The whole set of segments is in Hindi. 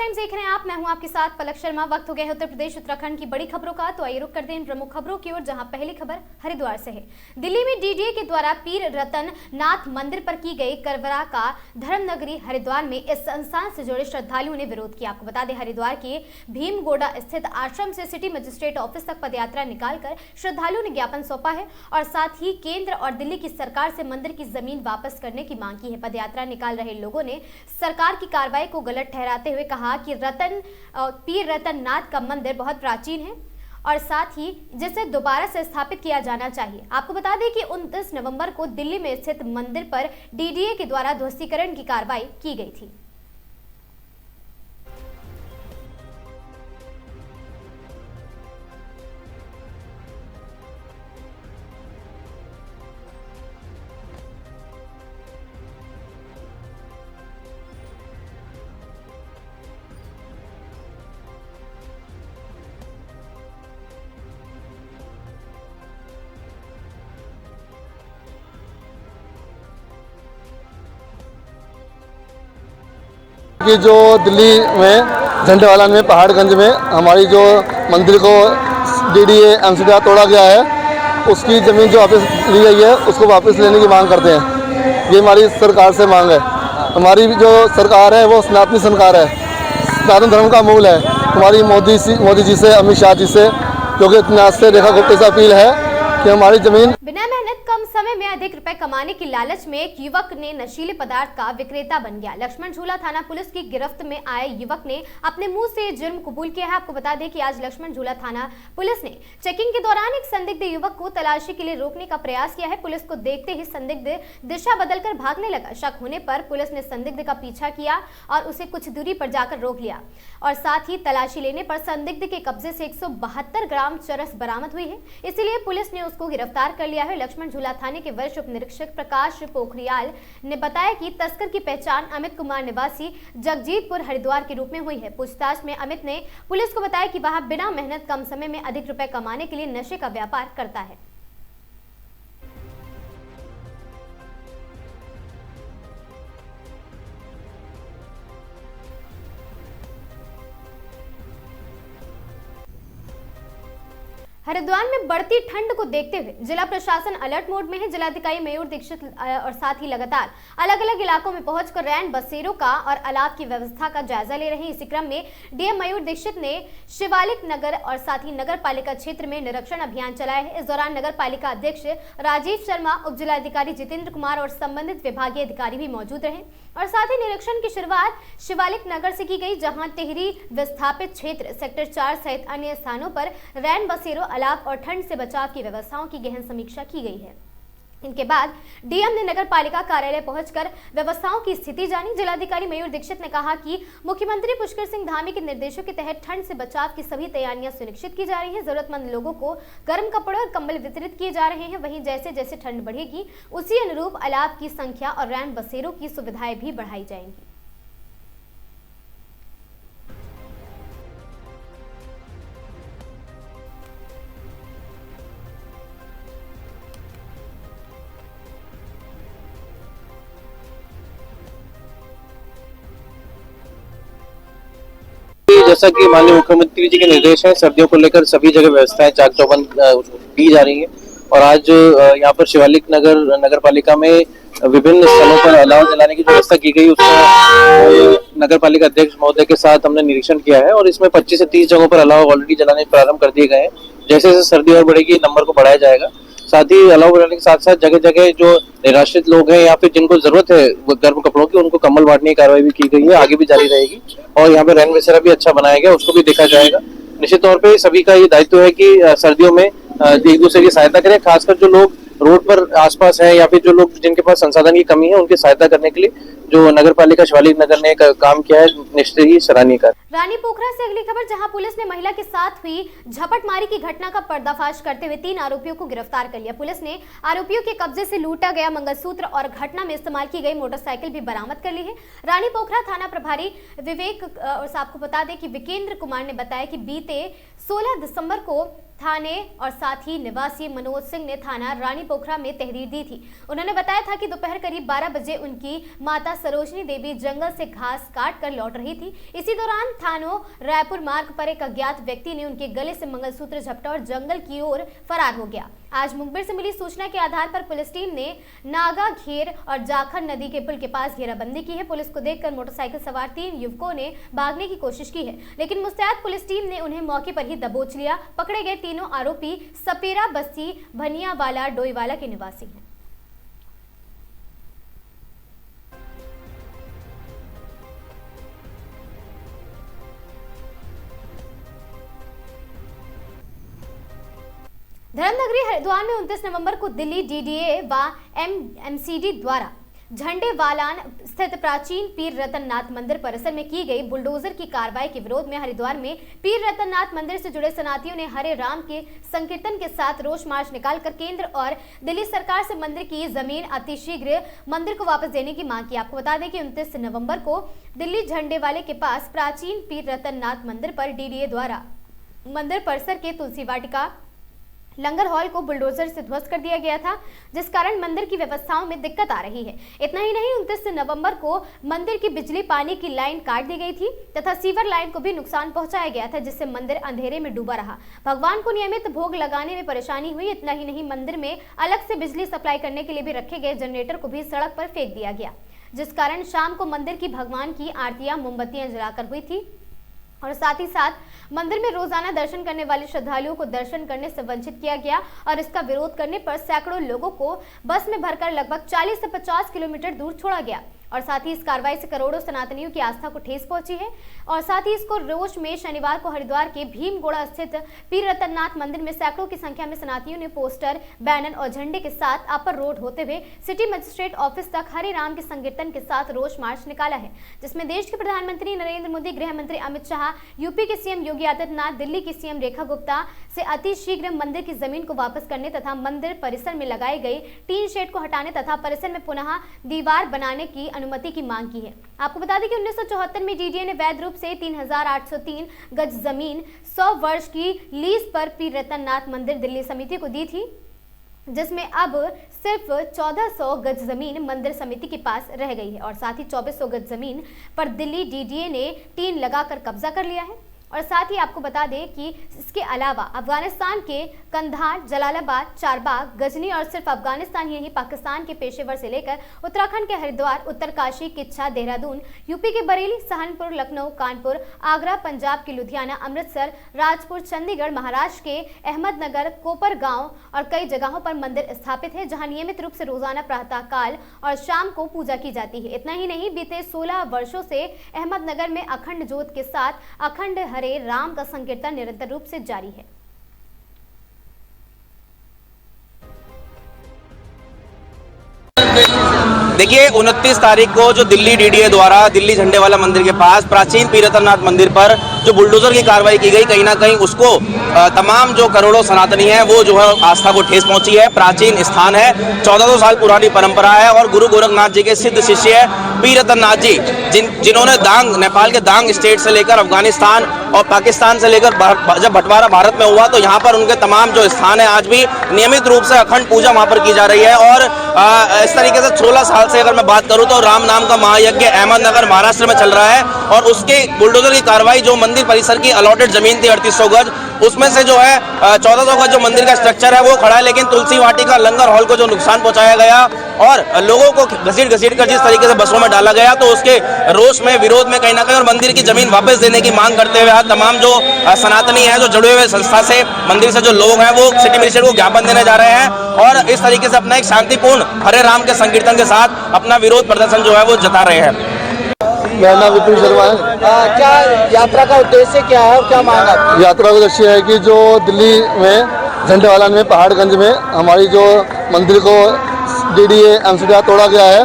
टाइम्स देख रहे हैं आप। मैं हूं आपके साथ पलक शर्मा। वक्त हो गया है उत्तर प्रदेश उत्तराखंड की बड़ी खबरों का, तो आइए रुक करते हैं इन प्रमुख खबरों की ओर, जहां पहली खबर हरिद्वार से है। दिल्ली में डीडीए के द्वारा पीर रतन नाथ मंदिर पर की गई करवरा का धर्मनगरी हरिद्वार में इस संस्थान से जुड़े श्रद्धालुओं ने विरोध किया। आपको बता दें, हरिद्वार के भीमगोड़ा स्थित आश्रम से सिटी मजिस्ट्रेट ऑफिस तक पदयात्रा निकालकर श्रद्धालुओं ने ज्ञापन सौंपा है और साथ ही केंद्र और दिल्ली की सरकार से मंदिर की जमीन वापस करने की मांग की है। पदयात्रा निकाल रहे लोगों ने सरकार की कार्रवाई को गलत ठहराते हुए कहा कि पीर रतन नाथ का मंदिर बहुत प्राचीन है और साथ ही जिसे दोबारा से स्थापित किया जाना चाहिए। आपको बता दें कि 29 नवंबर को दिल्ली में स्थित मंदिर पर डीडीए के द्वारा ध्वस्तीकरण की कार्रवाई की गई थी। कि जो दिल्ली में झंडेवाला में पहाड़गंज में हमारी जो मंदिर को डीडीए एमसीडी तोड़ा गया है, उसकी ज़मीन जो वापस ली गई है उसको वापस लेने की मांग करते हैं। ये हमारी सरकार से मांग है। हमारी जो सरकार है वो सनातनी सरकार है, सनातन धर्म का मूल है। हमारी मोदी जी से, अमित शाह जी से, क्योंकि इतना से रेखा गुप्ता से अपील है कि हमारी ज़मीन। बिना मेहनत कम समय में अधिक रुपए कमाने की लालच में एक युवक ने नशीले पदार्थ का विक्रेता बन गया। लक्ष्मण झूला थाना पुलिस की गिरफ्त में आए युवक ने अपने मुंह से जुर्म कबूल किया है। आपको बता दें कि आज लक्ष्मण झूला थाना पुलिस ने चेकिंग के दौरान एक संदिग्ध युवक को तलाशी के लिए रोकने का प्रयास किया है। पुलिस को देखते ही संदिग्ध दिशा बदलकर भागने लगा। शक होने पर पुलिस ने संदिग्ध का पीछा किया और उसे कुछ दूरी पर जाकर रोक लिया और साथ ही तलाशी लेने पर संदिग्ध के कब्जे से 172 ग्राम चरस बरामद हुई है। इसीलिए पुलिस ने उसको गिरफ्तार कर लिया है। लक्ष्मण झूला थाने के वरिष्ठ उप निरीक्षक प्रकाश पोखरियाल ने बताया कि तस्कर की पहचान अमित कुमार निवासी जगजीतपुर हरिद्वार के रूप में हुई है। पूछताछ में अमित ने पुलिस को बताया कि वह बिना मेहनत कम समय में अधिक रुपए कमाने के लिए नशे का व्यापार करता है। हरिद्वार में बढ़ती ठंड को देखते हुए जिला प्रशासन अलर्ट मोड में है। जिलाधिकारी मयूर दीक्षित और साथ ही लगातार अलग अलग इलाकों में पहुंचकर रैन बसेरों का और अलाव की व्यवस्था का जायजा ले रहे हैं। इसी क्रम में डीएम मयूर दीक्षित ने शिवालिक नगर और साथ ही नगर पालिका क्षेत्र में निरीक्षण अभियान चलाया है। इस दौरान नगर पालिका अध्यक्ष राजीव शर्मा, उप जिलाधिकारी जितेंद्र कुमार और संबंधित विभागीय अधिकारी भी मौजूद रहे और साथ ही निरीक्षण की शुरुआत शिवालिक नगर से की गई, जहां टिहरी विस्थापित क्षेत्र सेक्टर 4 सहित अन्य स्थानों पर रैन बसेरों, अलाव और ठंड से बचाव की व्यवस्थाओं की गहन समीक्षा की गई है। इनके बाद डीएम ने नगर पालिका कार्यालय पहुंचकर व्यवस्थाओं की स्थिति जानी। जिलाधिकारी मयूर दीक्षित ने कहा कि मुख्यमंत्री पुष्कर सिंह धामी के निर्देशों के तहत ठंड से बचाव की सभी तैयारियां सुनिश्चित की जा रही हैं। जरूरतमंद लोगों को गर्म कपड़े और कंबल वितरित किए जा रहे हैं। वहीं जैसे जैसे ठंड बढ़ेगी उसी अनुरूप अलाव की संख्या और रैन बसेरों की सुविधाएं भी बढ़ाई जाएंगी। जैसा कि माननीय मुख्यमंत्री जी के निर्देश हैं, सर्दियों को लेकर सभी जगह व्यवस्थाएं चाक चौबंद की जा रही है और आज यहाँ पर शिवालिक नगर पालिका में विभिन्न स्थलों पर अलाव जलाने की व्यवस्था की गई। उसका नगर पालिका अध्यक्ष महोदय के साथ हमने निरीक्षण किया है और इसमें 25 से 30 जगहों पर अलाव ऑलरेडी जलाने प्रारंभ कर दिए गए हैं। जैसे जैसे सर्दी और बढ़ेगी नंबर को बढ़ाया जाएगा। साथ ही अलाव बनाने के साथ साथ जगह जगह जो निराश्रित लोग हैं या फिर जिनको जरूरत है गर्म कपड़ों की, उनको कंबल बांटने की कार्रवाई भी की गई है, आगे भी जारी रहेगी। और यहाँ पे रैन बसेरा भी अच्छा बनाया गया, उसको भी देखा जाएगा। निश्चित तौर पे सभी का ये दायित्व है कि सर्दियों में एक दूसरे की सहायता करें, खासकर जो लोग रोड पर आसपास हैं या फिर जो लोग जिनके पास संसाधन की कमी है, उनकी सहायता करने के लिए जो नगर पालिका शिवालिक नगर ने काम किया है, निश्चित ही सराहनीय कार्य। रानी पोखरा से अगली खबर, जहां पुलिस ने महिला के साथ हुई झपटमारी की घटना का पर्दाफाश करते हुए 3 आरोपियों को गिरफ्तार कर लिया। पुलिस ने आरोपियों के कब्जे से लूटा गया मंगलसूत्र और घटना में इस्तेमाल की गई मोटरसाइकिल भी बरामद कर ली है। रानी पोखरा थाना प्रभारी विवेक और आपको बता दें कि विकेंद्र कुमार ने बताया कि बीते 16 दिसंबर को थाने और साथ ही निवासी मनोज सिंह ने थाना रानी पोखरा में तहरीर दी थी। उन्होंने बताया था कि दोपहर करीब 12 बजे उनकी माता सरोजनी देवी जंगल से घास काट कर लौट रही थी। इसी दौरान थानों रायपुर मार्ग पर एक अज्ञात व्यक्ति ने उनके गले से मंगलसूत्र झपटा और जंगल की ओर फरार हो गया। आज मुखबिर से मिली सूचना के आधार पर पुलिस टीम ने नागा घेर और जाखर नदी के पुल के पास घेराबंदी की है। पुलिस को देखकर मोटरसाइकिल सवार 3 युवकों ने भागने की कोशिश की है, लेकिन मुस्तैद पुलिस टीम ने उन्हें मौके पर ही दबोच लिया। पकड़े गए तीनों आरोपी सपेरा बस्ती भनियावाला डोईवाला के निवासी हैं। धर्मनगरी हरिद्वार में 29 नवंबर को दिल्ली डीडीए व एमसीडी द्वारा झंडेवालान स्थित प्राचीन पीर रतननाथ मंदिर परिसर में की गई बुलडोजर की कार्रवाई के विरोध में हरिद्वार में पीर रतननाथ मंदिर से जुड़े सनातियों ने हरे राम के संकीर्तन के साथ रोष मार्च निकालकर केंद्र और दिल्ली सरकार से मंदिर की जमीन अतिशीघ्र मंदिर को वापस देने की मांग की। आपको बता दें कि 29 नवंबर को दिल्ली झंडेवाले के पास प्राचीन पीर रतननाथ मंदिर पर डीडीए द्वारा मंदिर परिसर के तुलसी वाटिका लंगर हॉल को बुलडोजर से ध्वस्त कर दिया गया था, जिस कारण मंदिर की व्यवस्थाओं में दिक्कत आ रही है। इतना ही नहीं, 29 नवंबर को मंदिर की बिजली पानी की लाइन काट दी गई थी तथा सीवर लाइन को भी नुकसान पहुंचाया गया था, जिससे मंदिर अंधेरे में डूबा रहा। भगवान को नियमित भोग लगाने में परेशानी हुई। इतना ही नहीं, मंदिर में अलग से बिजली सप्लाई करने के लिए भी रखे गए जनरेटर को भी सड़क पर फेंक दिया गया, जिस कारण शाम को मंदिर की भगवान की आरतियां मोमबत्तियां जलाकर हुई थी और साथ ही साथ मंदिर में रोजाना दर्शन करने वाले श्रद्धालुओं को दर्शन करने से वंचित किया गया और इसका विरोध करने पर सैकड़ों लोगों को बस में भरकर लगभग 40 से 50 किलोमीटर दूर छोड़ा गया। और साथ ही इस कार्रवाई से करोड़ों सनातनियों की आस्था को ठेस पहुंची है। और साथ ही इसको रोष में शनिवार को हरिद्वार के भीमगोड़ा स्थित पीर रतननाथ मंदिर में सैकड़ों की संख्या में सनातनियों ने पोस्टर, बैनर और झंडे के साथ अपर रोड होते हुए सिटी मजिस्ट्रेट ऑफिस तक हरे राम के संकीर्तन के साथ रोष मार्च निकाला है, जिसमें देश के प्रधानमंत्री नरेंद्र मोदी, गृह मंत्री अमित शाह, यूपी के सीएम योगी आदित्यनाथ, दिल्ली की सीएम रेखा गुप्ता से अतिशीघ्र मंदिर की जमीन को वापस करने तथा मंदिर परिसर में लगाई गई टीन शेड को हटाने तथा परिसर में पुनः दीवार बनाने की अनुमति की मांग की है। आपको बता दें कि 1974 में डीडीए ने वैध रूप से 3803 गज जमीन 100 वर्ष की लीज पर पीर रतननाथ मंदिर दिल्ली समिति को दी थी, जिसमें अब सिर्फ 1400 गज जमीन मंदिर समिति के पास रह गई है और साथ ही 2400 गज जमीन पर दिल्ली डीडीए ने टीन लगाकर कब्जा कर लिया है। और साथ ही आपको बता दें कि इसके अलावा अफगानिस्तान के कंधार, जलालाबाद, चारबाग, गजनी और सिर्फ अफगानिस्तान ही नहीं, पाकिस्तान के पेशेवर से लेकर उत्तराखंड के हरिद्वार, उत्तरकाशी, किच्छा, देहरादून, यूपी के बरेली, सहारनपुर, लखनऊ, कानपुर, आगरा, पंजाब के लुधियाना, अमृतसर, राजपुर, चंडीगढ़, महाराष्ट्र के अहमदनगर, कोपरगांव और कई जगहों पर मंदिर स्थापित है, जहां नियमित रूप से रोजाना प्रातःकाल और शाम को पूजा की जाती है। इतना ही नहीं, बीते 16 वर्षों से अहमदनगर में अखंड ज्योत के साथ अखंड हरे राम का संकीर्तन निरंतर रूप से जारी है। देखिए 29 तारीख को जो दिल्ली डीडीए द्वारा दिल्ली झंडेवाला मंदिर के पास प्राचीन पीर रतननाथ मंदिर पर जो बुलडोजर की कार्रवाई की गई, कहीं ना कहीं उसको तमाम जो करोड़ों सनातनी है वो जो है आस्था को ठेस पहुंची है। प्राचीन स्थान है, 1400 साल पुरानी परंपरा है और गुरु गोरखनाथ जी के सिद्ध शिष्य है पीर रतननाथ जी, जिन्होंने दांग, नेपाल के दांग स्टेट से लेकर अफगानिस्तान और पाकिस्तान से लेकर जब बंटवारा भारत में हुआ तो यहाँ पर उनके तमाम जो स्थान है आज भी नियमित रूप से अखंड पूजा वहाँ पर की जा रही है। और इस तरीके से 16 साल से अगर मैं बात करूं तो राम नाम का महायज्ञ अहमदनगर महाराष्ट्र में चल रहा है और उसके बुलडोजर की कार्रवाई जो मंदिर परिसर की अलॉटेड जमीन थी 3800 गज, उसमें से जो है 1400 गज जो मंदिर का स्ट्रक्चर है वो खड़ा है, लेकिन तुलसी वाटिका लंगर हॉल को जो नुकसान पहुंचाया गया और लोगों को घसीट कर जिस तरीके से बसों में डाला गया, तो उसके रोष में, विरोध में कहीं ना कहीं और मंदिर की जमीन वापस देने की मांग करते हुए आज तमाम जो सनातनी है, जो जुड़े हुए संस्था से, मंदिर से जो लोग हैं वो सिटी मजिस्ट्रेट को ज्ञापन देने जा रहे हैं और इस तरीके से अपना एक शांतिपूर्ण हरे राम के संकीर्तन के साथ अपना विरोध प्रदर्शन जो है वो जता रहे हैं। मेरा नाम विपिन शर्मा है। क्या यात्रा का उद्देश्य क्या है और क्या मांग है? यात्रा का उद्देश्य है कि जो दिल्ली में झंडेवाला में पहाड़गंज में हमारी जो मंदिर को डीडीए एमसीडी तोड़ा गया है,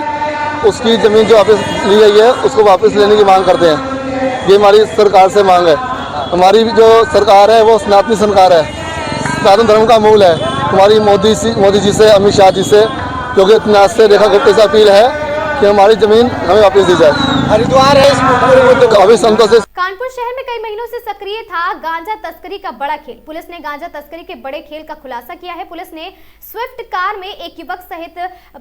उसकी ज़मीन जो वापस ली गई है उसको वापस लेने की मांग करते हैं। ये हमारी सरकार से मांग है। हमारी जो सरकार है वो सनातनी सरकार है, सनातन धर्म का मूल है। हमारी मोदी जी से, अमित शाह जी से, योगी आदित्यनाथ से, रेखा गुप्ता से अपील है कि हमारी ज़मीन हमें वापस दी जाए। हरिद्वार है इस पूरे मुद्दे को अभी संतोष कानपुर शहर में कई महीनों से सक्रिय था गांजा तस्करी का बड़ा खेल। पुलिस ने गांजा तस्करी के बड़े खेल का खुलासा किया है। पुलिस ने स्विफ्ट कार में एक युवक सहित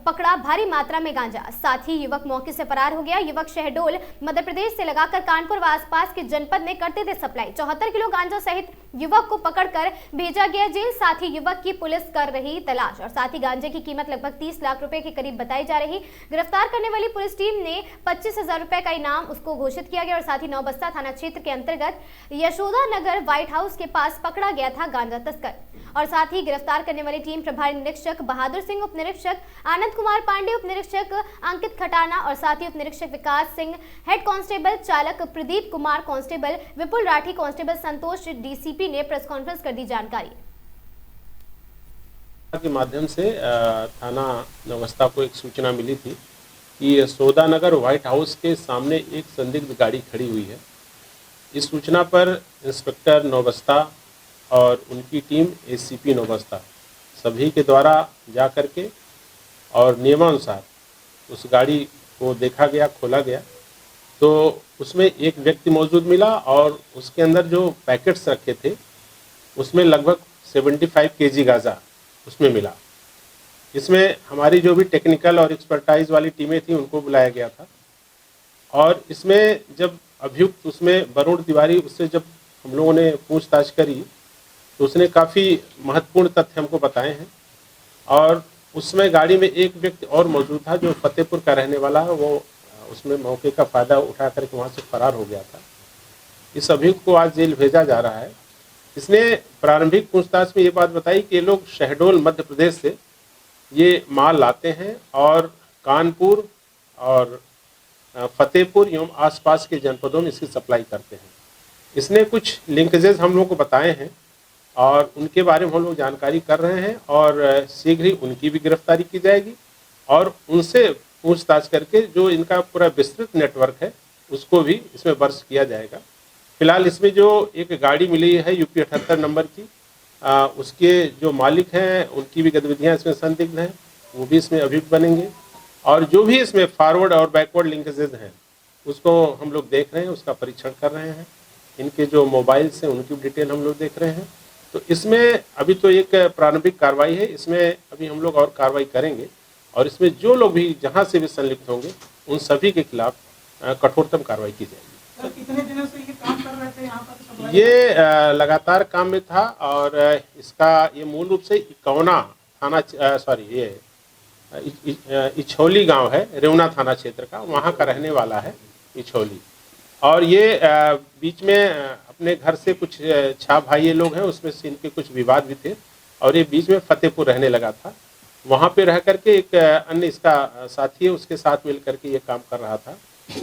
पकड़ा भारी मात्रा में गांजा। साथ ही युवक मौके से फरार हो गया। युवक शहडोल मध्य प्रदेश से लगाकर कानपुर व आसपास के जनपद में करते थे सप्लाई। 74 किलो गांजा सहित युवक को पकड़कर भेजा गया जेल। साथ ही युवक की पुलिस कर रही तलाश और साथ ही गांजे की कीमत लगभग 30 लाख रुपए के करीब बताई जा रही। गिरफ्तार करने वाली पुलिस टीम ने 25,000 रुपए का इनाम उसको घोषित किया गया और साथ ही नौबस्ता थाना क्षेत्र के अंतर्गत यशोदा नगर व्हाइट हाउस के पास पकड़ा गया था गांजा तस्कर। और साथ ही गिरफ्तार करने वाली टीम प्रभारी निरीक्षक बहादुर सिंह, उप निरीक्षक आनंद कुमार पांडे, उप निरीक्षक अंकित खटाना और साथ ही उप निरीक्षक विकास सिंह, हेड कांस्टेबल चालक प्रदीप कुमार, कांस्टेबल विपुल राठी, कांस्टेबल संतोष डीसीपी ने प्रेस कॉन्फ्रेंस कर दी जानकारी। के माध्यम से थाना नौबस्ता को एक सूचना मिली थी कि यशोदा नगर व्हाइट हाउस के सामने एक संदिग्ध गाड़ी खड़ी हुई है। इस सूचना पर इंस्पेक्टर नौबस्ता और उनकी टीम एसीपी नौबस्ता सभी के द्वारा जा कर के और नियमानुसार उस गाड़ी को देखा गया, खोला गया तो उसमें एक व्यक्ति मौजूद मिला और उसके अंदर जो पैकेट्स रखे थे उसमें लगभग 75 केजी गांजा उसमें मिला। इसमें हमारी जो भी टेक्निकल और एक्सपर्टाइज वाली टीमें थी उनको बुलाया गया था और इसमें जब अभियुक्त उसमें वरुण तिवारी, उससे जब हम लोगों ने पूछताछ करी तो उसने काफ़ी महत्वपूर्ण तथ्य हमको बताए हैं। और उसमें गाड़ी में एक व्यक्ति और मौजूद था जो फतेहपुर का रहने वाला है, वो उसमें मौके का फ़ायदा उठा करके वहाँ से फरार हो गया था। इस अभियुक्त को आज जेल भेजा जा रहा है। इसने प्रारंभिक पूछताछ में ये बात बताई कि ये लोग शहडोल मध्य प्रदेश से ये माल लाते हैं और कानपुर और फतेहपुर एवं आसपास के जनपदों में इसकी सप्लाई करते हैं। इसने कुछ लिंकेजेस हम लोगों को बताए हैं और उनके बारे में हम लोग जानकारी कर रहे हैं और शीघ्र ही उनकी भी गिरफ्तारी की जाएगी और उनसे पूछताछ करके जो इनका पूरा विस्तृत नेटवर्क है उसको भी इसमें वर्ष किया जाएगा। फिलहाल इसमें जो एक गाड़ी मिली है यूपी 78 नंबर की, उसके जो मालिक हैं उनकी भी गतिविधियां इसमें संदिग्ध हैं, वो भी इसमें अभियुक्त बनेंगे और जो भी इसमें फॉरवर्ड और बैकवर्ड लिंकेजेस हैं उसको हम लोग देख रहे हैं, उसका परीक्षण कर रहे हैं। इनके जो मोबाइल्स हैं उनकी डिटेल हम लोग देख रहे हैं। तो इसमें अभी तो एक प्रारंभिक कार्रवाई है, इसमें अभी हम लोग और कार्रवाई करेंगे और इसमें जो लोग भी जहाँ से भी संलिप्त होंगे उन सभी के खिलाफ कठोरतम कार्रवाई की जाएगी। कितने दिनों से ये काम कर रहे थे यहाँ पर? ये लगातार काम में था और इसका ये मूल रूप से इकौना थाना इछौली गांव है, रेवना थाना क्षेत्र का, वहाँ का रहने वाला है इछौली। और ये बीच में अपने घर से कुछ छह भाई ये लोग हैं, उसमें से इनके कुछ विवाद भी थे और ये बीच में फतेहपुर रहने लगा था। वहाँ पे रह करके एक अन्य इसका साथी है, उसके साथ मिल करके ये काम कर रहा था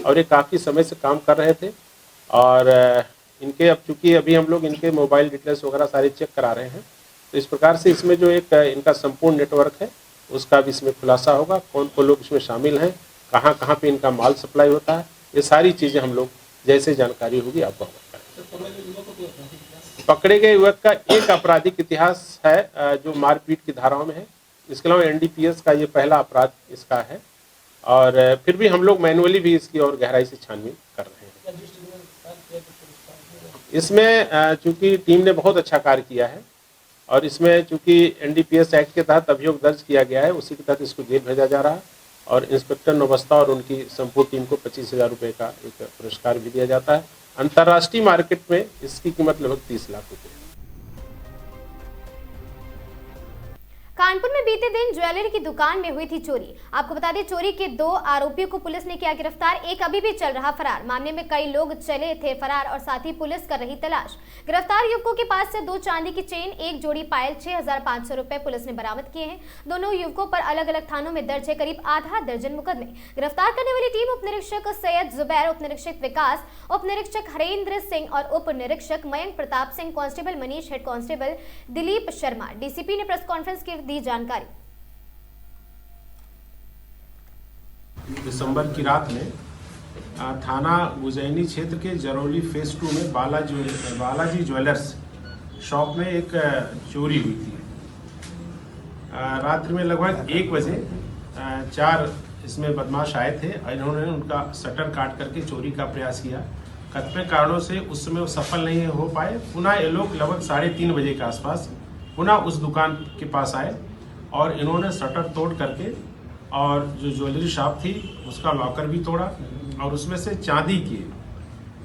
और ये काफ़ी समय से काम कर रहे थे। और इनके अब चूँकि अभी हम लोग इनके मोबाइल डिटेल्स वगैरह सारे चेक करा रहे हैं, तो इस प्रकार से इसमें जो एक इनका संपूर्ण नेटवर्क है उसका भी इसमें खुलासा होगा। कौन कौन लोग इसमें शामिल हैं, कहाँ कहाँ पे इनका माल सप्लाई होता है, ये सारी चीज़ें हम लोग जैसे जानकारी होगी आपको अवगत करेंगे। पकड़े गए युवक का एक आपराधिक इतिहास है जो मारपीट की धाराओं में है। इसके अलावा एनडीपीएस का ये पहला अपराध इसका है और फिर भी हम लोग मैनुअली भी इसकी और गहराई से छानबीन कर रहे हैं। इसमें चूंकि टीम ने बहुत अच्छा कार्य किया है और इसमें चूंकि एनडीपीएस एक्ट के तहत अभियोग दर्ज किया गया है, उसी के तहत इसको जेल भेजा जा रहा है और इंस्पेक्टर नौबस्ता और उनकी संपूर्ण टीम को 25,000 रुपये का एक पुरस्कार भी दिया जाता है। अंतर्राष्ट्रीय मार्केट में इसकी कीमत लगभग 30 लाख रुपये है। कानपुर में बीते दिन ज्वेलरी की दुकान में हुई थी चोरी। आपको बता दें, चोरी के 2 आरोपियों को पुलिस ने किया गिरफ्तार, एक अभी भी चल रहा फरार। मामले में कई लोग चले थे फरार और साथ ही पुलिस कर रही तलाश। गिरफ्तार युवकों के पास से 2 चांदी की चेन, 1 जोड़ी पायल, 6,500 रुपए पुलिस ने बरामद किए हैं। दोनों युवकों पर अलग अलग थानों में दर्ज है करीब आधा दर्जन मुकदमे। गिरफ्तार करने वाली टीम उप निरीक्षक सैयद जुबैर, उप निरीक्षक विकास, उप निरीक्षक हरेंद्र सिंह और उप निरीक्षक Mayank Pratap Singh, constable Manish, head constable Dilip Sharma. DCP ने प्रेस कॉन्फ्रेंस की दी जानकारी। दिसंबर की रात में थाना उज्जैनी क्षेत्र के जरौली फेज 2 में बालाजी ज्वेलर्स शॉप में एक चोरी हुई थी। रात्रि में लगभग 1 बजे 4 इसमें बदमाश आए थे। इन्होंने उनका शटर काट करके चोरी का प्रयास किया कतिपय कारणों से उस समय वो सफल नहीं हो पाए। पुनः ये लोग लगभग 3:30 बजे के आसपास पुनः उस दुकान के पास आए और इन्होंने शटर तोड़ करके और जो ज्वेलरी शॉप थी उसका लॉकर भी तोड़ा और उसमें से चांदी की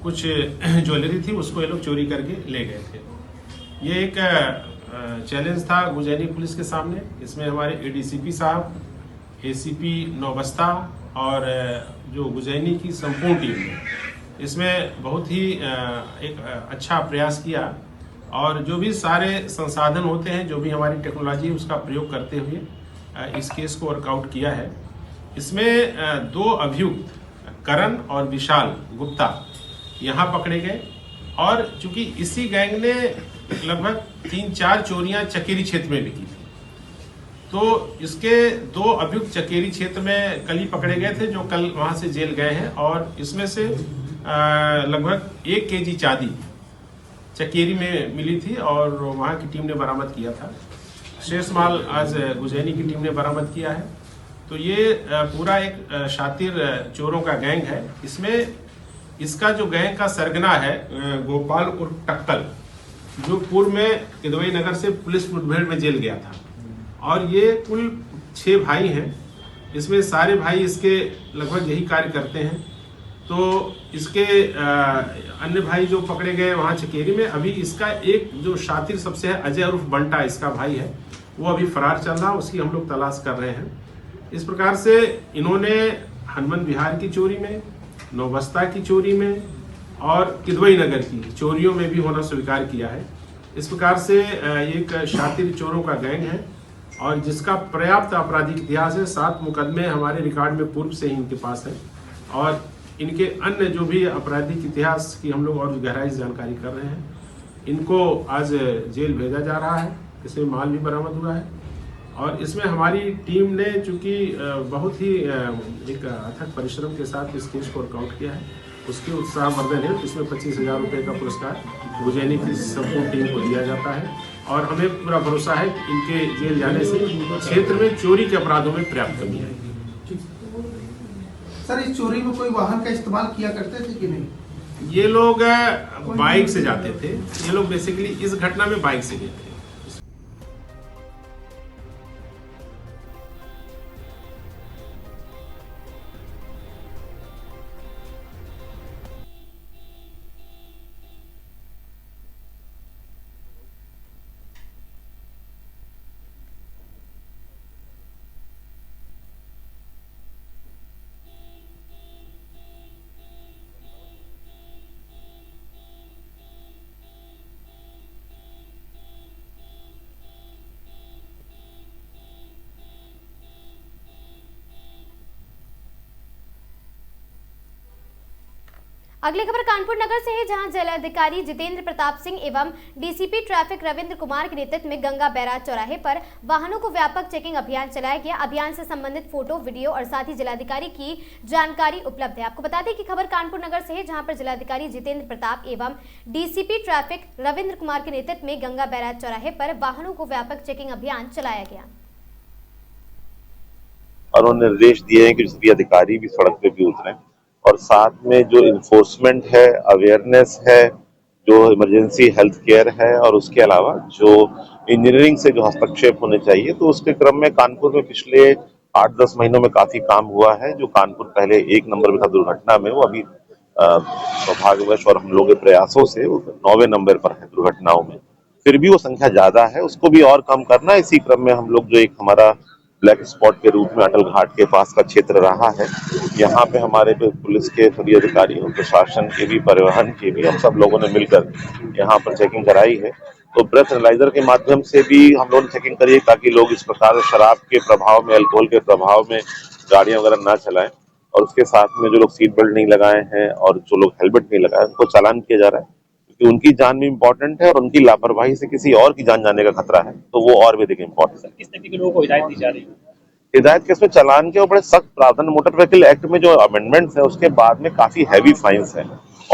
कुछ ज्वेलरी थी उसको ये लोग चोरी करके ले गए थे। ये एक चैलेंज था गुजैनी पुलिस के सामने। इसमें हमारे एडीसीपी साहब, एसीपी नौबस्ता और जो गुजैनी की संपूर्ण टीम ने इसमें बहुत ही एक अच्छा प्रयास किया और जो भी सारे संसाधन होते हैं, जो भी हमारी टेक्नोलॉजी है उसका प्रयोग करते हुए इस केस को वर्कआउट किया है। इसमें 2 अभियुक्त करण और विशाल गुप्ता यहाँ पकड़े गए और चूंकि इसी गैंग ने लगभग 3-4 चोरियां चकेरी क्षेत्र में भी की थी, तो इसके 2 अभियुक्त चकेरी क्षेत्र में कल ही पकड़े गए थे जो कल वहां से जेल गए हैं और इसमें से लगभग 1 केजी चांदी चकेरी में मिली थी और वहां की टीम ने बरामद किया था। शेष माल आज गुजैनी की टीम ने बरामद किया है। तो ये पूरा एक शातिर चोरों का गैंग है। इसमें इसका जो गैंग का सरगना है गोपाल उर्फ टक्कल, जो पूर्व में किदवई नगर से पुलिस मुठभेड़ में जेल गया था और ये कुल 6 भाई हैं। इसमें सारे भाई इसके लगभग यही कार्य करते हैं। तो इसके अन्य भाई जो पकड़े गए वहाँ चकेरी में, अभी इसका एक जो शातिर सबसे है अजय उर्फ बंटा, इसका भाई है, वो अभी फरार चल रहा, उसकी हम लोग तलाश कर रहे हैं। इस प्रकार से इन्होंने हनुमान विहार की चोरी में, नौबस्ता की चोरी में और किदवई नगर की चोरियों में भी होना स्वीकार किया है। इस प्रकार से एक शातिर चोरों का गैंग है और जिसका पर्याप्त आपराधिक इतिहास है। 7 मुकदमे हमारे रिकॉर्ड में पूर्व से ही इनके पास है और इनके अन्य जो भी आपराधिक इतिहास की हम लोग और गहराई से जानकारी कर रहे हैं। इनको आज जेल भेजा जा रहा है, इसमें माल भी बरामद हुआ है और इसमें हमारी टीम ने चूंकि बहुत ही एक अथक परिश्रम के साथ इस केस को वर्कआउट किया है, उसके उत्साहवर्धन है। इसमें 25,000 रुपये का पुरस्कार गुजैनी की संपूर्ण टीम को दिया जाता है और हमें पूरा भरोसा है कि इनके जेल जाने से क्षेत्र में चोरी के अपराधों में पर्याप्त कमी आएगी। सर, इस चोरी में कोई वाहन का इस्तेमाल किया करते थे कि नहीं? ये लोग बाइक से जाते थे। ये लोग बेसिकली इस घटना में बाइक से गए थे। अगली खबर कानपुर नगर से है, जहां जिलाधिकारी जितेंद्र प्रताप सिंह एवं डीसीपी ट्रैफिक रविंद्र कुमार के नेतृत्व में गंगा बैराज चौराहे पर वाहनों को व्यापक चेकिंग अभियान चलाया गया। अभियान से संबंधित फोटो, वीडियो और साथ ही जिलाधिकारी की जानकारी उपलब्ध है। आपको बता दें कि खबर कानपुर नगर से है, जहां पर जिलाधिकारी जितेंद्र प्रताप एवं डीसीपी ट्रैफिक रविंद्र कुमार के नेतृत्व में गंगा बैराज चौराहे पर वाहनों को व्यापक चेकिंग अभियान चलाया गया और उन्होंने निर्देश दिए हैं कि सभी अधिकारी भी सड़क पे भी उतरें और साथ में जो इन्फोर्समेंट है, अवेयरनेस है, जो इमरजेंसी हेल्थ केयर है और उसके अलावा जो इंजीनियरिंग से जो हस्तक्षेप होने चाहिए, तो उसके क्रम में कानपुर में पिछले 8-10 महीनों में काफी काम हुआ है। जो कानपुर पहले 1 नंबर में था दुर्घटना में, वो अभी सौभाग्यवश और हम लोगों के प्रयासों से 9वें नंबर पर है दुर्घटनाओं में। फिर भी वो संख्या ज्यादा है, उसको भी और कम करना। इसी क्रम में हम लोग जो एक हमारा ब्लैक स्पॉट के रूप में अटल घाट के पास का क्षेत्र रहा है, यहाँ पे हमारे पुलिस के सभी अधिकारियों, प्रशासन के भी, परिवहन के भी, हम सब लोगों ने मिलकर यहाँ पर चेकिंग कराई है। तो ब्रेथ एनालाइजर के माध्यम से भी हम लोगों ने चेकिंग करी है ताकि लोग इस प्रकार शराब के प्रभाव में, अल्कोहल के प्रभाव में गाड़ियां वगैरह ना चलाएं। और उसके साथ में जो लोग सीट बेल्ट नहीं लगाए हैं और जो लोग हेलमेट नहीं लगाए, उनको चालान किया जा रहा है क्योंकि उनकी जान भी इम्पोर्टेंट है और उनकी लापरवाही से किसी और की जान जाने का खतरा है, तो वो और भी देखिए इम्पोर्टेंट है। किस तरीके के लोगों को हिदायत दी जा रही है? हिदायत के इसमें चालान के बड़े सख्त प्रावधान, मोटर व्हीकल एक्ट में जो अमेंडमेंट्स है उसके बाद में काफी हैवी फाइन्स है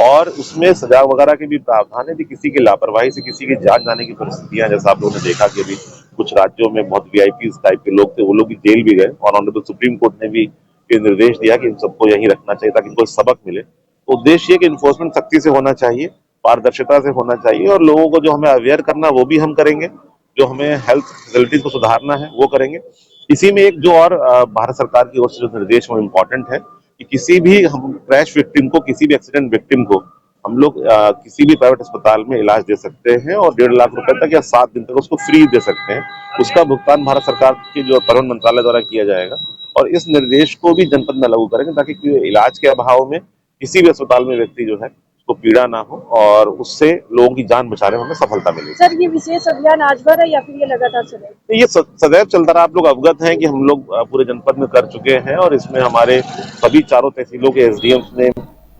और उसमें सजा वगैरह के भी प्रावधान है कि किसी की लापरवाही से किसी की जान जाने की परिस्थितियां, जैसा आप लोगों ने देखा कि अभी कुछ राज्यों में बहुत वीआईपी टाइप के लोग थे, वो लोग भी जेल भी गए और ऑनरेबल सुप्रीम कोर्ट ने भी ये निर्देश दिया कि इन सबको यहीं रखना चाहिए ताकि इनको सबक मिले। उद्देश्य कि इन्फोर्समेंट सख्ती से होना चाहिए, पारदर्शिता से होना चाहिए, और लोगों को जो हमें अवेयर करना वो भी हम करेंगे, जो हमें हेल्थ फैसिलिटीज को सुधारना है वो करेंगे। इसी में एक जो और भारत सरकार की ओर से जो निर्देश वो इम्पोर्टेंट है कि किसी भी हम क्रैश विक्टिम को, किसी भी एक्सीडेंट विक्टिम को हम लोग किसी भी प्राइवेट अस्पताल में इलाज दे सकते हैं और 1.5 लाख रुपए तक या 7 दिन तक उसको फ्री दे सकते हैं। उसका भुगतान भारत सरकार के जो परिवहन मंत्रालय द्वारा किया जाएगा, और इस निर्देश को भी जनपद में लागू करेंगे ताकि इलाज के अभाव में किसी भी अस्पताल में व्यक्ति जो है उसको पीड़ा ना हो और उससे लोगों की जान बचाने में हमें सफलता मिलेगी। सर, ये विशेष अभियान आज भर है या फिर ये लगातार चलेगा? ये सदैव चलता रहा। आप लोग अवगत हैं कि हम लोग पूरे जनपद में कर चुके हैं, और इसमें हमारे सभी चारों तहसीलों के एसडीएम्स ने,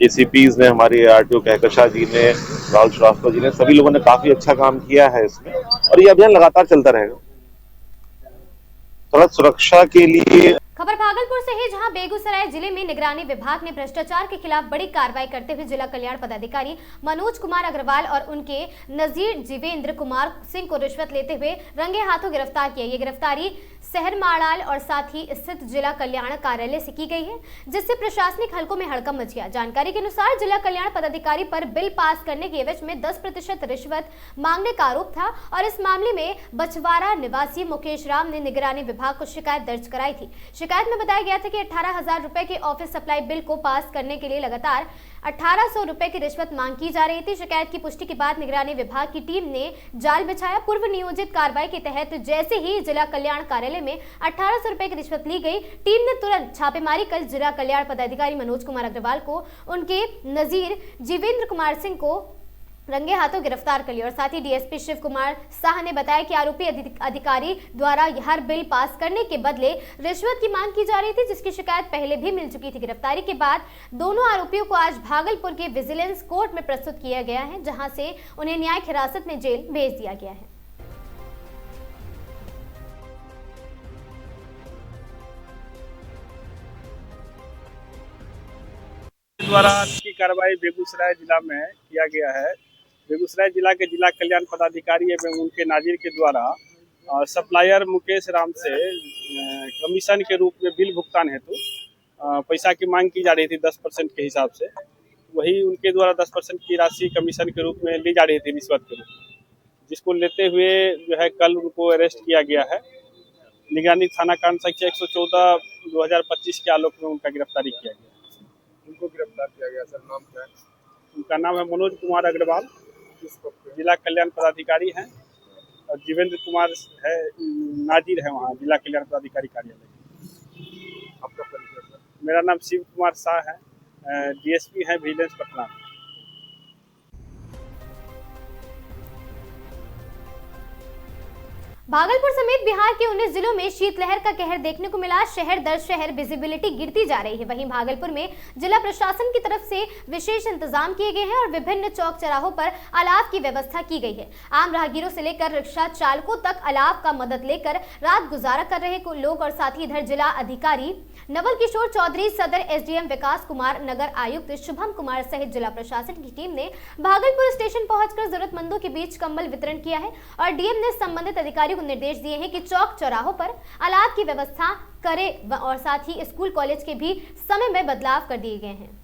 एसीपीज ने, हमारे आरटीओ कहकशा जी ने, राहुल श्रीवास्तव जी ने, सभी लोगों ने काफी अच्छा काम किया है इसमें, और ये अभियान लगातार चलता रहेगा। सड़क सुरक्षा के लिए खबर भागलपुर से है, जहां बेगूसराय जिले में निगरानी विभाग ने भ्रष्टाचार के खिलाफ बड़ी कार्रवाई करते हुए जिला कल्याण पदाधिकारी मनोज कुमार अग्रवाल और उनके नजीर जीवेंद्र कुमार सिंह को रिश्वत लेते हुए रंगे हाथों गिरफ्तार किया। ये गिरफ्तारी शहर माड़ाल और साथ ही स्थित जिला कल्याण कार्यालय से की गई है, जिससे प्रशासनिक हलकों में हड़कंप मच गया। जानकारी के अनुसार जिला कल्याण पदाधिकारी पर बिल पास करने के एवज में 10% रिश्वत मांगने का आरोप था, और इस मामले में बछवाड़ा निवासी मुकेश राम ने निगरानी विभाग को शिकायत दर्ज कराई थी। शिकायत में बताया गया था कि 18,000 रुपए के ऑफिस सप्लाई बिल को पास करने के लिए लगातार 1800 रुपए की रिश्वत मांग की जा रही थी। शिकायत की पुष्टि के बाद निगरानी विभाग की टीम ने जाल बिछाया। पूर्व नियोजित कार्रवाई के तहत जैसे ही जिला कल्याण कार्यालय में 1800 रुपए की रिश्वत ली गई, टीम ने तुरंत छापेमारी कर जिला कल्याण पदाधिकारी मनोज कुमार अग्रवाल को, उनके नजीर जीवेंद्र कुमार सिंह को रंगे हाथों गिरफ्तार कर लिया। और साथ ही डीएसपी शिव कुमार शाह ने बताया कि आरोपी अधिकारी द्वारा हर बिल पास करने के बदले रिश्वत की मांग की जा रही थी, जिसकी शिकायत पहले भी मिल चुकी थी। गिरफ्तारी के बाद दोनों आरोपियों को आज भागलपुर के विजिलेंस कोर्ट में प्रस्तुत किया गया है, जहां से उन्हें न्यायिक हिरासत में जेल भेज दिया गया है। द्वारा की कार्रवाई बेगूसराय जिला में किया गया है। बेगूसराय जिला के जिला कल्याण पदाधिकारी एवं उनके नाजिर के द्वारा सप्लायर मुकेश राम से कमीशन के रूप में बिल भुगतान हेतु पैसा की मांग की जा रही थी 10% के हिसाब से। वही उनके द्वारा 10% की राशि कमीशन के रूप में ली जा रही थी रिश्वत के रूप में, जिसको लेते हुए जो है कल उनको अरेस्ट किया गया है। निगरानी थाना कांड संख्या 114/2025 के आलोक में उनका गिरफ्तारी किया गया। उनको गिरफ्तार किया गया। सर, नाम क्या है? उनका नाम है मनोज कुमार अग्रवाल, जिला कल्याण पदाधिकारी हैं, और जीवेंद्र कुमार है नाजिर है वहाँ जिला कल्याण पदाधिकारी कार्यालय। आपका परिचय सर? मेरा नाम शिव कुमार शाह है, डीएसपी हैं विजिलेंस पटना। भागलपुर समेत बिहार के 19 जिलों में शीतलहर का कहर देखने को मिला। शहर दर शहर विजिबिलिटी गिरती जा रही है। वहीं भागलपुर में जिला प्रशासन की तरफ से विशेष इंतजाम किए गए हैं और विभिन्न चौक चौराहों पर अलाव की व्यवस्था की गई है। आम राहगीरों से लेकर रिक्शा चालकों तक अलाव का मदद लेकर रात गुजारा कर रहे लोग। और साथ ही इधर जिला अधिकारी नवल किशोर चौधरी, सदर एसडीएम विकास कुमार, नगर आयुक्त शुभम कुमार सहित जिला प्रशासन की टीम ने भागलपुर स्टेशन पहुंचकर जरूरतमंदों के बीच कंबल वितरण किया है। और डीएम ने संबंधित अधिकारियों को निर्देश दिए हैं कि चौक चौराहों पर अलाव की व्यवस्था करें, और साथ ही स्कूल कॉलेज के भी समय में बदलाव कर दिए गए हैं।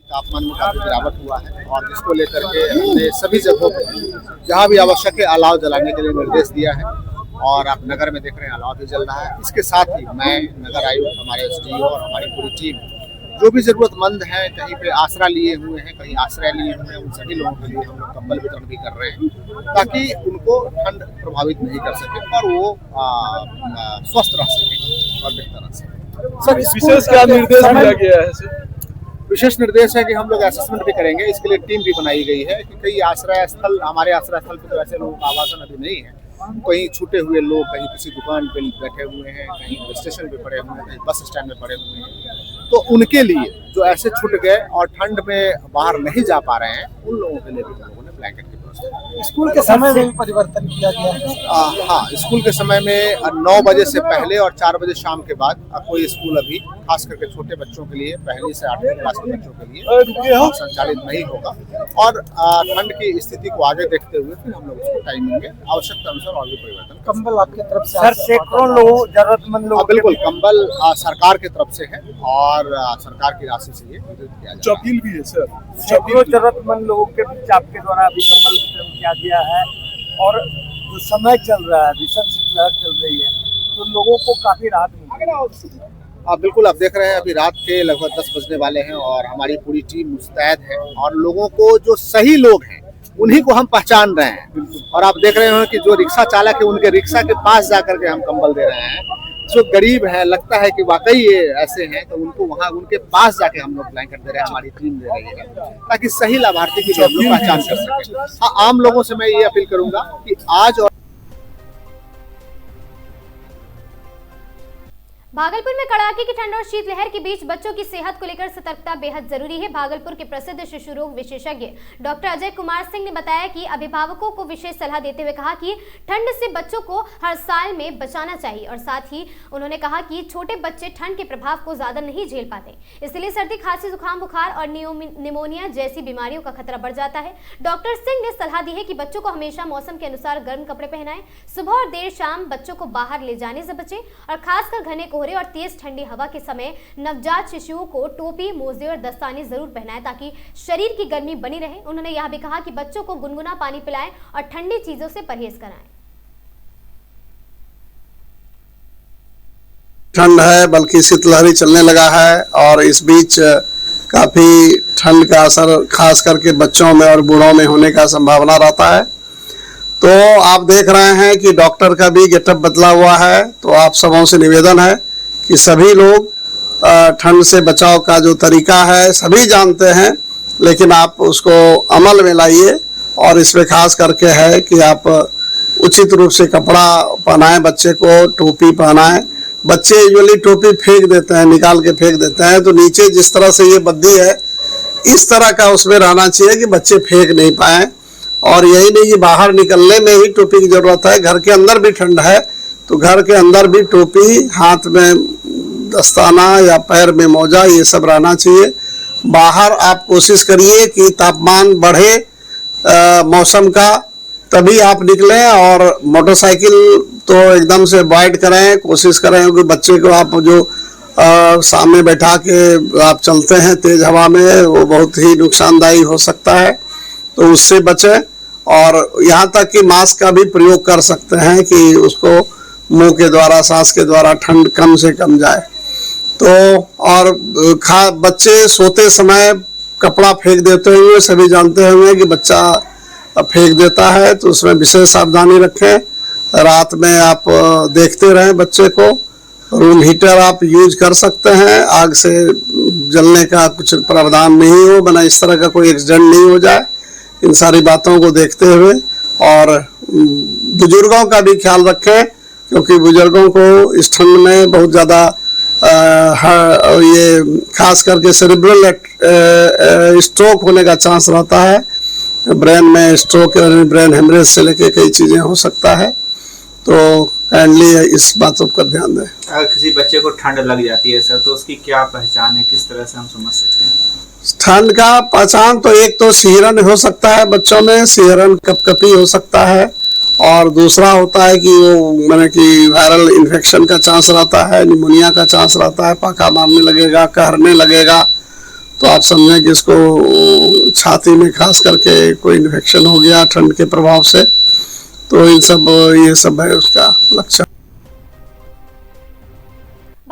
तापमान में काफी गिरावट हुआ है, और जिसको लेकर के हमने सभी जगहों पर जहाँ भी आवश्यक है अलाव जलाने के लिए निर्देश दिया है। और आप नगर में देख रहे हैं अलाव भी जल रहा है। इसके साथ ही मैं, नगर आयुक्त, हमारे एसडीओ और हमारी पूरी टीम जो भी जरूरतमंद है, कहीं पे आसरा लिए हुए हैं, कहीं आश्रय लिए हुए हैं, उन सभी लोगों के लिए हम लोग कंबल वितरण भी कर रहे हैं, ताकि उनको ठंड प्रभावित नहीं कर सके और वो स्वस्थ रह सके और बेहतर रह सके। सर, विशेष क्या निर्देश दिया गया है? सर, विशेष निर्देश है कि हम लोग असेसमेंट भी करेंगे। इसके लिए टीम भी बनाई गई है कि कई आश्रय स्थल, हमारे आश्रय स्थल पे तो ऐसे लोगों का आवासन अभी नहीं है, कहीं छूटे हुए लोग कहीं किसी दुकान पे बैठे हुए हैं, कहीं स्टेशन पे पड़े हुए हैं, कहीं बस स्टैंड में पड़े हुए हैं, तो उनके लिए जो ऐसे छूट गए और ठंड में बाहर नहीं जा पा रहे हैं, उन लोगों के लिए भी हम लोगों ने ब्लैंकेट की व्यवस्था। स्कूल के समय में परिवर्तन किया गया है। हाँ, स्कूल के समय में 9 बजे से पहले और 4 बजे शाम के बाद कोई स्कूल अभी खास करके छोटे बच्चों के लिए, पहली से 8वीं क्लास के बच्चों के लिए संचालित नहीं होगा। और ठंड की स्थिति को आगे देखते हुए फिर हम लोग उसको टाइमिंग में आवश्यकता अनुसार और भी परिवर्तन। कंबल आपकी तरफ से सर सैकड़ों लोग, जरूरतमंद लोग? बिल्कुल, कंबल सरकार की तरफ से है और सरकार की राशि से ये वितरित किया जाता है। अपील भी है सर, सैकड़ों जरूरतमंद लोगों के बीच आपके द्वारा अभी कंबल वितरण किया गया है। और जो समय चल रहा है, भीषण शीतलहर चल रही है, तो लोगों को काफी राहत मिली है। बिल्कुल, आप देख रहे हैं अभी रात के लगभग 10 बजने वाले हैं और हमारी पूरी टीम मुस्तैद है और लोगों को, जो सही लोग हैं उन्हीं को हम पहचान रहे हैं। और आप देख रहे हैं कि जो रिक्शा चालक है उनके रिक्शा के पास जाकर के हम कंबल दे रहे हैं। जो गरीब है, लगता है कि वाकई ये ऐसे हैं, तो उनको वहाँ उनके पास जाके हम लोग ब्लैंकेट दे रहे हैं, हमारी टीम दे रही है, ताकि सही लाभार्थी की भी हम लोग पहचान कर सकें। हाँ, आम लोगों से मैं ये अपील करूंगा कि आज और भागलपुर में कड़ाके की ठंड और शीतलहर के बीच बच्चों की सेहत को लेकर सतर्कता बेहद जरूरी है। भागलपुर के प्रसिद्ध शिशु रोग विशेषज्ञ डॉक्टर अजय कुमार सिंह ने बताया कि अभिभावकों को विशेष सलाह देते हुए कहा कि ठंड से बच्चों को हर साल में बचाना चाहिए और साथ ही उन्होंने कहा कि छोटे बच्चे ठंड के प्रभाव को ज्यादा नहीं झेल पाते, इसलिए सर्दी, खांसी, जुकाम, बुखार और निमोनिया जैसी बीमारियों का खतरा बढ़ जाता है। डॉक्टर सिंह ने सलाह दी है कि बच्चों को हमेशा मौसम के अनुसार गर्म कपड़े पहनाएं, सुबह और देर शाम बच्चों को बाहर ले जाने से बचें और खासकर घने कोहरे और तेज ठंडी हवा के समय नवजात शिशुओं को टोपी, मोजे और दस्ताने जरूर पहनाएं ताकि शरीर की गर्मी बनी रहे। उन्होंने यह भी कहा कि बच्चों को गुनगुना पानी पिलाएं और ठंडी चीजों से परहेज कराएं। ठंड है, बल्कि शीतलहरी चलने लगा है और इस बीच काफी ठंड का असर खास करके बच्चों में और बूढ़ों में होने का संभावना रहता है। तो आप देख रहे हैं कि डॉक्टर का भी गेटअप बदला हुआ है। तो आप सबों से निवेदन है कि सभी लोग ठंड से बचाव का जो तरीका है सभी जानते हैं, लेकिन आप उसको अमल में लाइए। और इसमें खास करके है कि आप उचित रूप से कपड़ा पहनाएं, बच्चे को टोपी पहनाएं। बच्चे यूजुअली टोपी फेंक देते हैं, निकाल के फेंक देते हैं, तो नीचे जिस तरह से ये बद्दी है इस तरह का उसमें रहना चाहिए कि बच्चे फेंक नहीं पाएँ। और यही नहीं कि बाहर निकलने में ही टोपी की ज़रूरत है, घर के अंदर भी ठंड है तो घर के अंदर भी टोपी, हाथ में दस्ताना या पैर में मोजा, ये सब रहना चाहिए। बाहर आप कोशिश करिए कि तापमान बढ़े मौसम का, तभी आप निकलें। और मोटरसाइकिल तो एकदम से अवॉइड करें, कोशिश करें कि बच्चे को आप जो सामने बैठा के आप चलते हैं तेज़ हवा में, वो बहुत ही नुकसानदायी हो सकता है, तो उससे बचें। और यहाँ तक कि मास्क का भी प्रयोग कर सकते हैं कि उसको मुंह के द्वारा, सांस के द्वारा ठंड कम से कम जाए। तो और बच्चे सोते समय कपड़ा फेंक देते हुए सभी जानते होंगे कि बच्चा फेंक देता है, तो उसमें विशेष सावधानी रखें। रात में आप देखते रहें बच्चे को। रूम हीटर आप यूज कर सकते हैं, आग से जलने का कुछ प्रावधान नहीं हो, बना इस तरह का कोई एक्सीडेंट नहीं हो जाए, इन सारी बातों को देखते हुए। और बुजुर्गों का भी ख्याल रखें, क्योंकि बुजुर्गों को इस ठंड में बहुत ज़्यादा ये खास करके सेरिब्रल स्ट्रोक होने का चांस रहता है। ब्रेन में स्ट्रोक, ब्रेन हेमरेज से लेके कई चीज़ें हो सकता है, तो काइंडली इस बातों पर ध्यान दें। अगर किसी बच्चे को ठंड लग जाती है सर, तो उसकी क्या पहचान है, किस तरह से हम समझ सकते हैं? ठंड का पहचान तो एक तो सिहरन हो सकता है, बच्चों में सिहरन, कपकपी हो सकता है, और दूसरा होता है कि वो मैंने कि वायरल इन्फेक्शन का चांस रहता है, निमोनिया का चांस रहता है, पाखा मारने लगेगा, कहरने लगेगा, तो आप समझें कि इसको छाती में खास करके कोई इन्फेक्शन हो गया ठंड के प्रभाव से। तो ये सब है उसका लक्षण।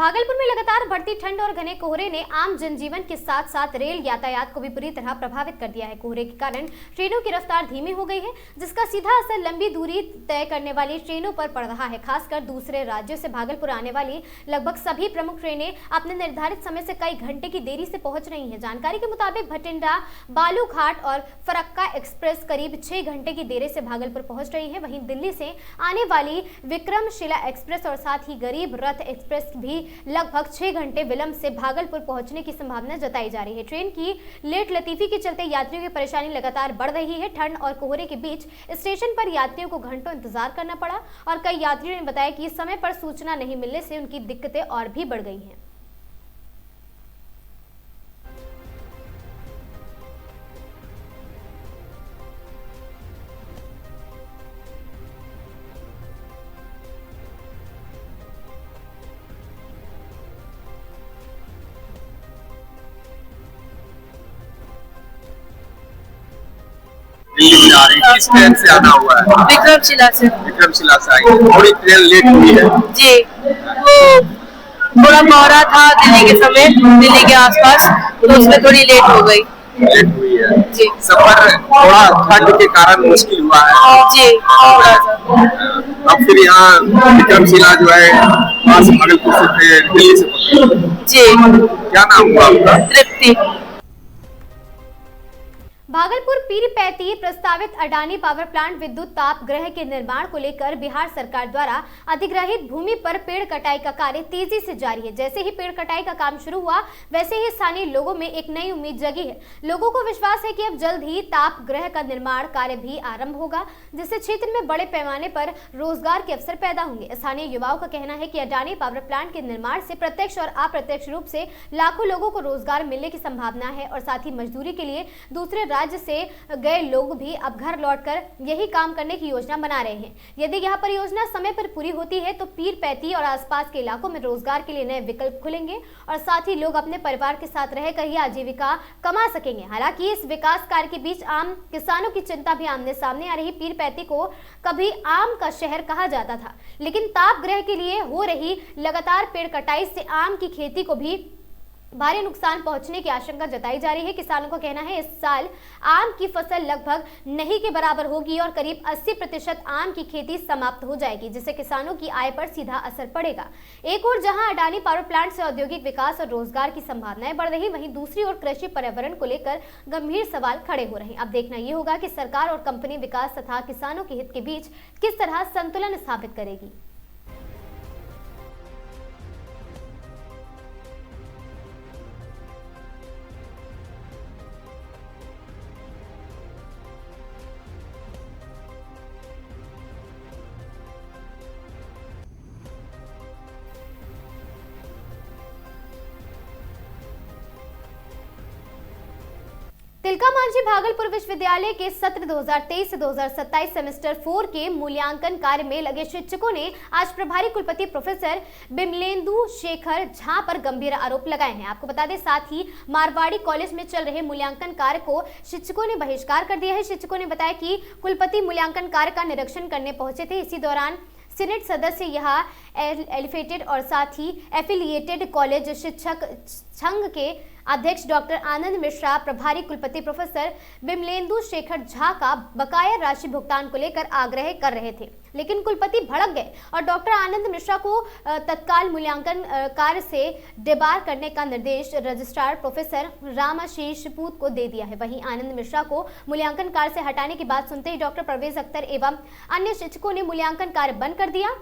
भागलपुर में लगातार बढ़ती ठंड और घने कोहरे ने आम जनजीवन के साथ साथ रेल यातायात को भी बुरी तरह प्रभावित कर दिया है। कोहरे के कारण ट्रेनों की रफ्तार धीमी हो गई है, जिसका सीधा असर लंबी दूरी तय करने वाली ट्रेनों पर पड़ रहा है। खासकर दूसरे राज्यों से भागलपुर आने वाली लगभग सभी प्रमुख ट्रेनें अपने निर्धारित समय से कई घंटे की देरी से पहुंच रही हैं। जानकारी के मुताबिक भटिंडा, बालूघाट और फरक्का एक्सप्रेस करीब 6 घंटे की देरी से भागलपुर पहुंच रही है। वहीं दिल्ली से आने वाली विक्रमशिला एक्सप्रेस और साथ ही गरीब रथ एक्सप्रेस भी लगभग 6 घंटे विलंब से भागलपुर पहुंचने की संभावना जताई जा रही है। ट्रेन की लेट लतीफी के चलते यात्रियों की परेशानी लगातार बढ़ रही है। ठंड और कोहरे के बीच स्टेशन पर यात्रियों को घंटों इंतजार करना पड़ा और कई यात्रियों ने बताया कि समय पर सूचना नहीं मिलने से उनकी दिक्कतें और भी बढ़ गई हैं। दिल्ली जा रही है, किस ट्रेन से आना हुआ है? विक्रमशिला से। विक्रमशिला से आई, थोड़ी ट्रेन लेट हुई है जी, वो थोड़ा कोहरा था दिल्ली के समय, दिल्ली के आसपास, तो उसमें थोड़ी लेट हो गई। लेट हुई है जी। सफर थोड़ा ठंड के कारण मुश्किल हुआ है जी, थोड़ा सा। अब फिर यहाँ विक्रमशिला जो है पास भागलपुर से दिल्ली से पहुंची। जी। क्या नाम हुआ आपका? तृप्ति। भागलपुर पीरपैंती प्रस्तावित अडानी पावर प्लांट विद्युत ताप गृह के निर्माण को लेकर बिहार सरकार द्वारा अधिग्रहित भूमि पर पेड़ कटाई का कार्य तेजी से जारी है। जैसे ही पेड़ कटाई का काम शुरू हुआ, वैसे ही स्थानीय लोगों में एक नई उम्मीद जगी है। लोगों को विश्वास है कि अब जल्द ही ताप गृह का निर्माण कार्य भी आरंभ होगा, जिससे क्षेत्र में बड़े पैमाने पर रोजगार के अवसर पैदा होंगे। स्थानीय युवाओं का कहना है कि अडानी पावर प्लांट के निर्माण से प्रत्यक्ष और अप्रत्यक्ष रूप से लाखों लोगों को रोजगार मिलने की संभावना है और साथ ही मजदूरी के लिए दूसरे राज्य से गए लोग भी अब घर लौटकर यही काम करने की योजना बना रहे हैं। यदि यह परियोजना समय पर पूरी होती है तो पीरपैंती और आसपास के इलाकों में रोजगार के लिए नए विकल्प खुलेंगे और साथ ही लोग अपने परिवार के साथ रहकर ही आजीविका कमा सकेंगे। हालांकि इस विकास कार्य के बीच आम किसानों की चिंता भी आमने सामने आ रही। पीरपैंती को कभी आम का शहर कहा जाता था, लेकिन ताप गृह के लिए हो रही लगातार पेड़ कटाई से आम की खेती को भी भारी नुकसान पहुंचने की आशंका जताई जा रही है। किसानों का कहना है इस साल आम की फसल लगभग नहीं के बराबर होगी और करीब 80% आम की खेती समाप्त हो जाएगी, जिससे किसानों की आय पर सीधा असर पड़ेगा। एक ओर जहां अडानी पावर प्लांट से औद्योगिक विकास और रोजगार की संभावनाएं बढ़ रही, वहीं दूसरी ओर कृषि पर्यावरण को लेकर गंभीर सवाल खड़े हो रहे हैं। अब देखना यह होगा कि सरकार और कंपनी विकास तथा किसानों के हित के बीच किस तरह संतुलन स्थापित करेगी। तिलका मांझी भागलपुर विश्वविद्यालय के सत्र 2023 से 2027 सेमेस्टर 4 के मूल्यांकन कार्य में लगे शिक्षकों ने आज प्रभारी कुलपति प्रोफेसर बिमलेंदु शेखर झा पर गंभीर आरोप लगाए हैं। आपको बता दें, साथ ही मारवाड़ी कॉलेज में चल रहे मूल्यांकन कार्य को शिक्षकों ने बहिष्कार कर दिया है। शिक्षकों ने बताया कि कुलपति मूल्यांकन कार्य का निरीक्षण करने पहुंचे थे। इसी दौरान सीनेट सदस्य यह एलिफेटेड और साथ ही एफिलिएटेड कॉलेज शिक्षक संघ के अध्यक्ष डॉक्टर आनंद मिश्रा प्रभारी कुलपति प्रोफेसर बिमलेंदु शेखर झा का बकाया राशि भुगतान को लेकर आग्रह कर रहे थे, लेकिन कुलपति भड़क गए और डॉक्टर आनंद मिश्रा को तत्काल मूल्यांकन कार्य से डिबार करने का निर्देश रजिस्ट्रार प्रोफेसर रामाशीष पूत को दे दिया है। वहीं आनंद मिश्रा को मूल्यांकन कार्य से हटाने की बात सुनते ही डॉक्टर परवेज अख्तर एवं अन्य शिक्षकों ने मूल्यांकन कार्य बंद कर दिया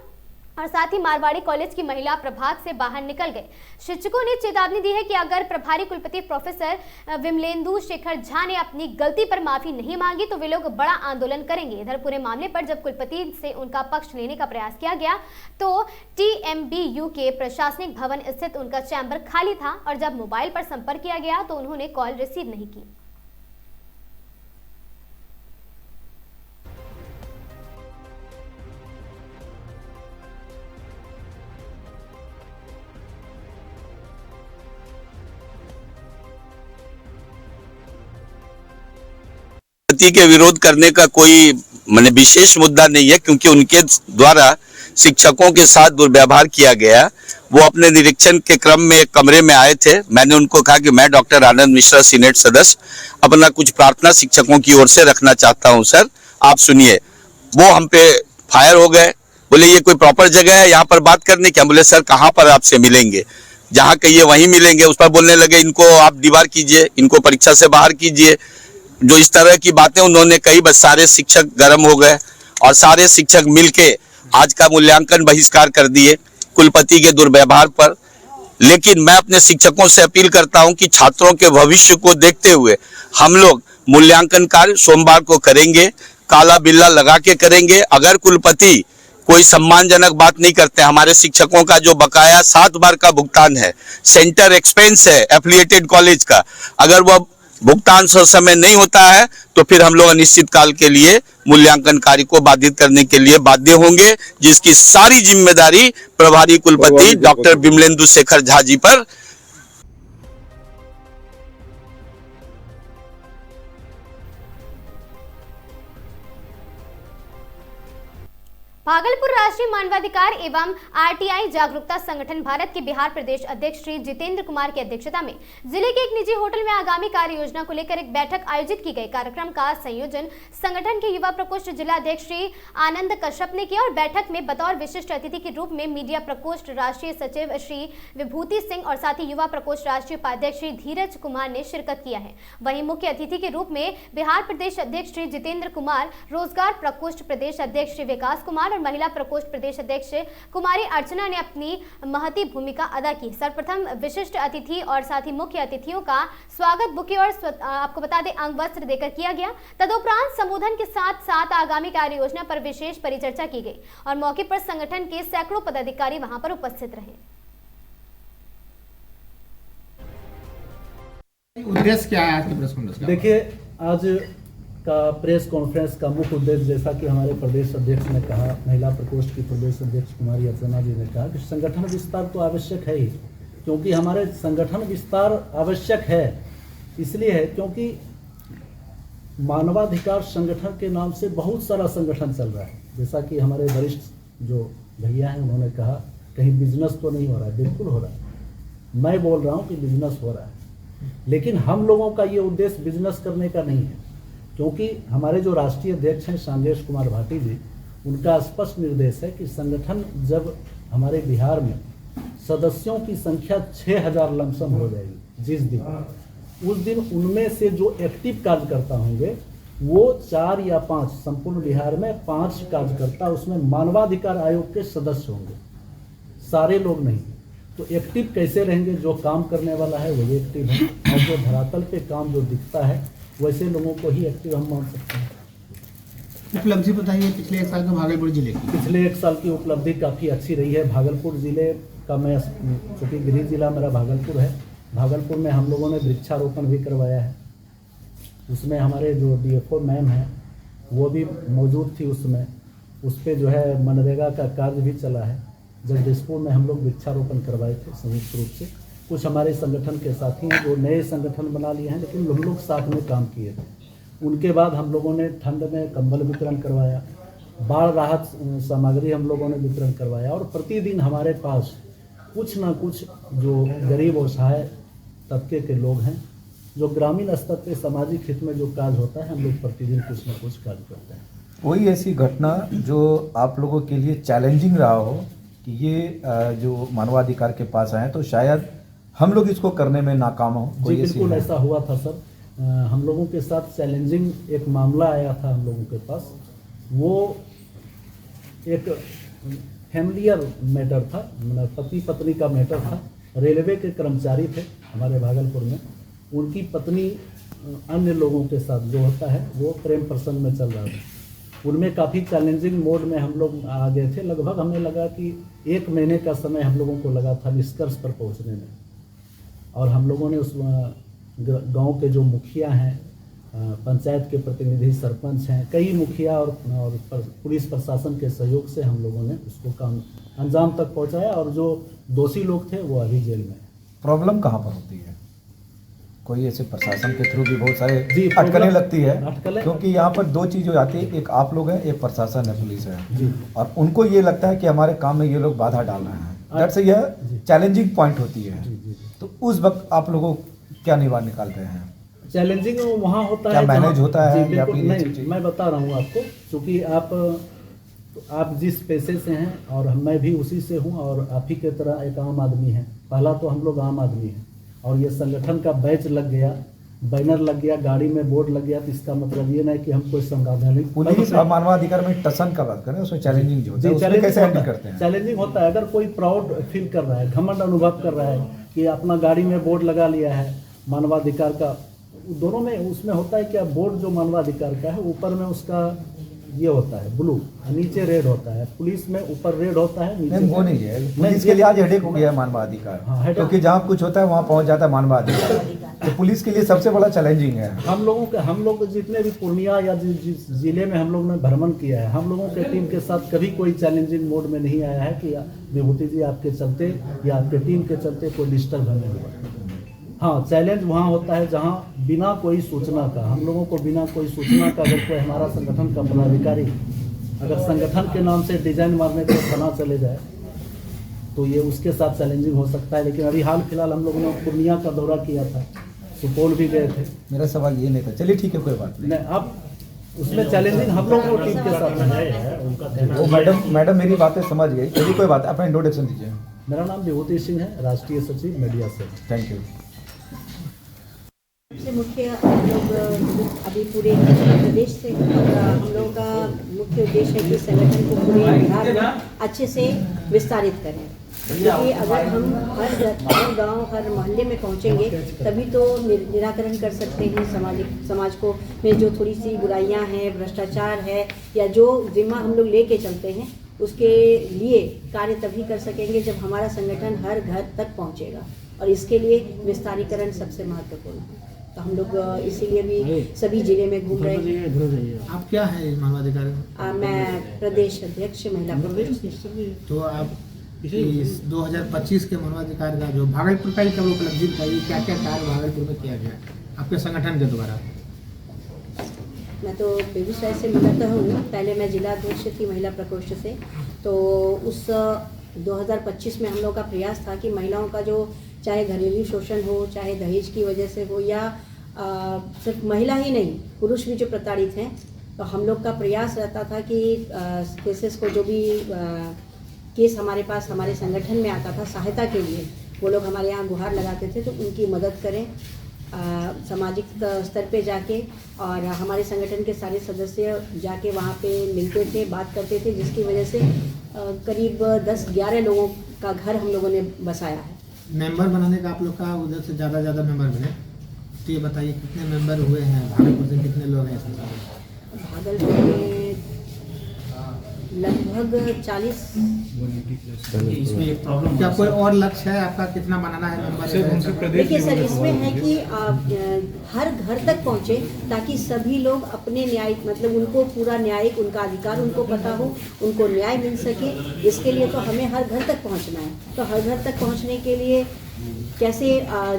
और साथ ही मारवाड़ी कॉलेज की महिला प्रभाग से बाहर निकल गए। शिक्षकों ने चेतावनी दी है कि अगर प्रभारी कुलपति प्रोफेसर विमलेंदु शेखर झा ने अपनी गलती पर माफी नहीं मांगी तो वे लोग बड़ा आंदोलन करेंगे। इधर पूरे मामले पर जब कुलपति से उनका पक्ष लेने का प्रयास किया गया तो TMBU के प्रशासनिक भवन स्थित उनका चैम्बर खाली था और जब मोबाइल पर संपर्क किया गया तो उन्होंने कॉल रिसीव नहीं की। के विरोध करने का कोई माने विशेष मुद्दा नहीं है, क्योंकि उनके द्वारा शिक्षकों के साथ दुर्व्यवहार किया गया। वो अपने निरीक्षण के क्रम में एक कमरे में आए थे। मैंने उनको कहा कि मैं डॉक्टर आनंद मिश्रा सीनेट सदस्य अपना कुछ प्रार्थना शिक्षकों की ओर से रखना चाहता हूं सर, आप सुनिए। वो हम पे फायर हो गए, बोले ये कोई प्रॉपर जगह है यहाँ पर बात करने की? हम बोले सर कहाँ पर आपसे मिलेंगे, जहाँ कहिए वहीं मिलेंगे। उस पर बोलने लगे इनको आप दीवार कीजिए, इनको परीक्षा से बाहर कीजिए। जो इस तरह की बातें उन्होंने कही, बस सारे शिक्षक गर्म हो गए और सारे शिक्षक मिलके आज का मूल्यांकन बहिष्कार कर दिए कुलपति के दुर्व्यवहार पर। लेकिन मैं अपने शिक्षकों से अपील करता हूं कि छात्रों के भविष्य को देखते हुए हम लोग मूल्यांकन कार्य सोमवार को करेंगे, काला बिल्ला लगा के करेंगे। अगर कुलपति कोई सम्मानजनक बात नहीं करते, हमारे शिक्षकों का जो बकाया 7 बार का भुगतान है, सेंटर एक्सपेंस है एफिलिएटेड कॉलेज का, अगर वह भुगतान समय नहीं होता है तो फिर हम लोग अनिश्चित काल के लिए मूल्यांकन कार्य को बाधित करने के लिए बाध्य होंगे, जिसकी सारी जिम्मेदारी प्रभारी कुलपति डॉक्टर विमलेंदु शेखर झा जी पर। भागलपुर राष्ट्रीय मानवाधिकार एवं आरटीआई जागरूकता संगठन भारत के बिहार प्रदेश अध्यक्ष श्री जितेंद्र कुमार की अध्यक्षता में जिले के एक निजी होटल में आगामी कार्य योजना को लेकर एक बैठक आयोजित की गई। कार्यक्रम का संयोजन संगठन के युवा प्रकोष्ठ जिला अध्यक्ष श्री आनंद कश्यप ने किया और बैठक में बतौर विशिष्ट अतिथि के रूप में मीडिया प्रकोष्ठ राष्ट्रीय सचिव श्री विभूति सिंह और साथ ही युवा प्रकोष्ठ राष्ट्रीय उपाध्यक्ष श्री धीरज कुमार ने शिरकत किया है। वहीं मुख्य अतिथि के रूप में बिहार प्रदेश अध्यक्ष श्री जितेंद्र कुमार, रोजगार प्रकोष्ठ प्रदेश अध्यक्ष श्री विकास कुमार और महिला प्रकोष्ठ प्रदेश अध्यक्ष कुमारी अर्चना ने अपनी महती भूमिका अदा की। सर्वप्रथम विशिष्ट अतिथि और साथ ही मुख्य अतिथियों का स्वागत बुके और आपको बता दें अंग वस्त्र देकर किया गया। तदुपरांत संबोधन के साथ साथ आगामी कार्य योजना पर विशेष परिचर्चा की गई और मौके पर संगठन के सैकड़ों पदाधिकारी वहां पर उपस्थित रहे। उद्देश्य क्या है आज की प्रेस कॉन्फ्रेंस का? देखिए, आज का प्रेस कॉन्फ्रेंस का मुख्य उद्देश्य, जैसा कि हमारे प्रदेश अध्यक्ष ने कहा, महिला प्रकोष्ठ की प्रदेश अध्यक्ष कुमारी अर्चना जी ने कहा कि संगठन विस्तार तो आवश्यक है ही, क्योंकि हमारे संगठन विस्तार आवश्यक है इसलिए है क्योंकि मानवाधिकार संगठन के नाम से बहुत सारा संगठन चल रहा है। जैसा कि हमारे वरिष्ठ जो भैया हैं उन्होंने कहा कहीं बिजनेस तो नहीं हो रहा है, बिल्कुल हो रहा है। मैं बोल रहा हूँ कि बिजनेस हो रहा है, लेकिन हम लोगों का ये उद्देश्य बिजनेस करने का नहीं है, क्योंकि हमारे जो राष्ट्रीय अध्यक्ष हैं सांगेश कुमार भाटी जी, उनका स्पष्ट निर्देश है कि संगठन जब हमारे बिहार में सदस्यों की संख्या 6000 लमसम हो जाएगी जिस दिन, उस दिन उनमें से जो एक्टिव कार्यकर्ता होंगे वो 4 या 5, संपूर्ण बिहार में 5 कार्यकर्ता उसमें मानवाधिकार आयोग के सदस्य होंगे, सारे लोग नहीं। तो एक्टिव कैसे रहेंगे? जो काम करने वाला है वही एक्टिव है, और जो धरातल पे काम जो दिखता है वैसे लोगों को ही एक्टिव हम मान सकते हैं। उपलब्धि बताइए पिछले 1 साल का भागलपुर जिले की। पिछले 1 साल की उपलब्धि काफ़ी अच्छी रही है। भागलपुर जिले का, मैं चूँकि गृह जिला मेरा भागलपुर है, भागलपुर में हम लोगों ने वृक्षारोपण भी करवाया है। उसमें हमारे जो DFO मैम हैं वो भी मौजूद थी उसमें, उस पर जो है मनरेगा का कार्य भी चला है। जगदीशपुर में हम लोग वृक्षारोपण करवाए थे संयुक्त रूप से। कुछ हमारे संगठन के साथी हैं जो नए संगठन बना लिए हैं, लेकिन हम लोग साथ में काम किए थे। उनके बाद हम लोगों ने ठंड में कंबल वितरण करवाया, बाढ़ राहत सामग्री हम लोगों ने वितरण करवाया, और प्रतिदिन हमारे पास कुछ ना कुछ जो गरीब और सहाय तबके के लोग हैं, जो ग्रामीण स्तर पे सामाजिक हित में जो कार्य होता है, हम लोग प्रतिदिन कुछ ना कुछ कार्य करते हैं। कोई ऐसी घटना जो आप लोगों के लिए चैलेंजिंग रहा हो कि ये जो मानवाधिकार के पास आए तो शायद हम लोग इसको करने में नाकाम हो? जी बिल्कुल ऐसा हुआ था सर। हम लोगों के साथ चैलेंजिंग एक मामला आया था हम लोगों के पास। वो एक फैमिलियर मैटर था, मतलब पति पत्नी का मैटर था। रेलवे के कर्मचारी थे हमारे भागलपुर में, उनकी पत्नी अन्य लोगों के साथ जो होता है वो प्रेम प्रसंग में चल रहा था। उनमें काफ़ी चैलेंजिंग मोड में हम लोग आ गए थे। लगभग हमें लगा कि 1 महीने का समय हम लोगों को लगा था निष्कर्ष पर पहुंचने में, और हम लोगों ने उस गांव के जो मुखिया हैं, पंचायत के प्रतिनिधि, सरपंच हैं, कई मुखिया और पुलिस प्रशासन के सहयोग से हम लोगों ने उसको काम अंजाम तक पहुंचाया, और जो दोषी लोग थे वो अभी जेल में। प्रॉब्लम कहाँ पर होती है? कोई ऐसे प्रशासन के थ्रू भी बहुत सारे जी, अटकलें प्रोग्राम- लगती है, अटकलें- क्योंकि यहाँ पर दो चीज़ हो जाती है, एक आप लोग हैं, एक प्रशासन है, पुलिस है, और उनको ये लगता है कि हमारे काम में ये लोग बाधा डाल रहे हैं। दैट्स यह चैलेंजिंग पॉइंट होती है। तो उस वक्त आप लोगों को क्या निकाल रहे हैं? चैलेंजिंग वहाँ होता क्या है मैनेज जहाँ- होता है जी, या बिल्कुल फिर ये नहीं, चीज़? मैं बता रहा हूँ आपको, क्योंकि आप जिस पैसे से हैं और मैं भी उसी से हूँ, और आप ही की तरह एक आम आदमी है। पहला तो हम लोग आम आदमी हैं, और ये संगठन का बैच लग गया, बैनर लग गया, गाड़ी में बोर्ड लग गया, तो इसका मतलब ये नहीं कि हम कोई संवैधानिक पुलिस और मानवाधिकार में टसन का बात करें, उसमें चैलेंजिंग जो होता है उसमें कैसे हैंडल करते हैं? चैलेंजिंग होता है अगर कोई प्राउड फील कर रहा है, घमंड अनुभव कर रहा है कि अपना गाड़ी में बोर्ड लगा लिया है मानवाधिकार का। दोनों में उसमें होता है क्या, बोर्ड जो मानवाधिकार का है ऊपर में उसका ये होता है ब्लू, नीचे रेड होता है। पुलिस में ऊपर रेड होता है, नीचे नहीं वो नहीं है, पुलिस के लिए आज हेडेक हो गया है मानवाधिकार, क्योंकि जहाँ कुछ होता है वहाँ पहुँच जाता है मानवाधिकार। तो पुलिस के लिए सबसे बड़ा चैलेंजिंग है। हम लोग जितने भी पूर्णिया या जिस जिले में हम लोग ने भ्रमण किया है, हम लोगों के टीम के साथ कभी कोई चैलेंजिंग मोड में नहीं आया है कि विभूति जी आपके चलते या आपके टीम के चलते कोई डिस्टर्ब होने लगा। हाँ, चैलेंज वहाँ होता है जहाँ बिना कोई सूचना का, हम लोगों को बिना कोई सूचना का अगर कोई हमारा संगठन का पदाधिकारी अगर संगठन के नाम से डिजाइन मारने को थाना चले जाए तो ये उसके साथ चैलेंजिंग हो सकता है। लेकिन अभी हाल फिलहाल हम लोगों ने पूर्णिया का दौरा किया था, सुपौल भी गए थे। मेरा सवाल ये नहीं था, चलिए ठीक है, कोई बात नहीं। अब उसमें चैलेंजिंग हम लोगों को टीम के साथ वो मैडम मेरी बातें समझ गई, चलिए कोई बात, अपना इंट्रोडक्शन दीजिए। मेरा नाम विभूति सिंह है, राष्ट्रीय सचिव मीडिया से। Thank you. सबसे मुख्य हम लोग अभी पूरे प्रदेश से हम लोगों का मुख्य उद्देश्य है कि संगठन को पूरे बिहार में अच्छे से विस्तारित करें, क्योंकि अगर हम हर गांव हर मोहल्ले में पहुंचेंगे तभी तो निराकरण कर सकते हैं समाज को में जो थोड़ी सी बुराइयां हैं, भ्रष्टाचार है, या जो जिम्मा हम लोग लेके चलते हैं उसके लिए कार्य तभी कर सकेंगे जब हमारा संगठन हर घर तक पहुंचेगा, और इसके लिए विस्तारीकरण सबसे महत्वपूर्ण है। तो हम लोग इसीलिए भी सभी जिले में घूम रहे हैं। आप क्या है मानवाधिकार? मैं प्रदेश अध्यक्ष महिला प्रदेश। तो आप इस 2025 के मानवाधिकार का जो भागलपुर का ही कब उपलब्धि बताइए, क्या क्या कार्य भागलपुर में किया गया आपके संगठन के द्वारा? मैं तो बेगूसराय से मिलता हूँ, पहले मैं जिला अध्यक्ष थी महिला प्रकोष्ठ से। तो उस 2025 में हम लोग का प्रयास था कि महिलाओं का जो चाहे घरेलू शोषण हो, चाहे दहेज की वजह से हो, या सिर्फ महिला ही नहीं पुरुष भी जो प्रताड़ित हैं, तो हम लोग का प्रयास रहता था कि केसेस को जो भी केस हमारे पास हमारे संगठन में आता था सहायता के लिए, वो लोग हमारे यहाँ गुहार लगाते थे तो उनकी मदद करें सामाजिक स्तर पे जाके। और हमारे संगठन के सारे सदस्य जाके वहाँ पे मिलते थे, बात करते थे, जिसकी वजह से करीब 10-11 लोगों का घर हम लोगों ने बसाया है। मेंबर बनाने का आप लोग का उधर से ज़्यादा मेंबर बने, तो ये बताइए कितने मेंबर हुए हैं भागलपुर से, कितने लोग हैं इसमें? भागलपुर में लगभग 40। इसमें एक प्रॉब्लम, क्या कोई और लक्ष्य है आपका, कितना बनाना है मेंबर? देखिए सर, इसमें है कि हर घर तक पहुँचे ताकि सभी लोग अपने न्याय मतलब उनको पूरा न्यायिक उनका अधिकार उनको पता हो, उनको न्याय मिल सके। इसके लिए तो हमें हर घर तक पहुँचना है। तो हर घर तक पहुँचने के लिए कैसे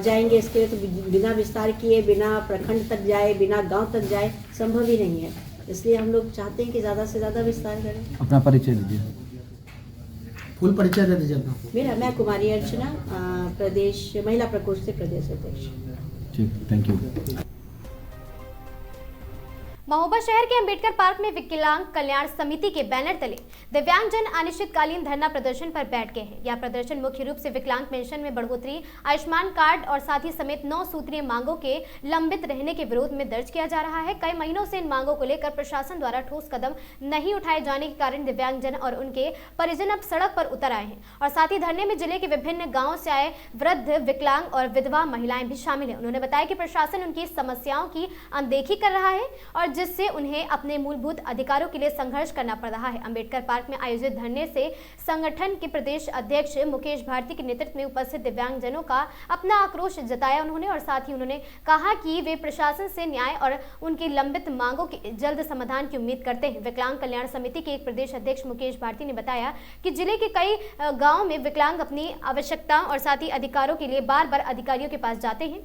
जाएंगे, इसके लिए तो बिना विस्तार किए, बिना प्रखंड तक जाए, बिना गाँव तक जाए संभव ही नहीं है। इसलिए हम लोग चाहते हैं कि ज़्यादा से ज़्यादा विस्तार करें। अपना परिचय दीजिए, फुल परिचय दे दीजिए अपना। मैं कुमारी अर्चना, प्रदेश महिला प्रकोष्ठ से प्रदेश अध्यक्ष। ठीक, थैंक यू। महोबा शहर के अंबेडकर पार्क में विकलांग कल्याण समिति के बैनर तले दिव्यांगजन अनिश्चितकालीन धरना प्रदर्शन पर बैठ गए हैं। यह प्रदर्शन मुख्य रूप से विकलांग पेंशन में बढ़ोतरी, आयुष्मान कार्ड और साथ ही समेत 9 सूत्रीय मांगों के लंबित रहने के विरोध में दर्ज किया जा रहा है। कई महीनों से इन मांगों को लेकर प्रशासन द्वारा ठोस कदम नहीं उठाए जाने के कारण दिव्यांगजन और उनके परिजन अब सड़क पर उतर आए हैं। और साथ ही धरने में जिले के विभिन्न गाँव से आए वृद्ध, विकलांग और विधवा महिलाएं भी शामिल है। उन्होंने बताया कि प्रशासन उनकी समस्याओं की अनदेखी कर रहा है और जिससे उन्हें अपने मूलभूत अधिकारों के लिए संघर्ष करना पड़ रहा है। अंबेडकर पार्क में आयोजित धरने से संगठन के प्रदेश अध्यक्ष मुकेश भारती के नेतृत्व में उपस्थित दिव्यांगजनों का अपना आक्रोश जताया उन्होंने। और साथ ही उन्होंने कहा कि वे प्रशासन से न्याय और उनकी लंबित मांगों के जल्द समाधान की उम्मीद करते हैं। विकलांग कल्याण समिति के एक प्रदेश अध्यक्ष मुकेश भारती ने बताया कि जिले के कई गाँव में विकलांग अपनी आवश्यकताओं और साथ ही अधिकारों के लिए बार बार अधिकारियों के पास जाते हैं,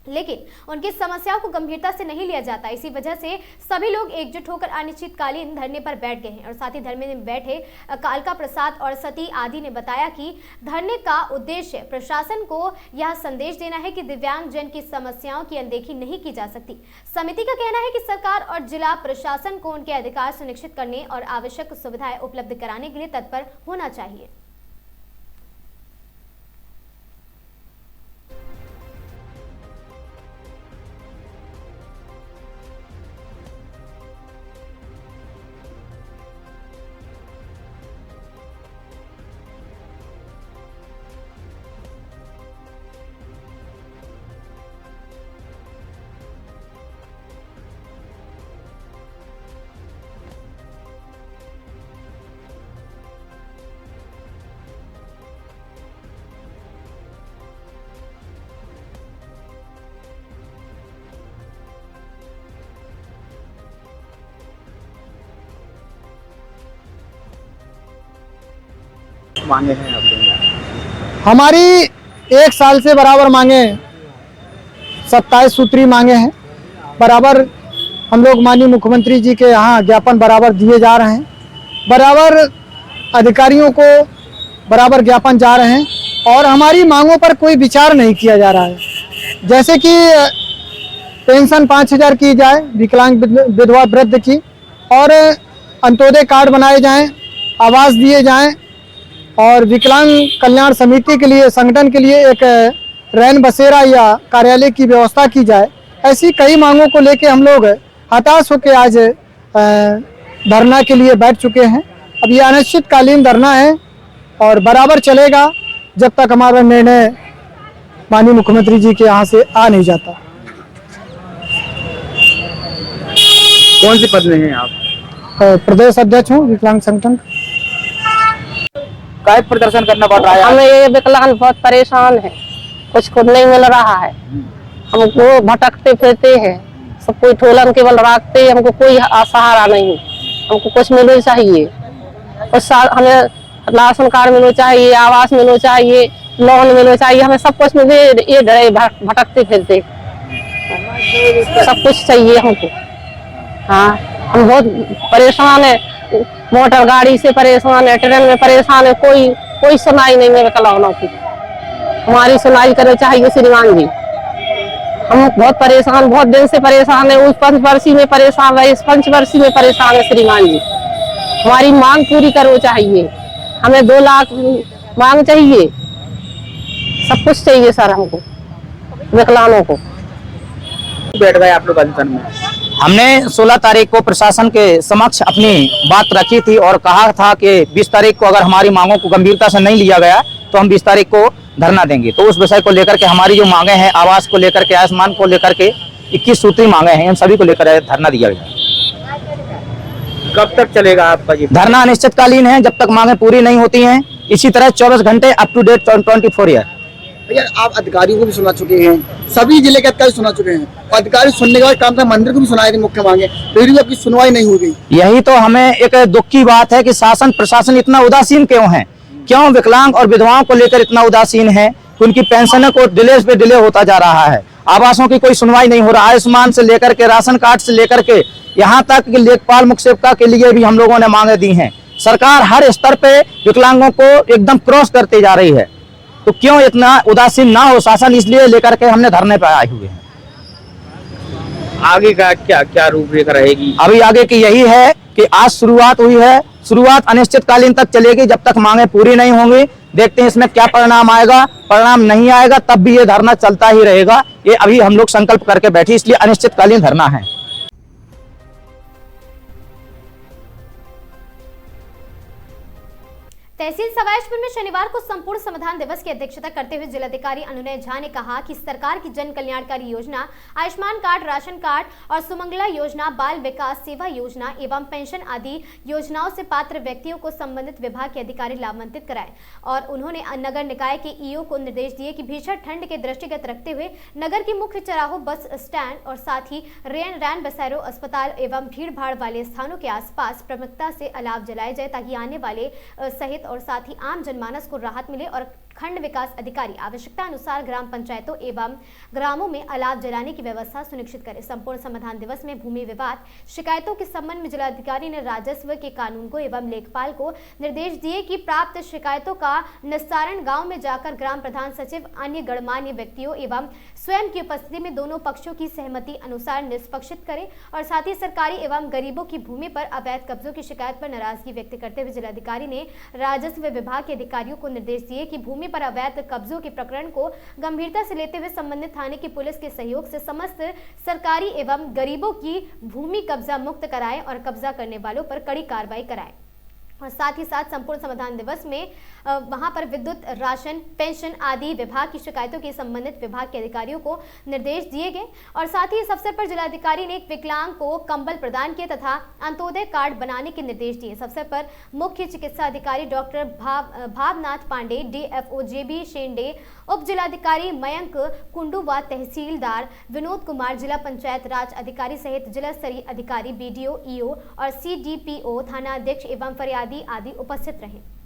लेकिन उनकी समस्याओं को गंभीरता से नहीं लिया जाता। इसी वजह से सभी लोग एकजुट होकर अनिश्चितकालीन धरने पर बैठ गए हैं। और साथ ही धरने में बैठे कालका प्रसाद और सती आदि ने बताया कि धरने का उद्देश्य प्रशासन को यह संदेश देना है कि दिव्यांग जन की समस्याओं की अनदेखी नहीं की जा सकती। समिति का कहना है कि सरकार और जिला प्रशासन को उनके अधिकार सुनिश्चित करने और आवश्यक सुविधाएं उपलब्ध कराने के लिए तत्पर होना चाहिए। मांगे हैं आपने? हमारी 1 साल से बराबर मांगे 27 सूत्री मांगे हैं। बराबर हम लोग माननीय मुख्यमंत्री जी के यहाँ ज्ञापन बराबर दिए जा रहे हैं। बराबर अधिकारियों को बराबर ज्ञापन जा रहे हैं और हमारी मांगों पर कोई विचार नहीं किया जा रहा है। जैसे कि पेंशन 5000 की जाए विकलांग विधवा वृद्ध की, और अंत्योदय कार्ड बनाए जाएं, आवास दिए जाएं, और विकलांग कल्याण समिति के लिए संगठन के लिए एक रैन बसेरा या कार्यालय की व्यवस्था की जाए। ऐसी कई मांगों को लेके हम लोग हताश होकर आज धरना के लिए बैठ चुके हैं। अब ये अनिश्चितकालीन धरना है और बराबर चलेगा जब तक हमारा निर्णय माननीय मुख्यमंत्री जी के यहाँ से आ नहीं जाता। कौन से पद में हैं आप? प्रदेश अध्यक्ष हूँ विकलांग संगठन। काय प्रदर्शन करना पड़ रहा है? हमें ये विकलांग बहुत परेशान है, कुछ खुद नहीं मिल रहा है, हमको भटकते फिरते हैं, सब कोई ठोलन केवल रखते, हमको कोई सहारा नहीं। हमको कुछ मिलना चाहिए, कुछ हमें राशन कार्ड मिलना चाहिए, आवास मिलना चाहिए, लोन मिलना चाहिए, हमें सब कुछ मिले। ये डरे भटकते फिरते सब कुछ चाहिए हमको। हाँ, हम बहुत परेशान है, मोटर गाड़ी से परेशान है, ट्रेन में परेशान है, कोई सुनाई नहीं है विकलांगों की। हमारी सुनाई करनी चाहिए श्रीमान जी। हम बहुत परेशान, बहुत दिन से परेशान है। उस पंचवर्षीय में परेशान है, इस पंचवर्षीय में परेशान है श्रीमान जी। हमारी मांग पूरी करो चाहिए, हमें 2 लाख मांग चाहिए, सब कुछ चाहिए सर हमको विकलांगों को। बैठ गए आप लोग अनशन में? हमने 16 तारीख को प्रशासन के समक्ष अपनी बात रखी थी और कहा था कि 20 तारीख को अगर हमारी मांगों को गंभीरता से नहीं लिया गया तो हम 20 तारीख को धरना देंगे। तो उस विषय को लेकर के हमारी जो मांगे हैं, आवास को लेकर के, आयुष्मान को लेकर के 21 सूत्री मांगे हैं, इन सभी को लेकर धरना दिया गया। कब तक चलेगा आपका ये धरना? अनिश्चितकालीन है, जब तक मांगे पूरी नहीं होती हैं। इसी तरह 24 घंटे अप टू डेट 24 ईयर। भैया आप अधिकारियों को भी सुना चुके हैं, सभी जिले के अधिकारी सुना चुके हैं, अधिकारी सुनने के बाद काम था, मंदिर को भी सुनाए थे मुख्य मांगे, फिर भी आपकी सुनवाई नहीं हो गई। यही तो हमें एक दुख की बात है कि शासन प्रशासन इतना उदासीन क्यों है, क्यों विकलांग और विधवाओं को लेकर इतना उदासीन है कि उनकी पेंशनों को डिले पे डिले होता जा रहा है। आवासों की कोई सुनवाई नहीं हो रहा, आयुष्मान से लेकर के, राशन कार्ड से लेकर के, यहाँ तक कि लेखपाल मुख्य सेविका के लिए भी हम लोगों ने मांगे दी हैं। सरकार हर स्तर पे विकलांगों को एकदम क्रॉस करते जा रही है, तो क्यों इतना उदासीन ना हो शासन, इसलिए लेकर के हमने धरने पर आए हुए हैं। आगे का क्या रूपरेखा रहेगी? अभी आगे की यही है कि आज शुरुआत हुई है, शुरुआत अनिश्चितकालीन तक चलेगी जब तक मांगे पूरी नहीं होंगी। देखते हैं इसमें क्या परिणाम आएगा, परिणाम नहीं आएगा तब भी ये धरना चलता ही रहेगा। ये अभी हम लोग संकल्प करके बैठे, इसलिए अनिश्चितकालीन धरना है। तहसील सवाईशपुर में शनिवार को संपूर्ण समाधान दिवस की अध्यक्षता करते हुए जिलाधिकारी अनुनय झा ने कहा कि सरकार की जन कल्याणकारी योजना आयुष्मान कार्ड, राशन कार्ड और सुमंगला योजना, बाल विकास सेवा योजना एवं पेंशन आदि योजनाओं से पात्र व्यक्तियों को संबंधित विभाग के अधिकारी लाभान्वित कराए। और उन्होंने नगर निकाय के ईओ को निर्देश दिए कि भीषण ठंड के दृष्टिगत रखते हुए नगर के मुख्य चौराहों, बस स्टैंड और साथ ही रैन बसेरों, अस्पताल एवं भीड़ भाड़ वाले स्थानों के आसपास प्रमुखता से अलाव जलाए जाए ताकि आने वाले सहित और साथ ही आम जनमानस को राहत मिले और खंड विकास अधिकारी आवश्यकता अनुसार ग्राम पंचायतों एवं ग्रामों में अलाव जलाने की व्यवस्था सुनिश्चित करें। संपूर्ण समाधान दिवस में भूमि विवाद शिकायतों के संबंध में जिलाधिकारी ने राजस्व के कानून को एवं लेखपाल को निर्देश दिए कि प्राप्त शिकायतों का निस्तारण गाँव में जाकर ग्राम प्रधान सचिव, अन्य गणमान्य व्यक्तियों एवं स्वयं की उपस्थिति में दोनों पक्षों की सहमति अनुसार निष्पक्षित करें और साथ ही सरकारी एवं गरीबों की भूमि पर अवैध कब्जों की शिकायत पर नाराजगी व्यक्त करते हुए जिलाधिकारी ने राजस्व विभाग के अधिकारियों को निर्देश दिए कि भूमि पर अवैध कब्जों के प्रकरण को गंभीरता से लेते हुए संबंधित थाने की पुलिस के सहयोग से समस्त सरकारी एवं गरीबों की भूमि कब्जा मुक्त कराएं और कब्जा करने वालों पर कड़ी कार्रवाई कराएं। और साथ ही साथ संपूर्ण समाधान दिवस में वहां पर विद्युत, राशन, पेंशन आदि विभाग की शिकायतों के संबंधित विभाग के अधिकारियों को निर्देश दिए गए। और साथ ही इस अवसर पर जिलाधिकारी ने एक विकलांग को कंबल प्रदान किए तथा अंत्योदय कार्ड बनाने के निर्देश दिए। इस अवसर पर मुख्य चिकित्सा अधिकारी doctor Bhavnath Pandey, DFO JB Shende, उप जिलाधिकारी मयंक कुंडू व तहसीलदार विनोद कुमार, जिला पंचायत राज अधिकारी सहित जिला स्तरीय अधिकारी, BDO, EO और CDPO, थाना अध्यक्ष एवं फरियादी आदि उपस्थित रहे।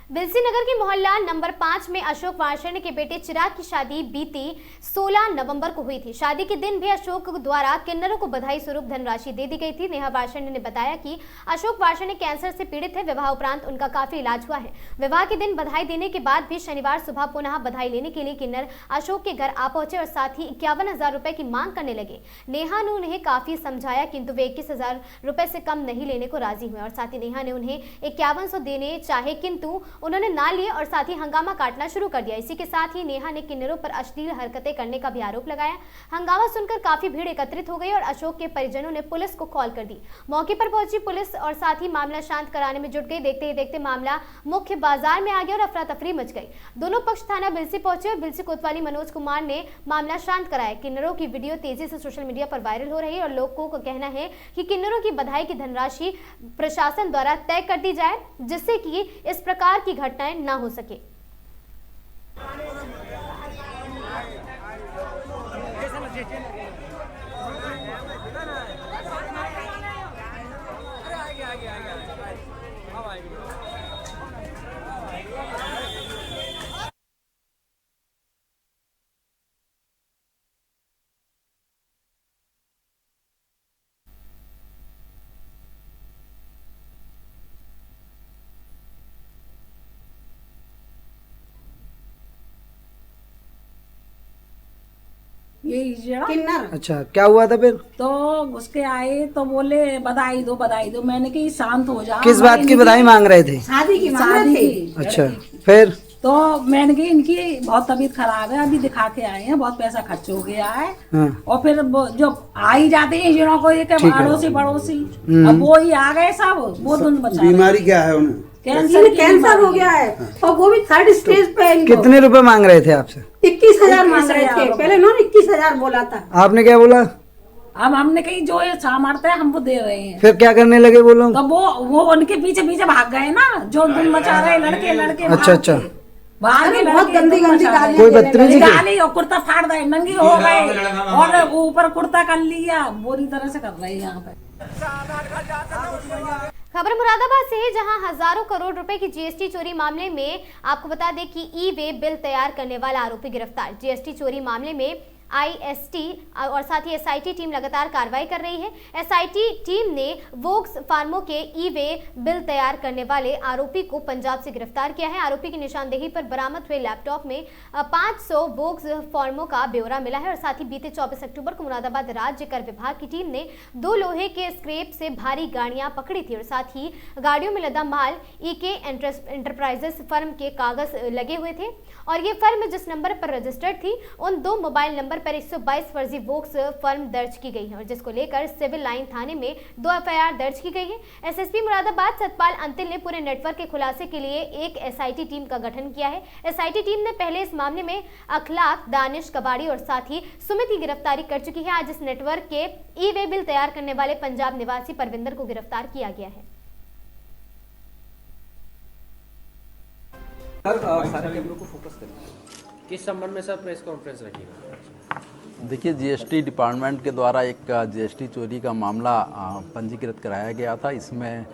बिलसी नगर के मोहल्ला नंबर 5 में अशोक वार्षण के बेटे चिराग की शादी बीती 16 नवंबर को हुई थी। शादी के दिन भी अशोक द्वारा किन्नरों को बधाई स्वरूप धनराशि दे दी गई थी। नेहा वार्षण ने बताया कि अशोक वार्षण कैंसर से पीड़ित है। विवाह उपरांत उनका काफी इलाज हुआ है। विवाह के दिन बधाई देने के बाद भी शनिवार सुबह पुनः बधाई लेने के लिए किन्नर अशोक के घर आ पहुंचे और साथ ही 51,000 रुपए की मांग करने लगे। नेहा ने उन्हें काफी समझाया किंतु वे 21,000 रुपए से कम नहीं लेने को राजी हुए और साथ ही नेहा ने उन्हें 5100 देने चाहे किंतु उन्होंने ना लिए और साथ ही हंगामा काटना शुरू कर दिया। इसी के साथ ही नेहा ने किन्नरों पर अश्लील हरकतें करने का भी आरोप लगाया। हंगामा सुनकर काफी भीड़ एकत्रित हो गई और अशोक के परिजनों ने पुलिस को कॉल कर दी। मौके पर पहुंची पुलिस और साथ ही मामला शांत कराने में जुट गई। देखते ही देखते मामला मुख्य बाजार में आ गया और अफरा तफरी मच गई। दोनों पक्ष थाना बिलसी पहुंचे और बिलसी कोतवाली मनोज कुमार ने मामला शांत कराया। किन्नरों की वीडियो तेजी से सोशल मीडिया पर वायरल हो रही है और लोगों का कहना है कि किन्नरों की बधाई की धनराशि प्रशासन द्वारा तय कर दी जाए जिससे कि इस प्रकार की घटनाएं ना हो सके। ये किन्नर। अच्छा, क्या हुआ था फिर? तो उसके आए तो बोले बधाई दो बधाई दो। मैंने कही शांत हो जाओ। किस बात की बधाई मांग रहे थे? शादी की मांग रहे थे। अच्छा, फिर तो मैंने कही इनकी बहुत तबीयत खराब है, अभी दिखा के आए हैं, बहुत पैसा खर्च हो गया है। हाँ। और फिर जो आ ही जाते हैं जिनों को ये अड़ोसी पड़ोसी, अब वो ही आ गए सब। वो दोनों बचा बीमारी क्या है उन्हें? कैंसर हो गया है और वो भी 3rd स्टेज पे है इनको। कितने रुपए मांग रहे थे आपसे? 21,000 मांग रहे थे, पहले उन्होंने 21,000 बोला था। आपने क्या बोला? अब हमने कही जो ये सामर्थ्य है हम वो दे रहे हैं। फिर क्या करने लगे बोलो? तो वो उनके पीछे पीछे भाग गए ना, जो धुन मचा रहे लड़के अच्छा भाग के बहुत गंदी गाली कोई बदतमीजी गाली और कुर्ता फाड़ दे, नंगी हो गए और ऊपर कुर्ता कर लिया, बुरी तरह से कर रहे हैं यहाँ पे। खबर मुरादाबाद से है, जहां हजारों करोड़ रुपए की जीएसटी चोरी मामले में आपको बता दें कि ई-वे बिल तैयार करने वाला आरोपी गिरफ्तार। जीएसटी चोरी मामले में आईएसटी और साथ ही एसआईटी टीम लगातार कार्रवाई कर रही है। एसआईटी टीम ने वोक्स फार्मों के ई-वे बिल तैयार करने वाले आरोपी को पंजाब से गिरफ्तार किया है। आरोपी की निशानदेही पर बरामद हुए लैपटॉप में 500 वोक्स फार्मों का ब्यौरा मिला है और साथ ही बीते 24 अक्टूबर को मुरादाबाद राज्य कर विभाग की टीम ने 2 लोहे के स्क्रैप से भारी गाड़ियां पकड़ी थी और साथ ही गाड़ियों में लदा माल ईके एंटरप्राइजेस फर्म के कागज लगे हुए थे और ये फर्म जिस नंबर पर रजिस्टर्ड थी उन 2 मोबाइल नंबर पर 122 फर्जी वोक्स फर्म दर्ज की गई है और जिसको लेकर सिविल लाइन थाने में 2 एफआईआर दर्ज की गई है। एसएसपी मुरादाबाद सतपाल अंतिल ने पूरे नेटवर्क के खुलासे के लिए एक एसआईटी टीम का गठन किया है। एसआईटी टीम ने पहले इस मामले में अखलाक, दानिश, कबाड़ी और साथ ही सुमित की गिरफ्तारी कर चुकी है। आज इस नेटवर्क के ई-वे बिल तैयार करने वाले पंजाब निवासी परविंदर को गिरफ्तार किया गया है। सारे कैमरों को फोकस करें। किस संबंध में सर प्रेस कॉन्फ्रेंस रखिएगा? देखिए, जीएसटी डिपार्टमेंट के द्वारा एक जीएसटी चोरी का मामला पंजीकृत कराया गया था। इसमें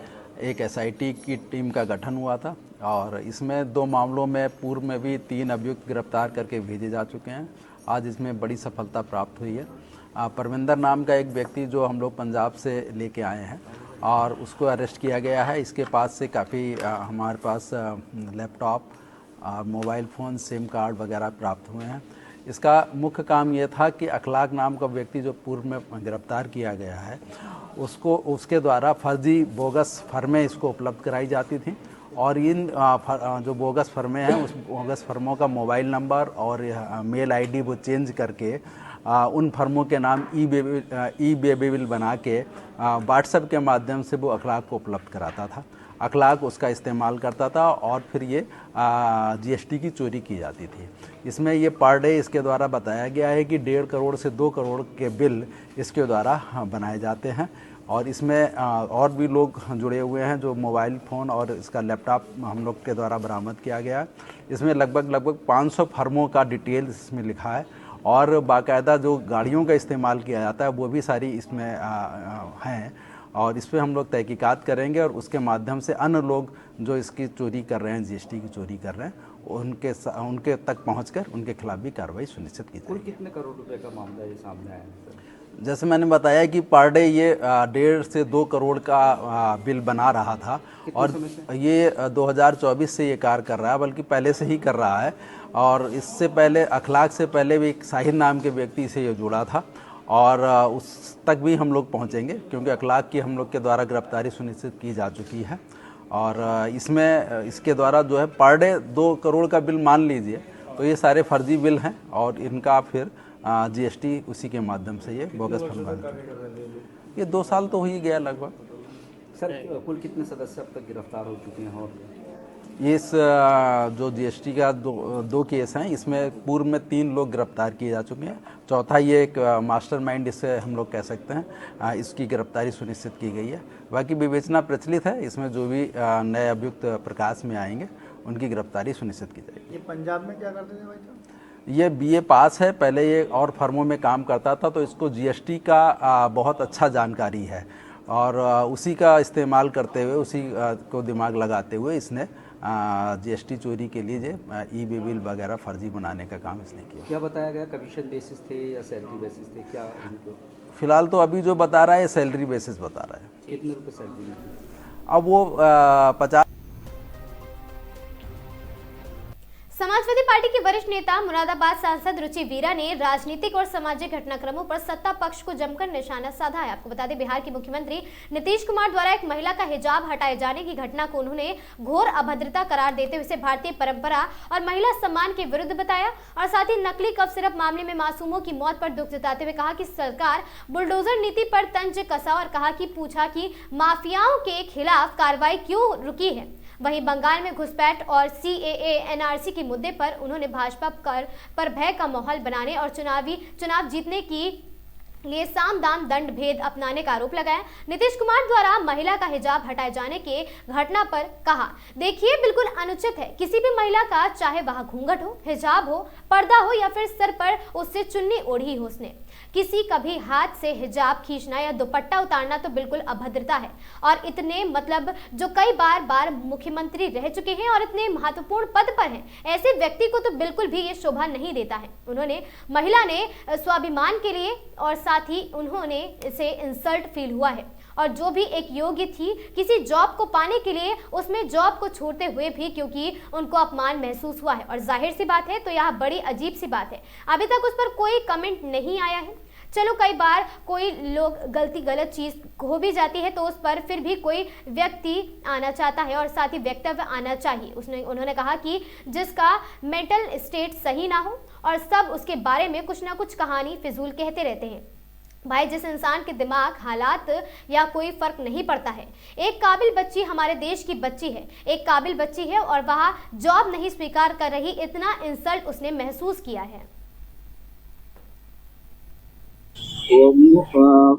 एक एसआईटी की टीम का गठन हुआ था और इसमें 2 मामलों में पूर्व में भी 3 अभियुक्त गिरफ्तार करके भेजे जा चुके हैं। आज इसमें बड़ी सफलता प्राप्त हुई है। परविंदर नाम का एक व्यक्ति जो हम लोग पंजाब से लेके आए हैं और उसको अरेस्ट किया गया है। इसके पास से काफ़ी हमारे पास laptop, mobile phone, sim card वगैरह प्राप्त हुए हैं। इसका मुख्य काम ये था कि अखलाक नाम का व्यक्ति जो पूर्व में गिरफ्तार किया गया है उसके द्वारा फर्जी बोगस फर्में इसको उपलब्ध कराई जाती थी और इन जो बोगस फर्में हैं उस बोगस फर्मों का मोबाइल नंबर और मेल आईडी वो चेंज करके उन फर्मों के नाम ई-वे बिल बना के व्हाट्सएप के माध्यम से वो अखलाक को उपलब्ध कराता था। अखलाक उसका इस्तेमाल करता था और फिर ये जीएसटी की चोरी की जाती थी। इसमें ये पर डे इसके द्वारा बताया गया है कि 1.5 करोड़ से 2 करोड़ के बिल इसके द्वारा बनाए जाते हैं और इसमें और भी लोग जुड़े हुए हैं। जो मोबाइल फ़ोन और इसका लैपटॉप हम लोग के द्वारा बरामद किया गया है। इसमें लगभग 500 फर्मों का डिटेल इसमें लिखा है और बाकायदा जो गाड़ियों का इस्तेमाल किया जाता है वो भी सारी इसमें हैं और इस पर हम लोग तहकीकात करेंगे और उसके माध्यम से अन्य लोग जो इसकी चोरी कर रहे हैं, जीएसटी की चोरी कर रहे हैं, उनके तक पहुंचकर उनके खिलाफ भी कार्रवाई सुनिश्चित की जाएगी। कितने करोड़ रुपए का मामला ये सामने आया है? जैसे मैंने बताया कि पर डे ये 1.5 से 2 करोड़ का बिल बना रहा था और ये 2024 से ये कार्य कर रहा है, बल्कि पहले से ही कर रहा है और इससे पहले अखलाक से पहले भी एक साहिर नाम के व्यक्ति से ये जुड़ा था और उस तक भी हम लोग पहुंचेंगे क्योंकि अखलाक की हम लोग के द्वारा गिरफ्तारी सुनिश्चित की जा चुकी है और इसमें इसके द्वारा जो है पर डे 2 करोड़ का बिल मान लीजिए तो ये सारे फर्जी बिल हैं और इनका फिर जीएसटी उसी के माध्यम से ये बोगस फंड बन ये 2 साल तो हो ही गया लगभग। सर कुल कितने सदस्य अब तक गिरफ्तार हो चुके हैं? और इस जो जीएसटी का 2 केस हैं इसमें पूर्व में 3 लोग गिरफ्तार किए जा चुके हैं। चौथा ये एक मास्टरमाइंड इससे हम लोग कह सकते हैं, इसकी गिरफ्तारी सुनिश्चित की गई है। बाकी विवेचना प्रचलित है, इसमें जो भी नए अभियुक्त प्रकाश में आएंगे उनकी गिरफ्तारी सुनिश्चित की जाएगी। ये पंजाब में क्या करते थे भाई साहब? ये बीए पास है, पहले ये और फर्मों में काम करता था तो इसको जीएसटी का बहुत अच्छा जानकारी है और उसी का इस्तेमाल करते हुए उसी को दिमाग लगाते हुए इसने जीएसटी चोरी के लिए ई-वे बिल वगैरह फर्जी बनाने का काम इसने किया। क्या बताया गया, कमीशन बेसिस थे या सैलरी बेसिस थे क्या? फिलहाल तो अभी जो बता रहा है सैलरी बेसिस बता रहा है। कितने रुपए सैलरी? अब वो 50। समाजवादी पार्टी के वरिष्ठ नेता मुरादाबाद सांसद रुचि वीरा ने राजनीतिक और सामाजिक घटनाक्रमों पर सत्ता पक्ष को जमकर निशाना साधा है। आपको बता दें, बिहार के मुख्यमंत्री नीतीश कुमार द्वारा एक महिला का हिजाब हटाए जाने की घटना को उन्होंने घोर अभद्रता करार देते हुए इसे भारतीय परंपरा और महिला सम्मान के विरुद्ध बताया और साथ ही नकली कफ सिरप मामले में मासूमों की मौत पर दुख जताते हुए कहा कि सरकार बुलडोजर नीति पर तंज कसा और कहा कि पूछा कि माफियाओं के खिलाफ कार्रवाई क्यों रुकी है। वहीं बंगाल में घुसपैठ और CAA NRC के मुद्दे पर उन्होंने भाजपा पर भय का माहौल बनाने और चुनाव जीतने की लिए साम दाम दंड भेद अपनाने का आरोप लगाया। नीतीश कुमार द्वारा महिला का हिजाब हटाए जाने के घटना पर कहा, देखिए बिल्कुल अनुचित है किसी भी महिला का, चाहे वह घूंघट हो, हिजाब हो, पर्दा हो या फिर सर पर उससे चुन्नी ओढ़ी हो, उसने किसी का भी हाथ से हिजाब खींचना या दुपट्टा उतारना तो बिल्कुल अभद्रता है। और इतने जो कई बार मुख्यमंत्री रह चुके हैं और इतने महत्वपूर्ण पद पर हैं, ऐसे व्यक्ति को तो बिल्कुल भी ये शोभा नहीं देता है। उन्होंने महिला ने स्वाभिमान के लिए और साथ ही उन्होंने इसे इंसल्ट फील हुआ है। और जो भी एक योग्य थी किसी जॉब को पाने के लिए, उसमें जॉब को छोड़ते हुए भी क्योंकि उनको अपमान महसूस हुआ है। और जाहिर सी बात है तो यह बड़ी अजीब सी बात है, अभी तक उस पर कोई कमेंट नहीं आया है। चलो कई बार कोई लोग गलत चीज हो भी जाती है तो उस पर फिर भी कोई व्यक्ति आना चाहता है और साथ ही वक्तव्य आना चाहिए। उन्होंने कहा कि जिसका मेंटल स्टेट सही ना हो और सब उसके बारे में कुछ ना कुछ कहानी फिजूल कहते रहते हैं। भाई, जिस इंसान के दिमाग हालात या कोई फर्क नहीं पड़ता है, एक काबिल बच्ची हमारे देश की बच्ची है, एक काबिल बच्ची है और वह जॉब नहीं स्वीकार कर रही, इतना इंसल्ट उसने महसूस किया है।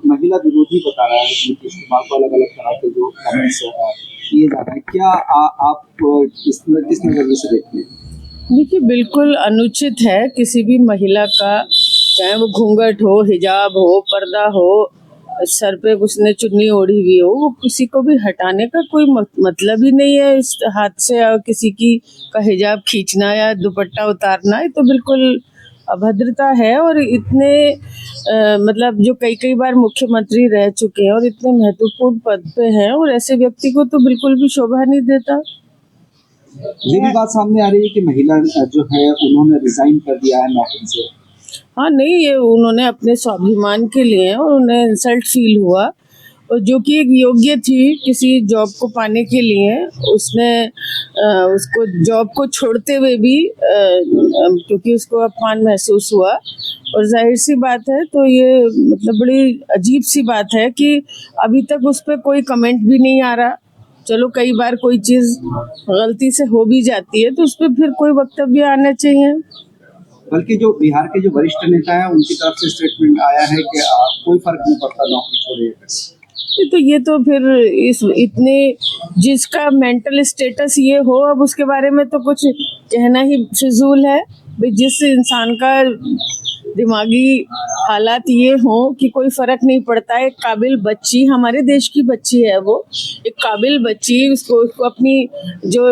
महिला विरोधी बता रहा है नीतीश कुमार को, अलग अलग तरह के जो कमेंट्स किए जा रहे हैं, क्या आप किस नजरिए से देखते हैं? देखिए, बिल्कुल अनुचित है किसी भी महिला का, चाहे वो घूंघट हो, हिजाब हो, पर्दा हो, सर पे उसने चुन्नी ओढ़ी हुई हो, वो किसी को भी हटाने का कोई मतलब ही नहीं है। इस हाथ से किसी की का हिजाब खींचना या दुपट्टा उतारना, ये तो बिल्कुल अभद्रता है। और इतने मतलब जो कई बार मुख्यमंत्री रह चुके हैं और इतने महत्वपूर्ण पद पे हैं, और ऐसे व्यक्ति को तो बिल्कुल भी शोभा नहीं देता। ये भी बात सामने आ रही है कि महिला जो है उन्होंने रिजाइन कर दिया है नौकरी से। हाँ, नहीं, ये उन्होंने अपने स्वाभिमान के लिए और उन्हें इंसल्ट फील हुआ, और जो कि एक योग्य थी किसी जॉब को पाने के लिए, उसने उसको जॉब को छोड़ते हुए भी क्योंकि उसको अपमान महसूस हुआ। और जाहिर सी बात है तो ये मतलब बड़ी अजीब सी बात है कि अभी तक उस पर कोई कमेंट भी नहीं आ रहा। चलो कई बार कोई चीज़ गलती से हो भी जाती है तो उस पर फिर कोई वक्तव्य आना चाहिए। बल्कि जो बिहार के जो वरिष्ठ नेता हैं उनकी तरफ से स्टेटमेंट आया है कि कोई फर्क नहीं पड़ता नौकरी छोड़िए। तो ये तो फिर इतने जिसका मेंटल स्टेटस ये हो, अब उसके बारे में तो कुछ कहना ही फिजूल है। भाई, जिस इंसान का दिमागी हालात ये हो कि कोई फर्क नहीं पड़ता, एक काबिल बच्ची, हमारे देश की बच्ची है वो, एक काबिल बच्ची, उसको अपनी जो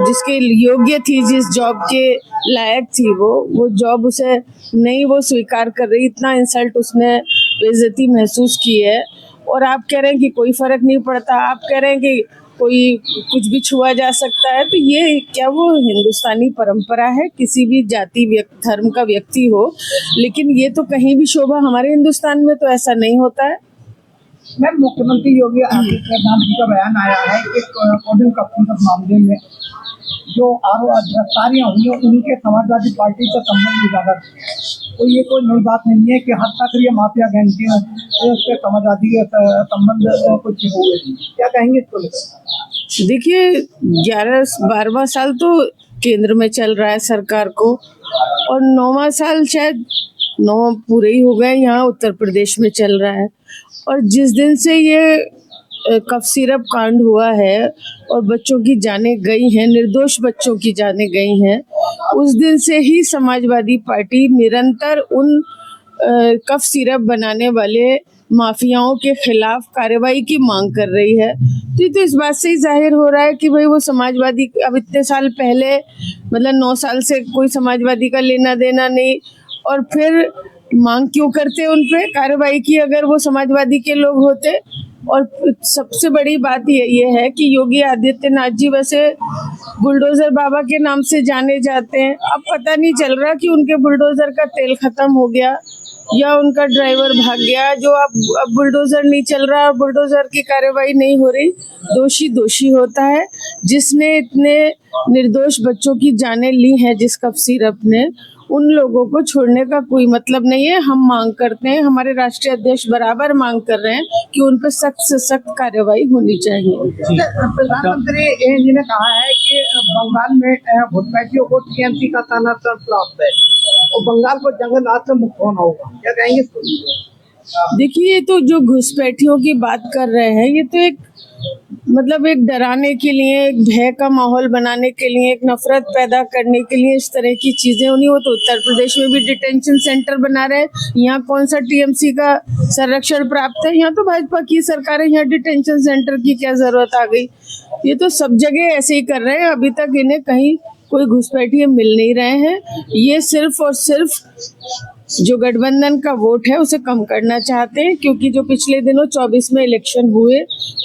जिसके योग्य थी, जिस जॉब के लायक थी, वो जॉब उसे नहीं वो स्वीकार कर रही, इतना इंसल्ट उसने बेइज्जती महसूस की है। और आप कह रहे हैं कि कोई फर्क नहीं पड़ता, आप कह रहे हैं कि कोई कुछ भी छुआ जा सकता है, तो ये क्या वो हिंदुस्तानी परंपरा है? किसी भी जाति धर्म का व्यक्ति हो, लेकिन ये तो कहीं भी शोभा, हमारे हिंदुस्तान में तो ऐसा नहीं होता है। मैम, मुख्यमंत्री योगी आदित्यनाथ जी का बयान आया है कि कोडिंग कंपनी मामले में जो गिरफ्तारियां हुई हैं उनके समाजवादी पार्टी से संबंध उजागर, तो ये कोई नई बात नहीं है कि हस्ताक्षरीय माफिया गैंग से समाजवादी संबंध कुछ हुए। क्या कहेंगे इसको लेकर? देखिए, 11-12वां साल तो केंद्र में चल रहा है सरकार को, और 9वां साल शायद 9 पूरे ही हो गए यहाँ उत्तर प्रदेश में चल रहा है। और जिस दिन से ये कफ सिरप कांड हुआ है और बच्चों की जानें गई हैं, निर्दोष बच्चों की जानें गई हैं, उस दिन से ही समाजवादी पार्टी निरंतर उन कफ सिरप बनाने वाले माफियाओं के खिलाफ कार्रवाई की मांग कर रही है। तो इस बात से ही जाहिर हो रहा है कि भाई वो समाजवादी, अब इतने साल पहले मतलब 9 साल से कोई समाजवादी का लेना देना नहीं, और फिर मांग क्यों करते उन पे कार्रवाई की अगर वो समाजवादी के लोग होते। और सबसे बड़ी बात ये है कि योगी आदित्यनाथ जी वैसे बुलडोजर बाबा के नाम से जाने जाते हैं। अब पता नहीं चल रहा कि उनके बुलडोजर का तेल खत्म हो गया या उनका ड्राइवर भाग गया, जो अब बुलडोजर नहीं चल रहा और बुलडोजर की कार्रवाई नहीं हो रही। दोषी होता है जिसने इतने निर्दोष बच्चों की जानें ली हैं, जिस कफ सिरप ने, उन लोगों को छोड़ने का कोई मतलब नहीं है। हम मांग करते हैं, हमारे राष्ट्रीय अध्यक्ष बराबर मांग कर रहे हैं कि उन पर सख्त से सख्त कार्रवाई होनी चाहिए। प्रधानमंत्री जी ने कहा है कि बंगाल में घुसपैठियों को टीएमसी का समर्थन प्राप्त है और बंगाल को जंगलराज से मुक्त होना होगा, क्या कहेंगे? देखिए, ये तो जो घुसपैठियों की बात कर रहे हैं, ये तो एक डराने के लिए, एक भय का माहौल बनाने के लिए, एक नफरत पैदा करने के लिए इस तरह की चीजें उन्हीं। वो तो उत्तर प्रदेश में भी डिटेंशन सेंटर बना रहे हैं, यहाँ कौन सा टीएमसी का संरक्षण प्राप्त है? यहाँ तो भाजपा की सरकार है, यहाँ डिटेंशन सेंटर की क्या जरूरत आ गई? ये तो सब जगह ऐसे ही कर रहे हैं। अभी तक इन्हें कहीं कोई घुसपैठिए मिल नहीं रहे हैं। ये सिर्फ और सिर्फ जो गठबंधन का वोट है उसे कम करना चाहते हैं, क्योंकि जो पिछले दिनों 24 में इलेक्शन हुए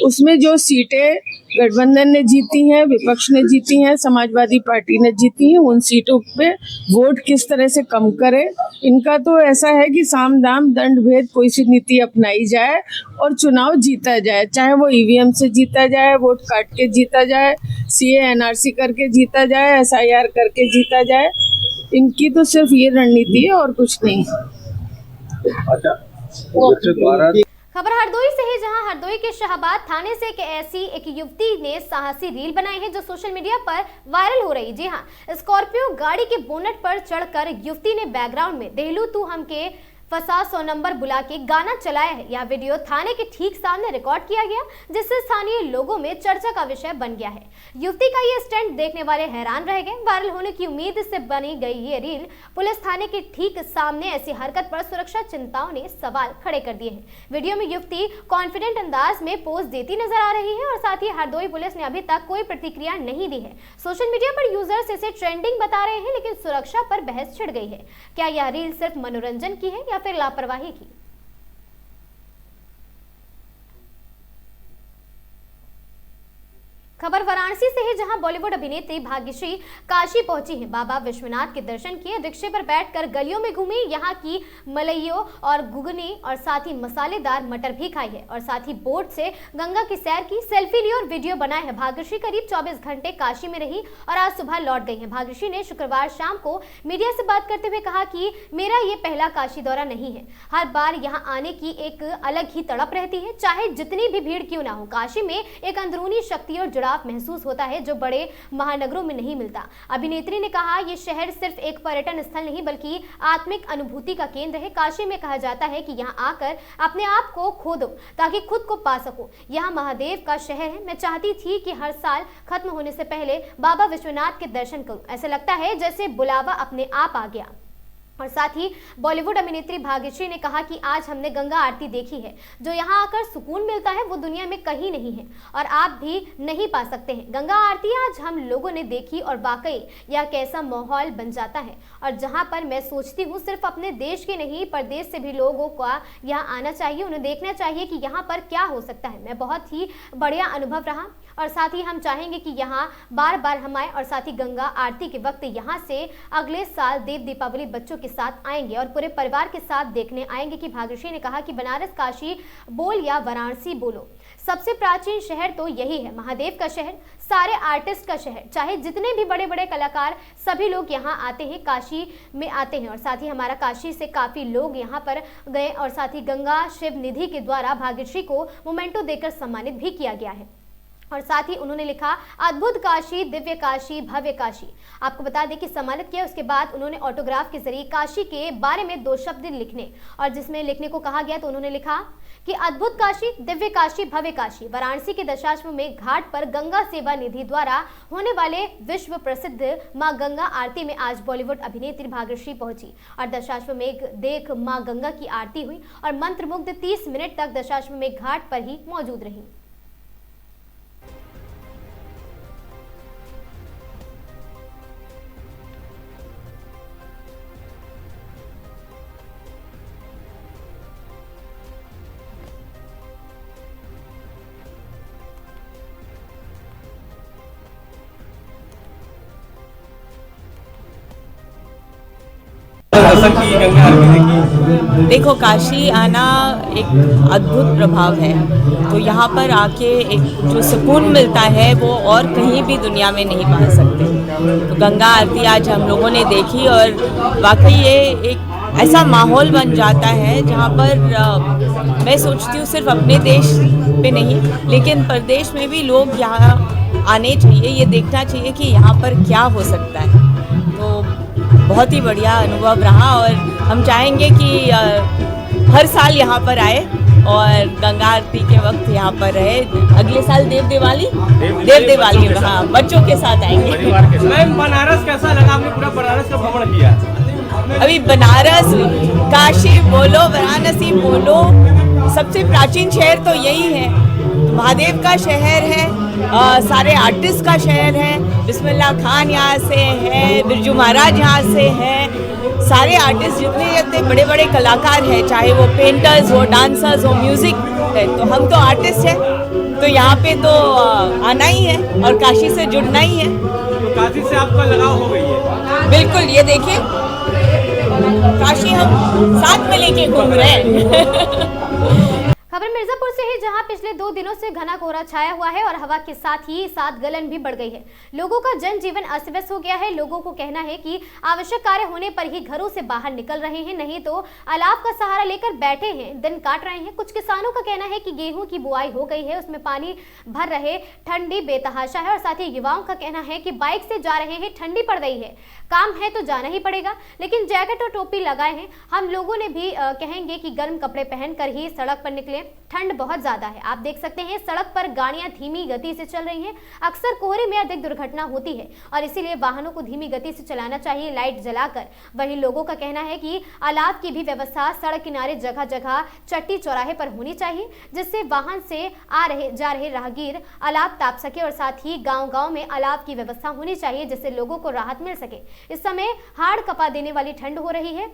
उसमें जो सीटें गठबंधन ने जीती हैं, विपक्ष ने जीती हैं, समाजवादी पार्टी ने जीती हैं, उन सीटों पे वोट किस तरह से कम करे। इनका तो ऐसा है कि साम दाम दंड भेद कोई सी नीति अपनाई जाए और चुनाव जीता जाए, चाहे वो ईवीएम से जीता जाए, वोट काट के जीता जाए, सीए एनआरसी करके जीता जाए, एसआईआर करके जीता जाए। इनकी तो सिर्फ ये रणनीति है और कुछ नहीं। खबर हरदोई से है, जहां हरदोई के शाहबाद थाने से एक युवती ने साहसी रील बनाई है जो सोशल मीडिया पर वायरल हो रही। जी हां, स्कॉर्पियो गाड़ी के बोनट पर चढ़कर युवती ने बैकग्राउंड में देहलू तू हमके फसा 100 नंबर बुला के गाना चलाया है। यह वीडियो थाने के ठीक सामने रिकॉर्ड किया गया, जिससे स्थानीय लोगों में चर्चा का विषय बन गया है। युवती का ये स्टंट देखने वाले हैरान रह गए। वायरल होने की उम्मीद से बनी गई ये रील पुलिस थाने के ठीक सामने ऐसी हरकत पर सुरक्षा चिंताओं ने सवाल खड़े कर दिए हैं। वीडियो में युवती कॉन्फिडेंट अंदाज में पोज देती नजर आ रही है और साथ ही हरदोई पुलिस ने अभी तक कोई प्रतिक्रिया नहीं दी है। सोशल मीडिया पर यूजर्स इसे ट्रेंडिंग बता रहे हैं, लेकिन सुरक्षा पर बहस छिड़ गई है। क्या यह रील सिर्फ मनोरंजन की है या फिर लापरवाही की? खबर वाराणसी से है, जहां बॉलीवुड अभिनेत्री भाग्यश्री काशी पहुंची हैं। बाबा विश्वनाथ के दर्शन किए, रिक्शे पर बैठकर गलियों में घूमी, यहां की मलइयों और घुगनी और साथ ही मसालेदार मटर भी खाई है और साथ ही बोट से गंगा की सैर की, सेल्फी ली और वीडियो बनाए है। भाग्यश्री करीब 24 घंटे काशी में रही और आज सुबह लौट गई है। भाग्यश्री ने शुक्रवार शाम को मीडिया से बात करते हुए कहा कि मेरा ये पहला काशी दौरा नहीं है, हर बार यहाँ आने की एक अलग ही तड़प रहती है, चाहे जितनी भी भीड़ क्यों ना हो। काशी में एक अंदरूनी शक्ति और महसूस होता है जो बड़े महानगरों में नहीं मिलता। अभिनेत्री ने कहा, ये शहर सिर्फ एक पर्यटन स्थल नहीं बल्कि आत्मिक अनुभूति का केंद्र है। काशी में कहा जाता है कि यहाँ आकर अपने आप को खो दो ताकि खुद को पा सको। यहाँ महादेव का शहर है। मैं चाहती थी कि हर साल खत्म होने से पहले बाबा विश्वनाथ के दर्शन करूं। ऐसा लगता है जैसे बुलावा अपने आप आ गया। और साथ ही बॉलीवुड अभिनेत्री भाग्यश्री ने कहा कि आज हमने गंगा आरती देखी है, जो यहाँ आकर सुकून मिलता है वो दुनिया में कहीं नहीं है और आप भी नहीं पा सकते हैं। गंगा आरती आज हम लोगों ने देखी और वाकई यह कैसा माहौल बन जाता है और जहाँ पर मैं सोचती हूँ सिर्फ अपने देश के नहीं परदेश से भी लोगों का यहाँ आना चाहिए, उन्हें देखना चाहिए कि यहाँ पर क्या हो सकता है। मैं बहुत ही बढ़िया अनुभव रहा और साथ ही हम चाहेंगे कि यहाँ बार बार हम आए और साथ ही गंगा आरती के वक्त यहाँ से अगले साल देव दीपावली बच्चों के साथ आएंगे और पूरे परिवार के साथ देखने आएंगे। कि भाग्यश्री ने कहा कि बनारस काशी बोल या वाराणसी बोलो, सबसे प्राचीन शहर तो यही है, महादेव का शहर, सारे आर्टिस्ट का शहर, चाहे जितने भी बड़े बड़े कलाकार सभी लोग यहाँ आते हैं, काशी में आते हैं। और साथ ही हमारा काशी से काफ़ी लोग यहाँ पर गए और साथ ही गंगा शिव निधि के द्वारा भाग्यश्री को मोमेंटो देकर सम्मानित भी किया गया है। और साथ ही उन्होंने लिखा, अद्भुत काशी, दिव्य काशी, भव्य काशी। आपको बता दें कि सम्मानित किया उसके बाद उन्होंने ऑटोग्राफ के जरिए काशी के बारे में 2 शब्द लिखने और जिसमें लिखने को कहा गया तो उन्होंने लिखा कि अद्भुत काशी, दिव्य काशी, भव्य काशी। वाराणसी के दशाश्वमेध घाट पर गंगा सेवा निधि द्वारा होने वाले विश्व प्रसिद्ध मां गंगा आरती में आज बॉलीवुड अभिनेत्री भाग्यश्री पहुंची और दशाश्वमेध देख मां गंगा की आरती हुई और मंत्रमुग्ध 30 मिनट तक दशाश्वमेध घाट पर ही मौजूद रही। दशक की गंगा आरती देखी देखो, काशी आना एक अद्भुत प्रभाव है। तो यहाँ पर आके एक जो सुकून मिलता है वो और कहीं भी दुनिया में नहीं पा सकते। तो गंगा आरती आज हम लोगों ने देखी और वाकई ये एक ऐसा माहौल बन जाता है जहाँ पर मैं सोचती हूँ सिर्फ अपने देश पे नहीं लेकिन प्रदेश में भी लोग यहाँ आने चाहिए, ये देखना चाहिए कि यहाँ पर क्या हो सकता है। तो बहुत ही बढ़िया अनुभव रहा और हम चाहेंगे कि हर साल यहाँ पर आए और गंगा आरती के वक्त यहाँ पर रहे। अगले साल देव दिवाली हाँ, बच्चों के साथ आएंगे। मैम, बनारस कैसा लगा? आपने पूरा बनारस का भ्रमण किया। अभी बनारस, काशी बोलो, वाराणसी बोलो, सबसे प्राचीन शहर तो यही है। महादेव का शहर है, सारे आर्टिस्ट का शहर है। बिस्मिल्लाह खान यहाँ से है, बिरजू महाराज यहाँ से है। सारे आर्टिस्ट जितने बड़े बड़े कलाकार हैं, चाहे वो पेंटर्स हो, डांसर्स हो, म्यूजिक है, तो हम तो आर्टिस्ट हैं। तो यहाँ पे तो आना ही है और काशी से जुड़ना ही है। तो काशी से आपका लगाव हो गई है? बिल्कुल, ये देखिए काशी हम साथ में लेके घूम रहे हैं। खबर मिर्जापुर से है, जहां पिछले 2 दिनों से घना कोहरा छाया हुआ है और हवा के साथ गलन भी बढ़ गई है। लोगों का जनजीवन अस्त व्यस्त हो गया है। लोगों को कहना है कि आवश्यक कार्य होने पर ही घरों से बाहर निकल रहे हैं, नहीं तो अलाव का सहारा लेकर बैठे हैं, दिन काट रहे हैं। कुछ किसानों का कहना है कि गेहूं की बुआई हो गई है, उसमें पानी भर रहे, ठंडी बेतहाशा है। और साथ ही युवाओं का कहना है कि बाइक से जा रहे हैं, ठंडी पड़ रही है, काम है तो जाना ही पड़ेगा, लेकिन जैकेट और टोपी लगाए हैं। हम लोगों ने भी कहेंगे कि गर्म कपड़े पहनकर ही सड़क पर निकले, ठंड बहुत ज्यादा है। आप देख सकते हैं सड़क पर गाड़ियां धीमी गति से चल रही हैं। अक्सर कोहरे में अधिक दुर्घटना होती है और इसीलिए वाहनों को धीमी गति से चलाना चाहिए, लाइट जलाकर। वहीं लोगों का कहना है कि अलाव की भी व्यवस्था सड़क किनारे जगह जगह चट्टी चौराहे पर होनी चाहिए, जिससे वाहन से जा रहे राहगीर अलाव ताप सके। और साथ ही गाँव-गाँव में अलाव की व्यवस्था होनी चाहिए, जिससे लोगों को राहत मिल सके। इस समय हाड़ कपा देने वाली ठंड हो रही है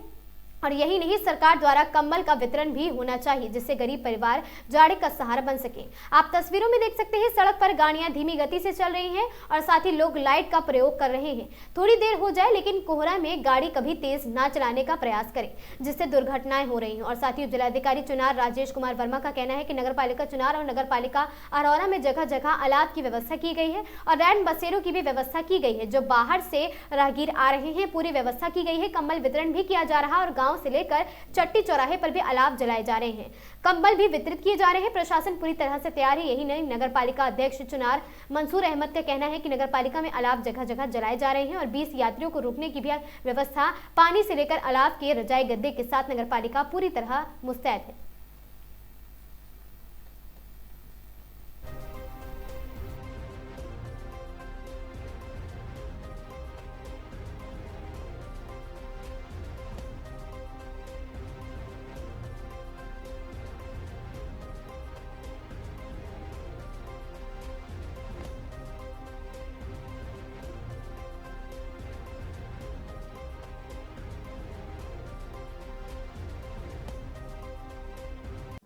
और यही नहीं, सरकार द्वारा कंबल का वितरण भी होना चाहिए, जिससे गरीब परिवार जाड़े का सहारा बन सके। आप तस्वीरों में देख सकते हैं सड़क पर गाड़ियां धीमी गति से चल रही हैं और साथ ही लोग लाइट का प्रयोग कर रहे हैं। थोड़ी देर हो जाए लेकिन कोहरा में गाड़ी कभी तेज ना चलाने का प्रयास करें, जिससे दुर्घटनाएं हो रही हैं। और साथ ही जिलाधिकारी चुनाव राजेश कुमार वर्मा का कहना है कि नगर पालिका चुनाव और नगर पालिका अरौरा में जगह जगह अलाव की व्यवस्था की गई है और रैन बसेरों की भी व्यवस्था की गई है। जो बाहर से राहगीर आ रहे हैं, पूरी व्यवस्था की गई है। कंबल वितरण भी किया जा रहा है और गाँव से लेकर चट्टी चौराहे पर भी अलाव जलाए जा रहे हैं, कंबल भी वितरित किए जा रहे हैं। प्रशासन पूरी तरह से तैयार है। यही नहीं, नगर पालिका अध्यक्ष चुनार मंसूर अहमद का कहना है कि नगर पालिका में अलाव जगह जगह जलाए जा रहे हैं और 20 यात्रियों को रुकने की भी व्यवस्था, पानी से लेकर अलाव के रजाई गद्दे के साथ नगर पालिका पूरी तरह मुस्तैद है।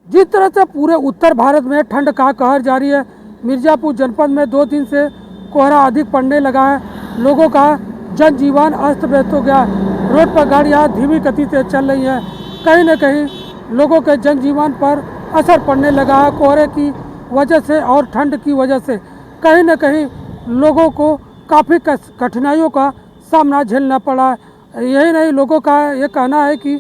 जिस तरह से पूरे उत्तर भारत में ठंड का कहर जारी है, मिर्जापुर जनपद में 2 दिन से कोहरा अधिक पड़ने लगा है। लोगों का जनजीवन अस्त व्यस्त हो गया। रोड पर गाड़ियां धीमी गति से चल रही हैं। कहीं न कहीं लोगों के जनजीवन पर असर पड़ने लगा है। कोहरे की वजह से और ठंड की वजह से कहीं न कहीं लोगों को काफ़ी कठिनाइयों का सामना झेलना पड़ा है। यही नहीं, लोगों का ये कहना है कि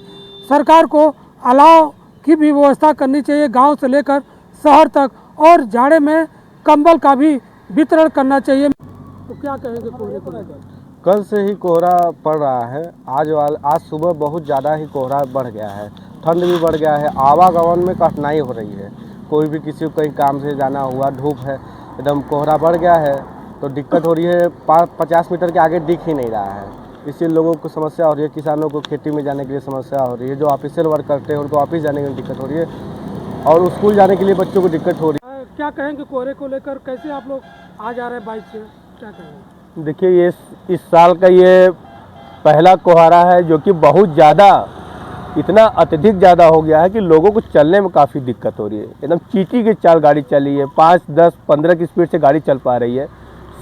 सरकार को अलाव की भी व्यवस्था करनी चाहिए, गांव से लेकर शहर तक, और जाड़े में कंबल का भी वितरण करना चाहिए। तो क्या कहेंगे कोहरे को लेकर? कल से ही कोहरा पड़ रहा है। आज सुबह बहुत ज़्यादा ही कोहरा बढ़ गया है, ठंड भी बढ़ गया है, आवागमन में कठिनाई हो रही है। कोई भी किसी को कहीं काम से जाना हुआ, धूप है, एकदम कोहरा बढ़ गया है तो दिक्कत हो रही है। 50 मीटर के आगे दिख ही नहीं रहा है, इससे लोगों को समस्या हो रही है। किसानों को खेती में जाने के लिए समस्या हो रही है, जो ऑफिशियल वर्क करते हैं उनको ऑफिस जाने के लिए दिक्कत हो रही है, और स्कूल जाने के लिए बच्चों को दिक्कत हो रही है। क्या कहेंगे कोहरे को लेकर? कैसे आप लोग आ जा रहे हैं बाइक से, क्या कहेंगे? देखिए, ये इस साल का ये पहला कोहरा है जो कि बहुत ज़्यादा, इतना अत्यधिक ज़्यादा हो गया है कि लोगों को चलने में काफ़ी दिक्कत हो रही है। एकदम चींटी की चाल गाड़ी चली है, 5, 10, 15 की स्पीड से गाड़ी चल पा रही है,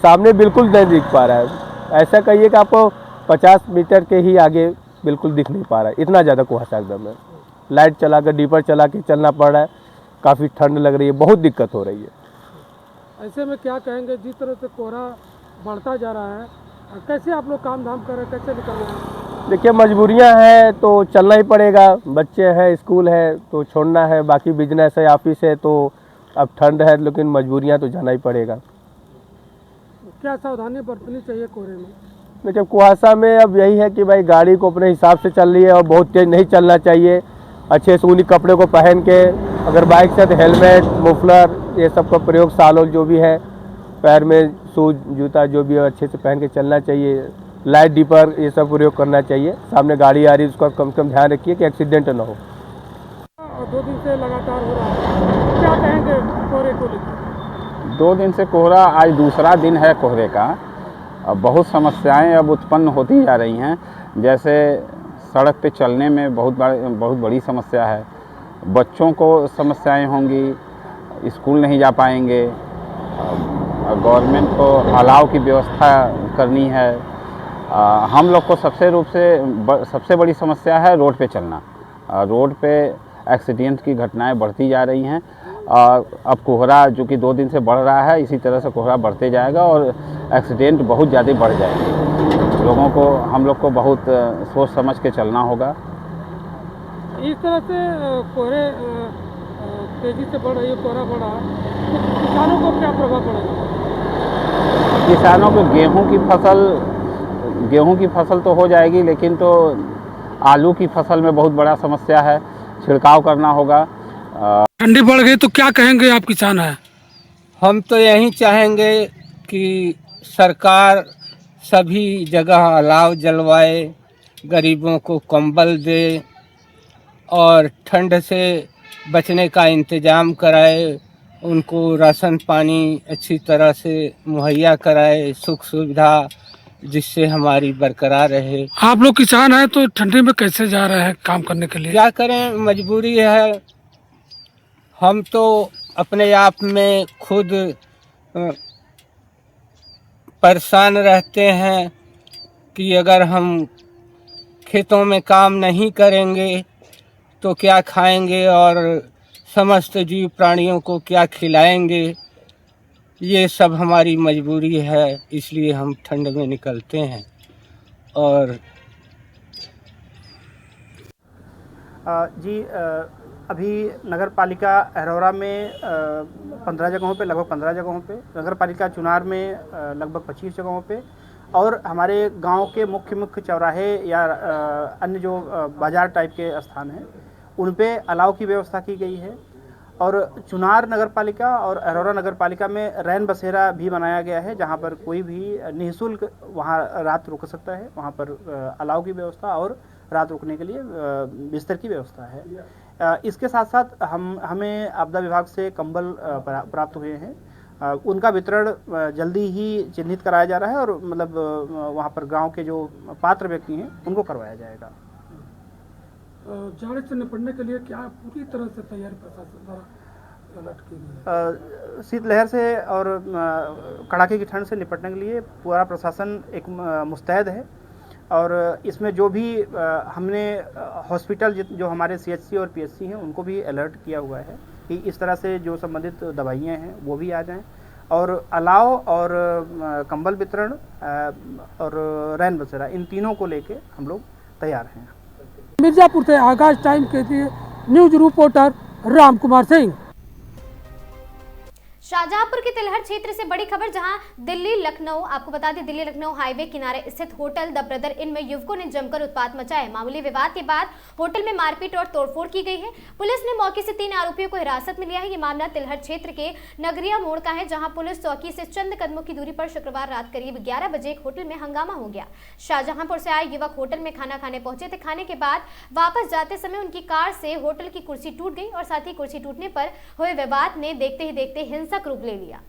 सामने बिल्कुल नहीं दिख पा रहा है। ऐसा कहिए कि आपको 50 मीटर के ही आगे बिल्कुल दिख नहीं पा रहा है, इतना ज़्यादा कुहासा एकदम है। लाइट चला कर डीपर चला के चलना पड़ रहा है, काफ़ी ठंड लग रही है, बहुत दिक्कत हो रही है। ऐसे में क्या कहेंगे, जिस तरह से कोहरा बढ़ता जा रहा है, कैसे आप लोग काम धाम कर रहे हैं, कैसे निकल रहे हैं? देखिए मजबूरियां हैं तो चलना ही पड़ेगा, बच्चे हैं, स्कूल है तो छोड़ना है, बाकी बिजनेस है, ऑफिस है, तो अब ठंड है लेकिन मजबूरियां तो जाना ही पड़ेगा। क्या सावधानी बरतनी चाहिए कोहरे में? देखिए कुहासा में अब यही है कि भाई गाड़ी को अपने हिसाब से चल रही है और बहुत तेज़ नहीं चलना चाहिए, अच्छे से ऊनी कपड़े को पहन के, अगर बाइक से तो हेलमेट, मफलर ये सब का प्रयोग, सालों जो भी है, पैर में शूज जूता जो भी है अच्छे से पहन के चलना चाहिए, लाइट डीपर ये सब प्रयोग करना चाहिए। सामने गाड़ी आ रही है उसका कम से कम ध्यान रखिए कि एक्सीडेंट ना हो। 2 दिन से लगातार हो रहा है, क्या कहेंगे कोहरे को लेकर? 2 दिन से कोहरा, आज दूसरा दिन है कोहरे का। अब बहुत समस्याएं अब उत्पन्न होती जा रही हैं, जैसे सड़क पे चलने में बहुत बड़ी समस्या है, बच्चों को समस्याएं होंगी, स्कूल नहीं जा पाएंगे, गवर्नमेंट को अलाव की व्यवस्था करनी है। हम लोग को सबसे बड़ी समस्या है रोड पे चलना। रोड पे एक्सीडेंट की घटनाएं बढ़ती जा रही हैं। अब कोहरा जो कि 2 दिन से बढ़ रहा है, इसी तरह से कोहरा बढ़ते जाएगा और एक्सीडेंट बहुत ज़्यादा बढ़ जाएंगे। लोगों को, हम लोग को बहुत सोच समझ के चलना होगा। इस तरह से कोहरे तेजी से बढ़ रही है, कोहरा बढ़ा, तो किसानों को क्या प्रभाव पड़ेगा? किसानों को गेहूं की फसल तो हो जाएगी, लेकिन तो आलू की फसल में बहुत बड़ा समस्या है, छिड़काव करना होगा। ठंडी बढ़ गई तो क्या कहेंगे आप किसान हैं? हम तो यही चाहेंगे कि सरकार सभी जगह अलाव जलवाए, गरीबों को कंबल दे और ठंड से बचने का इंतज़ाम कराए, उनको राशन पानी अच्छी तरह से मुहैया कराए, सुख सुविधा जिससे हमारी बरकरार रहे। आप लोग किसान हैं तो ठंडी में कैसे जा रहे हैं काम करने के लिए? क्या करें, मजबूरी है। हम तो अपने आप में खुद परेशान रहते हैं कि अगर हम खेतों में काम नहीं करेंगे तो क्या खाएंगे और समस्त जीव प्राणियों को क्या खिलाएंगे। ये सब हमारी मजबूरी है, इसलिए हम ठंड में निकलते हैं। और जी अभी नगर पालिका अरोरा में 15 जगहों पे, लगभग 15 जगहों पे, नगर पालिका चुनार में लगभग 25 जगहों पे, और हमारे गांव के मुख्य चौराहे या अन्य जो बाज़ार टाइप के स्थान हैं उन पे अलाव की व्यवस्था की गई है। और चुनार नगर पालिका और अरोरा नगर पालिका में रैन बसेरा भी बनाया गया है, जहां पर कोई भी निःशुल्क वहां रात रुक सकता है। वहां पर अलाव की व्यवस्था और रात रुकने के लिए बिस्तर की व्यवस्था है। इसके साथ साथ हमें आपदा विभाग से कंबल प्राप्त हुए हैं, उनका वितरण जल्दी ही चिन्हित कराया जा रहा है और मतलब वहाँ पर गांव के जो पात्र व्यक्ति हैं उनको करवाया जाएगा। जाड़े से निपटने के लिए क्या पूरी तरह से तैयारी प्रशासन द्वारा अलर्ट की गई है? शीतलहर से और कड़ाके की ठंड से निपटने के लिए पूरा प्रशासन एक मुस्तैद है। और इसमें जो भी हमने हॉस्पिटल जो हमारे CHC और PHC हैं उनको भी अलर्ट किया हुआ है कि इस तरह से जो संबंधित दवाइयाँ हैं वो भी आ जाएं, और अलाव और कंबल वितरण और रैन बसेरा, इन तीनों को लेके हम लोग तैयार हैं। मिर्जापुर से आगाज टाइम के लिए न्यूज रिपोर्टर राम कुमार सिंह। शाहजहांपुर के तिलहट क्षेत्र से बड़ी खबर, जहां दिल्ली लखनऊ, आपको बता दें दिल्ली लखनऊ हाईवे किनारे स्थित होटल द ब्रदर इन में युवकों ने जमकर उत्पात मचाया। मामूली विवाद के बाद होटल में मारपीट और तोड़फोड़ की गई है। पुलिस ने मौके से 3 आरोपियों को हिरासत में लिया है। ये मामला तिलहट क्षेत्र के नगरिया मोड़ का है, जहां पुलिस चौकी से चंद कदमों की दूरी पर शुक्रवार रात करीब 11 बजे एक होटल में हंगामा हो गया। शाहजहांपुर से आए युवक होटल में खाना खाने पहुंचे थे। खाने के बाद वापस जाते समय उनकी कार से होटल की कुर्सी टूट गई और साथ ही कुर्सी टूटने पर हुए विवाद ने देखते ही देखते हिंसक रूप ले लिया।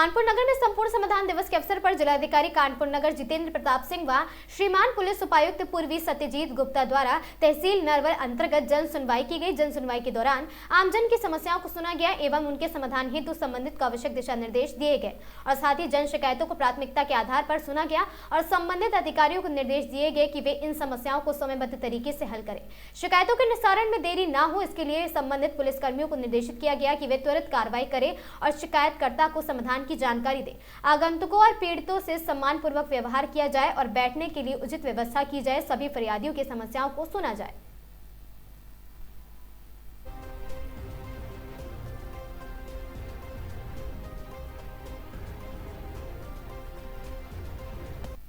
कानपुर नगर में संपूर्ण समाधान दिवस के अवसर पर जिलाधिकारी कानपुर नगर जितेंद्र प्रताप सिंह व श्रीमान पुलिस उपायुक्त पूर्वी सत्यजीत गुप्ता द्वारा तहसील नरवर अंतर्गत जन सुनवाई की गई। जन सुनवाई के दौरान आमजन की समस्याओं को सुना गया एवं उनके समाधान हेतु संबंधित को आवश्यक दिशा निर्देश दिए गए और साथ ही जन शिकायतों को प्राथमिकता के आधार पर सुना गया और संबंधित अधिकारियों को निर्देश दिए गए कि वे इन समस्याओं को समयबद्ध तरीके से हल करें। शिकायतों के निस्तारण में देरी न हो इसके लिए संबंधित पुलिसकर्मियों को निर्देशित किया गया कि वे त्वरित कार्रवाई करें और शिकायतकर्ता को समाधान की जानकारी दें। आगंतुकों और पीड़ितों से सम्मानपूर्वक व्यवहार किया जाए और बैठने के लिए उचित व्यवस्था की जाए। सभी फरियादियों की समस्याओं को सुना जाए।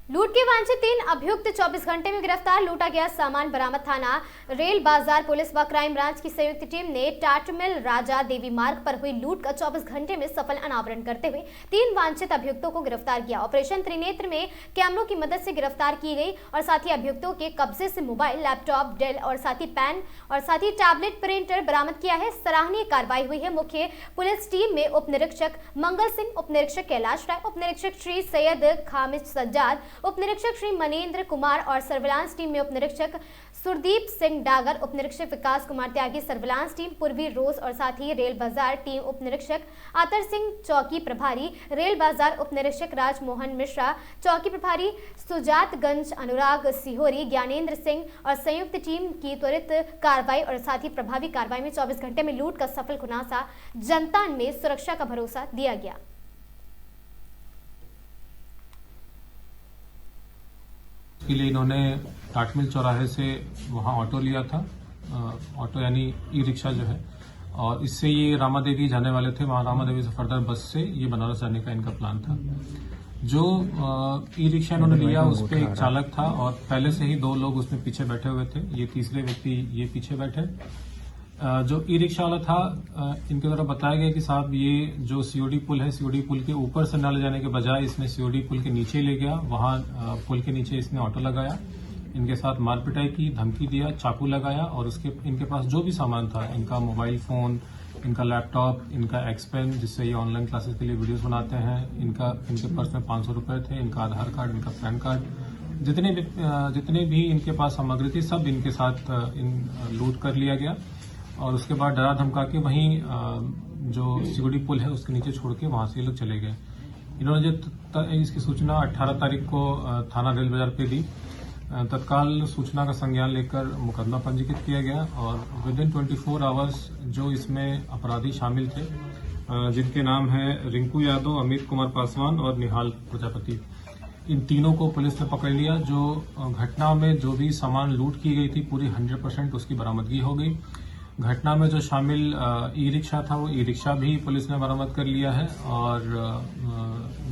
लूट के वांछित 3 अभियुक्त 24 घंटे में गिरफ्तार। लूटा गया सामान बरामद। थाना रेल बाजार पुलिस व क्राइम ब्रांच की संयुक्त टीम ने टाटमिल राजा देवी मार्ग पर हुई लूट का 24 घंटे में सफल अनावरण करते हुए 3 वांछित अभियुक्तों को गिरफ्तार किया। ऑपरेशन त्रिनेत्र में कैमरों की मदद से गिरफ्तार की गई और साथ ही अभियुक्तों के कब्जे से मोबाइल, लैपटॉप, डेल और साथ ही पैन और साथ ही टैबलेट प्रिंटर बरामद किया है। सराहनीय कार्रवाई हुई है। मुख्य पुलिस टीम में उप निरीक्षक मंगल सिंह, उप निरीक्षक कैलाश राय, उप निरीक्षक श्री सैयद खामिद सज्जाद, उप निरीक्षक श्री मनेंद्र कुमार और सर्विलांस टीम में उप निरीक्षक सुरदीप सिंह डागर, उप निरीक्षक विकास कुमार त्यागी, सर्विलांस टीम पूर्वी रोज और साथ ही रेल बाजार टीम उप निरीक्षक आतर सिंह चौकी प्रभारी, रेल बाजार उप निरीक्षक राजमोहन मिश्रा, चौकी प्रभारी सुजातगंज अनुराग सिहोरी, ज्ञानेंद्र सिंह और संयुक्त टीम की त्वरित कार्रवाई और साथ ही प्रभावी कार्रवाई में 24 घंटे में लूट का सफल खुलासा, जनता में सुरक्षा का भरोसा दिया गया। के लिए इन्होंने टाटमिल चौराहे से वहाँ ऑटो लिया था, ऑटो यानी ई रिक्शा जो है, और इससे ये रामा देवी जाने वाले थे। वहाँ रामा देवी से फर्दर बस से ये बनारस जाने का इनका प्लान था। जो ई रिक्शा इन्होंने लिया उस पर एक चालक था और पहले से ही 2 लोग उसमें पीछे बैठे हुए थे। ये तीसरे व्यक्ति ये पीछे बैठे। जो ई रिक्शा वाला था, इनके द्वारा बताया गया कि साहब ये जो सीओडी पुल है, सीओडी पुल के ऊपर से न ले जाने के बजाय इसने सीओडी पुल के नीचे ले गया। वहां पुल के नीचे इसने ऑटो लगाया, इनके साथ मारपिटाई की, धमकी दिया, चाकू लगाया और उसके इनके पास जो भी सामान था, इनका मोबाइल फोन, इनका लैपटॉप, इनका एक्सपेन जिससे ये ऑनलाइन क्लासेस के लिए वीडियोस बनाते हैं, इनके पर्स में 500 रुपए थे, इनका आधार कार्ड, इनका पैन कार्ड, जितने भी इनके पास सामग्री थी सब इनके साथ लूट कर लिया गया। और उसके बाद डरा धमका के वहीं जो सिगुड़ी पुल है उसके नीचे छोड़ के वहां से ये लोग चले गए। इन्होंने जो इसकी सूचना 18 तारीख को थाना रेल बाजार पे दी। तत्काल सूचना का संज्ञान लेकर मुकदमा पंजीकृत किया गया और विद इन 24 आवर्स जो इसमें अपराधी शामिल थे, जिनके नाम है रिंकू यादव, अमित कुमार पासवान और निहाल प्रजापति, इन तीनों को पुलिस ने पकड़ लिया। जो घटना में जो भी सामान लूट की गई थी पूरी 100% उसकी बरामदगी हो गई। घटना में जो शामिल ई रिक्शा था वो ई रिक्शा भी पुलिस ने बरामद कर लिया है और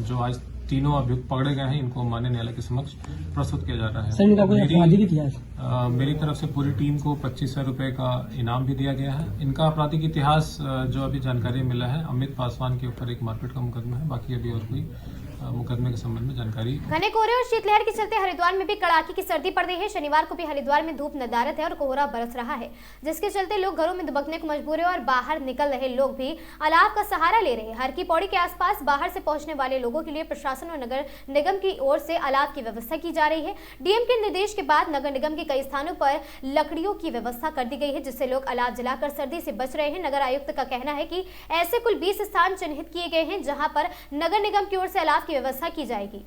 जो आज तीनों अभियुक्त पकड़े गए हैं इनको माननीय न्यायालय के समक्ष प्रस्तुत किया जा रहा है। मेरी तरफ से पूरी टीम को 2500 रुपए का इनाम भी दिया गया है। इनका आपराधिक इतिहास जो अभी जानकारी मिला है, अमित पासवान के ऊपर एक मारपीट का मुकदमा है, बाकी अभी और कोई मुकदमे के संबंध में जानकारी। घने कोहरे और शीतलहर के चलते हरिद्वार में भी कड़ाके की सर्दी पड़ रही है। शनिवार को भी हरिद्वार में धूप नदारत है और कोहरा बरस रहा है, जिसके चलते लोग घरों में दुबकने को मजबूर है और बाहर निकल रहे लोग भी अलाव का सहारा ले रहे हैं। हर की पौड़ी के आसपास बाहर से पहुंचने वाले लोगों के लिए प्रशासन और नगर निगम की ओर से अलाव की व्यवस्था की जा रही है। डीएम के निर्देश के बाद नगर निगम के कई स्थानों पर लकड़ियों की व्यवस्था कर दी गई है, जिससे लोग अलाव जलाकर सर्दी से बच रहे हैं। नगर आयुक्त का कहना है कि ऐसे कुल 20 स्थान चिन्हित किए गए हैं जहां पर नगर निगम की ओर से अलाव की व्यवस्था की जाएगी।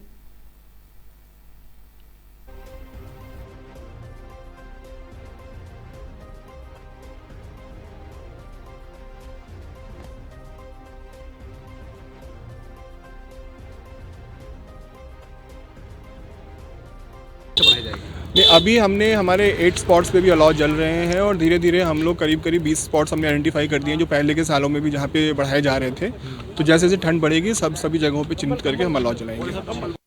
नहीं, अभी हमने हमारे 8 स्पॉट्स पे भी अलाउ जल रहे हैं और धीरे धीरे हम लोग करीब 20 स्पॉट्स हमने आइडेंटिफाई कर दिए हैं जो पहले के सालों में भी जहाँ पे बढ़ाए जा रहे थे। तो जैसे जैसे ठंड बढ़ेगी सभी जगहों पे चिन्हित करके हम अलाउ जलाएंगे।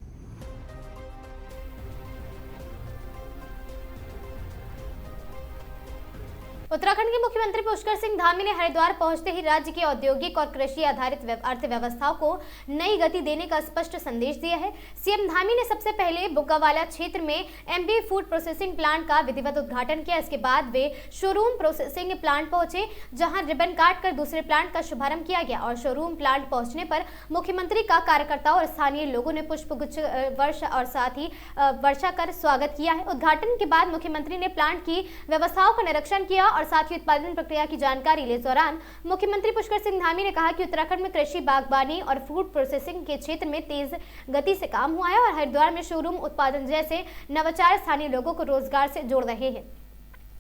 उत्तराखंड के मुख्यमंत्री पुष्कर सिंह धामी ने हरिद्वार पहुंचते ही राज्य की औद्योगिक और कृषि आधारित अर्थव्यवस्थाओं को नई गति देने का स्पष्ट संदेश दिया है। सीएम धामी ने सबसे पहले बुग्गावाला क्षेत्र में एमबी फूड प्रोसेसिंग प्लांट का विधिवत उद्घाटन किया। इसके बाद वे शोरूम प्रोसेसिंग प्लांट पहुंचे, जहां रिबन काट कर दूसरे प्लांट का शुभारंभ किया गया और शोरूम प्लांट पहुंचने पर मुख्यमंत्री का कार्यकर्ताओं और स्थानीय लोगों ने पुष्पगुच्छ वर्षा और साथ ही वर्षा कर स्वागत किया है। उद्घाटन के बाद मुख्यमंत्री ने प्लांट की व्यवस्थाओं का निरीक्षण किया और साथ ही उत्पादन प्रक्रिया की जानकारी ली। इस दौरान मुख्यमंत्री पुष्कर सिंह धामी ने कहा कि उत्तराखंड में कृषि, बागवानी और फूड प्रोसेसिंग के क्षेत्र में तेज गति से काम हुआ है और हरिद्वार में शोरूम उत्पादन जैसे नवाचार स्थानीय लोगों को रोजगार से जोड़ रहे हैं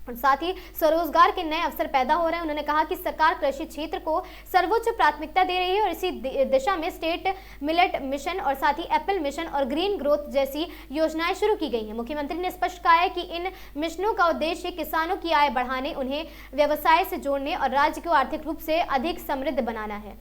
और साथ ही स्वरोजगार के नए अवसर पैदा हो रहे हैं। उन्होंने कहा कि सरकार कृषि क्षेत्र को सर्वोच्च प्राथमिकता दे रही है और इसी दिशा में स्टेट मिलेट मिशन और साथ ही एप्पल मिशन और ग्रीन ग्रोथ जैसी योजनाएं शुरू की गई हैं। मुख्यमंत्री ने स्पष्ट कहा है कि इन मिशनों का उद्देश्य किसानों की आय बढ़ाने, उन्हें व्यवसाय से जोड़ने और राज्य को आर्थिक रूप से अधिक समृद्ध बनाना है।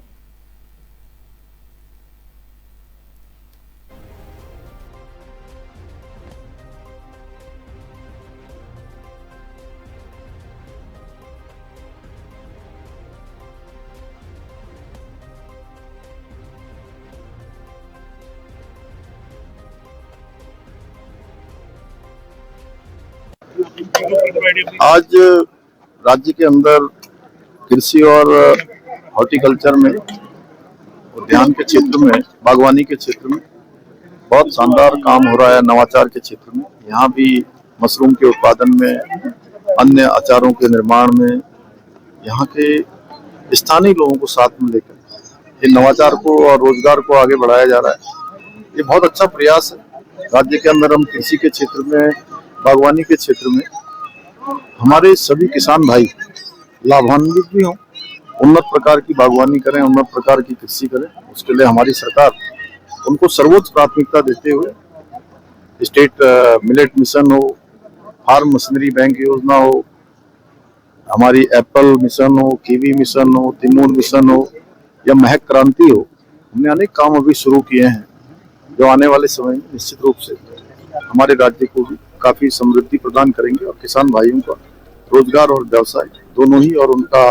आज राज्य के अंदर कृषि और हॉर्टिकल्चर में, उद्यान के क्षेत्र में, बागवानी के क्षेत्र में बहुत शानदार काम हो रहा है। नवाचार के क्षेत्र में यहाँ भी मशरूम के उत्पादन में, अन्य अचारों के निर्माण में, यहाँ के स्थानीय लोगों को साथ में लेकर ये नवाचार को और रोजगार को आगे बढ़ाया जा रहा है। ये बहुत अच्छा प्रयास है। राज्य के अंदर हम कृषि के क्षेत्र में, बागवानी के क्षेत्र में हमारे सभी किसान भाई लाभान्वित भी हों, उन्नत प्रकार की बागवानी करें, उन्नत प्रकार की कृषि करें। उसके लिए हमारी सरकार उनको सर्वोच्च प्राथमिकता देते हुए स्टेट मिलेट मिशन हो, फार्म मशीनरी बैंक योजना हो, हमारी एप्पल मिशन हो, कीवी मिशन हो, तिमोर मिशन हो या महक क्रांति हो, हमने अनेक काम अभी शुरू किए हैं जो आने वाले समय में निश्चित रूप से हमारे राज्य को भी काफी समृद्धि प्रदान करेंगे और किसान भाइयों का रोजगार और व्यवसाय दोनों ही और उनका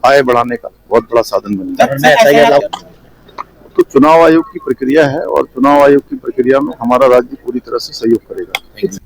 आय बढ़ाने का बहुत बड़ा साधन बनेगा। तो चुनाव आयोग की प्रक्रिया है और चुनाव आयोग की प्रक्रिया में हमारा राज्य पूरी तरह से सहयोग करेगा।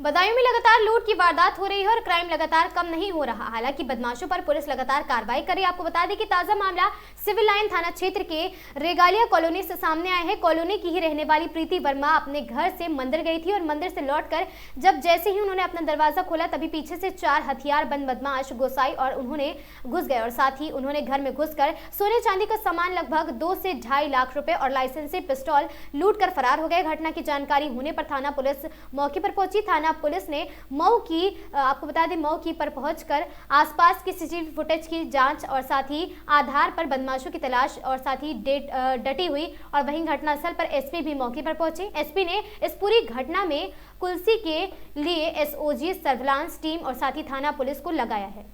बदायूं में लगातार लूट की वारदात हो रही है और क्राइम लगातार कम नहीं हो रहा। हालांकि बदमाशों पर पुलिस लगातार कार्रवाई कर रही है। आपको बता दें कि ताजा मामला सिविल लाइन थाना क्षेत्र के रेगालिया कॉलोनी से सामने आया है। कॉलोनी की ही रहने वाली प्रीति वर्मा अपने घर से मंदिर गई थी और मंदिर से लौटकर जब जैसे ही उन्होंने अपना दरवाजा खोला तभी पीछे से 4 हथियारबंद बदमाश घुस आए और उन्होंने घुस गए और साथ ही उन्होंने घर में घुसकर सोने चांदी का सामान लगभग 2 से 2.5 लाख रुपए और लाइसेंसी पिस्तौल लूट कर फरार हो गए। घटना की जानकारी होने पर थाना पुलिस मौके पर पहुंची। थाना पुलिस ने मऊ की आपको बता दें मऊ की पर पहुंचकर आसपास की सीसीटीवी फुटेज की जांच और साथ ही आधार पर बदमाशों की तलाश और साथ ही डटी हुई और वहीं घटनास्थल पर एसपी भी मौके पर पहुंचे। एसपी ने इस पूरी घटना में कुल्सी के लिए एसओजी सर्विलांस टीम और साथ ही थाना पुलिस को लगाया है।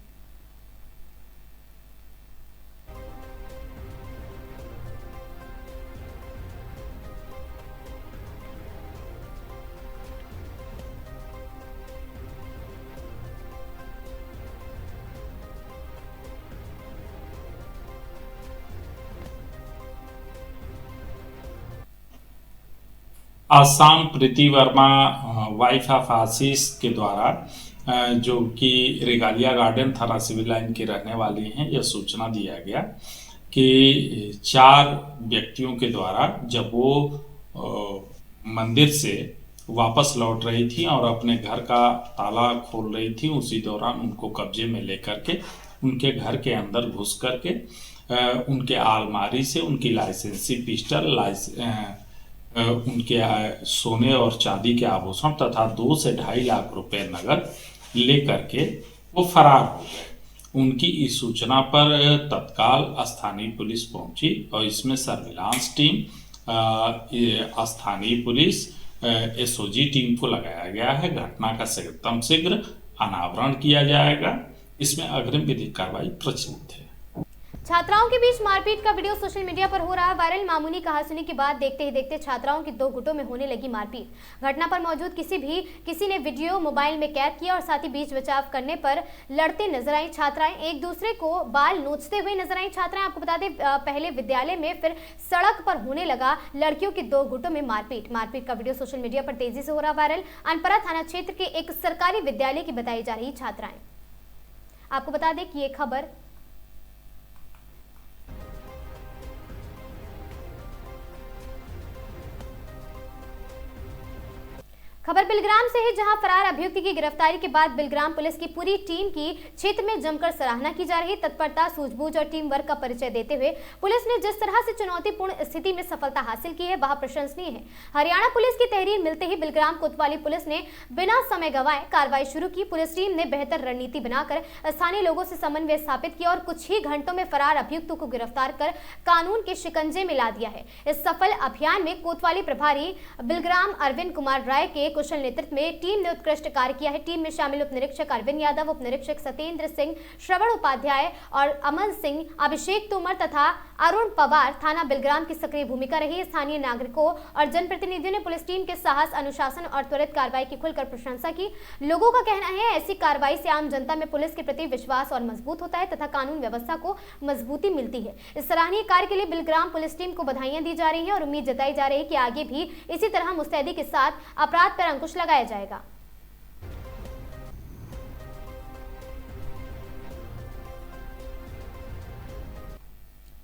आज शाम प्रीति वर्मा वाइफ ऑफ आशीष के द्वारा जो कि रेगालिया गार्डन थाना सिविल लाइन के रहने वाली हैं, यह सूचना दिया गया कि 4 व्यक्तियों के द्वारा जब वो मंदिर से वापस लौट रही थी और अपने घर का ताला खोल रही थी, उसी दौरान उनको कब्जे में लेकर के उनके घर के अंदर घुस करके उनके अलमारी से उनकी लाइसेंसी पिस्टल, उनके सोने और चांदी के आभूषण तथा 2 से 2.5 लाख रुपए नगद लेकर के वो फरार हो गए। उनकी इस सूचना पर तत्काल स्थानीय पुलिस पहुंची और इसमें सर्विलांस टीम, स्थानीय पुलिस, एसओजी टीम को लगाया गया है। घटना का शीघ्र अनावरण किया जाएगा। इसमें अग्रिम विधिक कार्रवाई प्रचलित है। छात्राओं के बीच मारपीट का वीडियो सोशल मीडिया पर हो रहा है वायरल। मामूली कहासुनी के बाद देखते ही देखते छात्राओं की दो गुटों में होने लगी मारपीट। घटना पर मौजूद किसी ने वीडियो मोबाइल में कैद किया और साथ ही बीच बचाव करने पर लड़ते नजर आई छात्राएं, एक दूसरे को बाल नोचते हुए नजर आई छात्राएं। आपको बता दें पहले विद्यालय में फिर सड़क पर होने लगा लड़कियों की दो गुटों में मारपीट का वीडियो सोशल मीडिया पर तेजी से हो रहा वायरल। अनपरा थाना क्षेत्र के एक सरकारी विद्यालय की बताई जा रही छात्राएं। आपको बता दें कि ये खबर बिलग्राम से है, जहां फरार अभियुक्त की गिरफ्तारी के बाद बिलग्राम पुलिस की पूरी टीम की क्षेत्र में जमकर सराहना की जा रही। तत्परता, सूझबूझ और टीम वर्क का परिचय देते हुए पुलिस ने जिस तरह से चुनौतीपूर्ण स्थिति में सफलता हासिल की है वह प्रशंसनीय है। हरियाणा पुलिस की तहरीर मिलते ही बिलग्राम कोतवाली पुलिस ने बिना समय गंवाए कार्रवाई शुरू की। पुलिस टीम ने बेहतर रणनीति बनाकर स्थानीय लोगों से समन्वय स्थापित किया और कुछ ही घंटों में फरार अभियुक्तों को गिरफ्तार कर कानून के शिकंजे में ला दिया है। इस सफल अभियान में कोतवाली प्रभारी बिलग्राम अरविंद कुमार राय के कुशल नेतृत्व में टीम ने उत्कृष्ट कार्य किया है। टीम में शामिल उप निरीक्षक अरविंद यादव, उप निरीक्षक सत्येंद्र सिंह, श्रवण उपाध्याय और अमन सिंह, अभिषेक तोमर तथा अरुण पवार। थाना बिलग्राम की सक्रिय भूमिका रही। स्थानीय नागरिकों और जनप्रतिनिधियों ने पुलिस टीम के साहस, अनुशासन और त्वरित कार्रवाई की खुलकर प्रशंसा की। लोगों का कहना है ऐसी कार्रवाई से आम जनता में पुलिस के प्रति विश्वास और मजबूत होता है तथा कानून व्यवस्था को मजबूती मिलती है। इस सराहनीय कार्य के लिए बिलग्राम पुलिस टीम को बधाइयां दी जा रही है और उम्मीद जताई जा रही है कि आगे भी इसी तरह मुस्तैदी के साथ अपराध पर अंकुश लगाया जाएगा।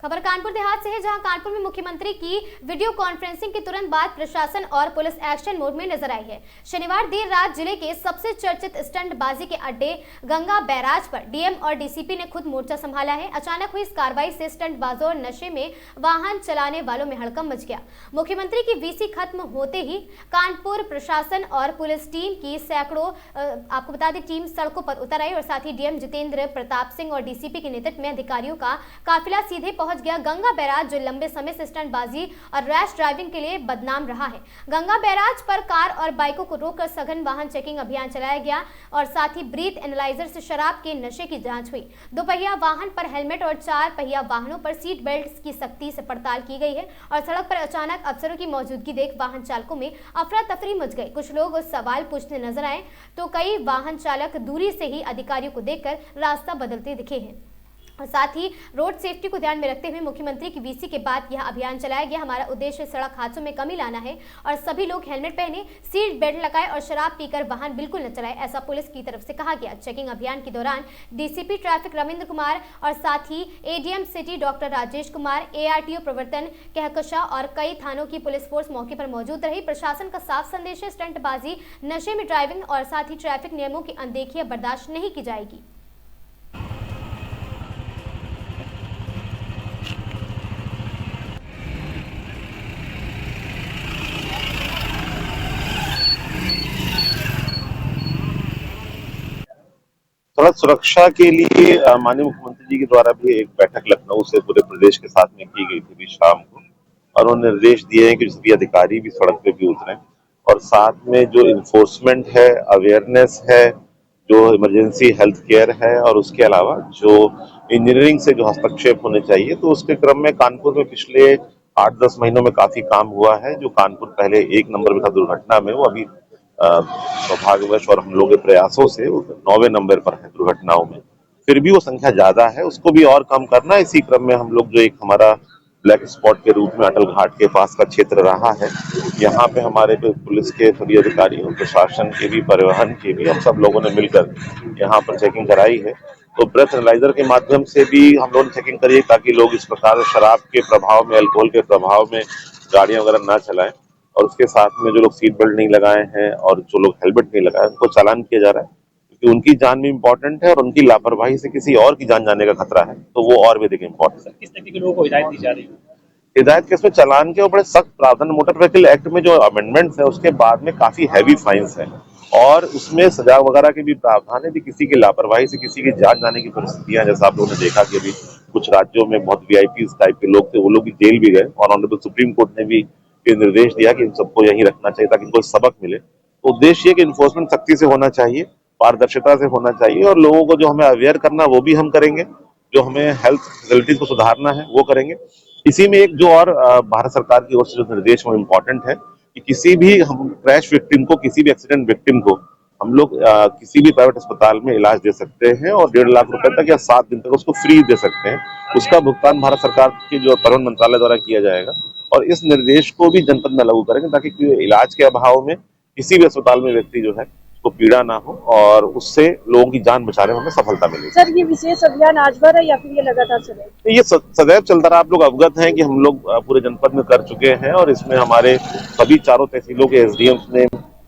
खबर कानपुर देहात से है, जहां कानपुर में मुख्यमंत्री की वीडियो कॉन्फ्रेंसिंग के तुरंत बाद प्रशासन और पुलिस एक्शन मोड में नजर आई है। शनिवार देर रात जिले के सबसे चर्चित स्टंटबाजी के अड्डे गंगा बैराज पर डीएम और डीसीपी ने खुद मोर्चा संभाला है। अचानक हुई इस कार्रवाई से स्टंटबाजों और नशे में वाहन चलाने वालों में हड़कंप मच गया। मुख्यमंत्री की वीसी खत्म होते ही कानपुर प्रशासन और पुलिस टीम की सैकड़ों आपको बता दें टीम सड़कों पर उतर आई और साथ ही डीएम जितेंद्र प्रताप सिंह और डीसीपी के नेतृत्व में अधिकारियों का काफिला सीधे पहुंच गया। गंगा बैराज जो लंबे समय से स्टंटबाजी और रैश ड्राइविंग के लिए बदनाम रहा है। गंगा बैराज पर कार और बाइकों को रोककर सघन वाहन चेकिंग अभियान चलाया गया और साथ ही ब्रीथ एनालाइजर से शराब के नशे की जांच हुई। दोपहिया वाहन पर हेलमेट और चार पहिया वाहनों पर सीट बेल्ट की सख्ती से पड़ताल की गई है और सड़क पर अचानक अफसरों की मौजूदगी देख वाहन चालकों में अफरा तफरी मच गई। कुछ लोग सवाल पूछते नजर आए तो कई वाहन चालक दूरी से ही अधिकारियों को देखकर रास्ता बदलते दिखे हैं। और साथ ही रोड सेफ्टी को ध्यान में रखते हुए मुख्यमंत्री की वीसी के बाद यह अभियान चलाया गया। हमारा उद्देश्य सड़क हादसों में कमी लाना है और सभी लोग हेलमेट पहने, सीट बेल्ट लगाए और शराब पीकर वाहन बिल्कुल न चलाए, ऐसा पुलिस की तरफ से कहा गया। चेकिंग अभियान के दौरान डीसीपी ट्रैफिक रविंद्र कुमार और साथ ही ADM city doctor Rajesh Kumar, ARTO प्रवर्तन कहकशा और कई थानों की पुलिस फोर्स मौके पर मौजूद रही। प्रशासन का साफ संदेश है, स्टंटबाजी, नशे में ड्राइविंग और साथ ही ट्रैफिक नियमों की अनदेखी बर्दाश्त नहीं की जाएगी। सड़क सुरक्षा के लिए माननीय मुख्यमंत्री जी के द्वारा भी एक बैठक लखनऊ से पूरे प्रदेश के साथ में की गई थी शाम को और उन्होंने निर्देश दिए हैं कि सभी अधिकारी भी सड़क पे भी उतरें और साथ में जो इन्फोर्समेंट है, अवेयरनेस है, जो इमरजेंसी हेल्थ केयर है और उसके अलावा जो इंजीनियरिंग से जो हस्तक्षेप होने चाहिए, तो उसके क्रम में कानपुर में पिछले 8-10 महीनों में काफी काम हुआ है। जो कानपुर पहले 1 नंबर में था दुर्घटना में, वो अभी सौभाग्यवश और हम लोगों के प्रयासों से 9वें नंबर पर है दुर्घटनाओं में। फिर भी वो संख्या ज्यादा है, उसको भी और कम करना। इसी क्रम में हम लोग जो एक हमारा ब्लैक स्पॉट के रूप में अटल घाट के पास का क्षेत्र रहा है, यहाँ पे हमारे पुलिस के सभी अधिकारियों, प्रशासन के भी, परिवहन के भी, हम सब लोगों ने मिलकर यहाँ पर चेकिंग कराई है। तो ब्रेथ एनालाइजर के माध्यम से भी हम लोगों ने चेकिंग करी है ताकि लोग इस प्रकार शराब के प्रभाव में, अल्कोहल के प्रभाव में गाड़ियां वगैरह ना चलाएं। और उसके साथ में जो लोग सीट बेल्ट नहीं लगाए हैं और जो लोग हेलमेट नहीं लगाए, उनको चालान किया जा रहा है क्योंकि उनकी जान भी इम्पोर्टेंट है और उनकी लापरवाही से किसी और की जान जाने का खतरा है, तो वो और भी देखिए इम्पोर्टेंट है। किस तरीके के लोगों को हिदायत दी जा रही है? हिदायत के इसमें चालान के बड़े सख्त प्रावधान, मोटर व्हीकल एक्ट में जो अमेंडमेंट्स है उसके बाद में काफी हैवी फाइन्स है और उसमें सजा वगैरह के भी प्रावधान है। किसी की लापरवाही से किसी की जान जाने की परिस्थितियां, जैसा आप लोगों ने देखा कि अभी कुछ राज्यों में बहुत वीआईपी टाइप के लोग थे, वो लोग भी जेल भी गए और ऑनरेबल सुप्रीम कोर्ट ने भी ये निर्देश दिया कि इन सबको यहीं रखना चाहिए ताकि इनको सबक मिले। तो उद्देश्य ये कि इन्फोर्समेंट सख्ती से होना चाहिए, पारदर्शिता से होना चाहिए और लोगों को जो हमें अवेयर करना वो भी हम करेंगे जो हमें हेल्थ फैसिलिटीज को सुधारना है वो करेंगे। इसी में एक जो और भारत सरकार की ओर से जो निर्देश वो इम्पोर्टेंट है कि किसी भी हम क्रैश विक्टिम को, किसी भी एक्सीडेंट विक्टिम को हम लोग किसी भी प्राइवेट अस्पताल में इलाज दे सकते हैं और 1.5 लाख रुपए तक या 7 दिन तक उसको फ्री दे सकते हैं। उसका भुगतान भारत सरकार के जो परिवहन मंत्रालय द्वारा किया जाएगा और इस निर्देश को भी जनपद में लागू करेंगे ताकि इलाज के अभाव में किसी भी अस्पताल में व्यक्ति जो है उसको पीड़ा ना हो और उससे लोगों की जान बचाने में हमें सफलता मिलेगी। सर, ये विशेष अभियान आज भर है या फिर ये लगातार चलेगा? ये सदैव चलता रहा। आप लोग अवगत हैं कि हम लोग पूरे जनपद में कर चुके हैं और इसमें हमारे सभी चारों तहसीलों के एसडीएम्स ने,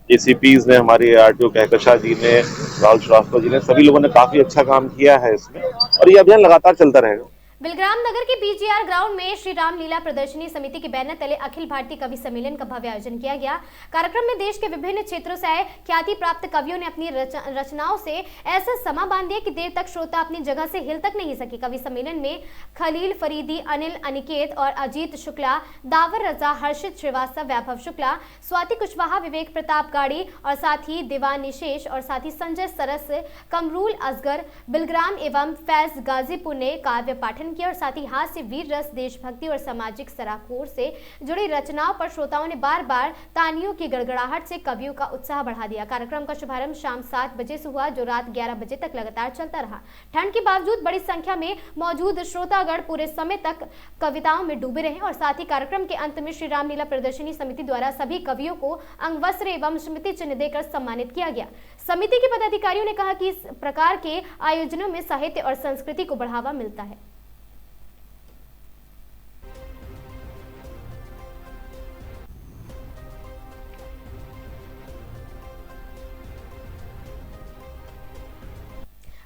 एसीपीज ने, हमारे आरटीओ कहकशा जी ने, राहुल श्रीवास्तव जी ने, सभी लोगों ने काफी अच्छा काम किया है इसमें और ये अभियान लगातार चलता रहेगा। बिलग्राम नगर के पीजीआर ग्राउंड में श्री राम लीला प्रदर्शनी समिति के बैनर तले अखिल भारतीय कवि सम्मेलन का भव्य आयोजन किया गया। कार्यक्रम में देश के विभिन्न क्षेत्रों से आए ख्याति प्राप्त कवियों ने अपनी रचनाओं से ऐसा समा बांध दिया कि देर तक श्रोता अपनी जगह से हिल तक नहीं सके। कवि सम्मेलन में खलील फरीदी, अनिल अनिकेत और अजीत शुक्ला, दावर रजा, हर्षित श्रीवास्तव, वैभव शुक्ला, स्वाति कुशवाहा, विवेक प्रताप गाड़ी और साथ ही दीवान निशेष और साथ ही संजय सरस, कमरूल असगर, बिलग्राम एवं फैज गाजीपुर ने काव्य पाठन किया और साथ ही हास्य, वीर रस, देशभक्ति और सामाजिक सराखोर से जुड़ी रचनाओं पर श्रोताओं ने बार बार तालियों की गड़गड़ाहट से कवियों का उत्साह बढ़ा दिया। कार्यक्रम का शुभारंभ शाम 7 बजे से हुआ जो रात 11 बजे तक लगातार चलता रहा। ठंड के बावजूद बड़ी संख्या में मौजूद श्रोतागण पूरे समय तक कविताओं में डूबे रहे और साथ ही कार्यक्रम के अंत में श्री रामलीला प्रदर्शनी समिति द्वारा सभी कवियों को अंगवस्त्र एवं स्मृति चिन्ह देकर सम्मानित किया गया। समिति के पदाधिकारियों ने कहा कि इस प्रकार के आयोजनों में साहित्य और संस्कृति को बढ़ावा मिलता है।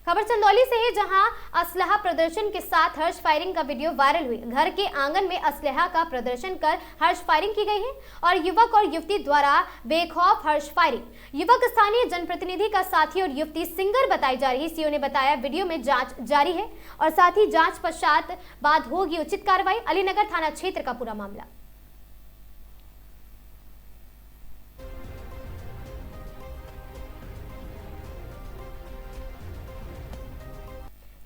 खबर चंदौली से है, जहां असलहा प्रदर्शन के साथ हर्ष फायरिंग का वीडियो वायरल हुई। घर के आंगन में असलहा का प्रदर्शन कर हर्ष फायरिंग की गई है और युवक और युवती द्वारा बेखौफ हर्ष फायरिंग। युवक स्थानीय जनप्रतिनिधि का साथी और युवती सिंगर बताई जा रही है। सीओ ने बताया वीडियो में जांच जारी है और साथ ही जांच पश्चात बाद होगी उचित कार्रवाई। अलीनगर थाना क्षेत्र का पूरा मामला।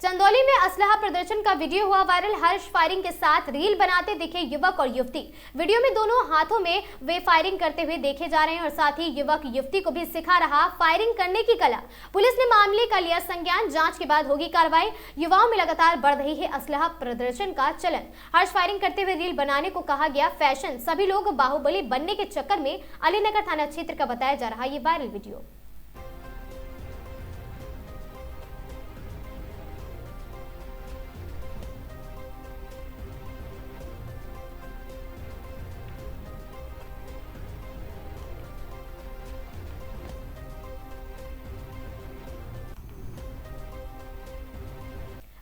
चंदौली में असलहा प्रदर्शन का वीडियो हुआ वायरल। हर्ष फायरिंग के साथ रील बनाते दिखे युवक और युवती। वीडियो में दोनों हाथों में वे फायरिंग करते हुए देखे जा रहे हैं और साथ ही युवक युवती को भी सिखा रहा फायरिंग करने की कला। पुलिस ने मामले का लिया संज्ञान, जांच के बाद होगी कार्रवाई। युवाओं में लगातार बढ़ रही है असलहा प्रदर्शन का चलन। हर्ष फायरिंग करते हुए रील बनाने को कहा गया फैशन। सभी लोग बाहुबली बनने के चक्कर में अलीनगर थाना क्षेत्र का बताया जा रहा ये वायरल वीडियो।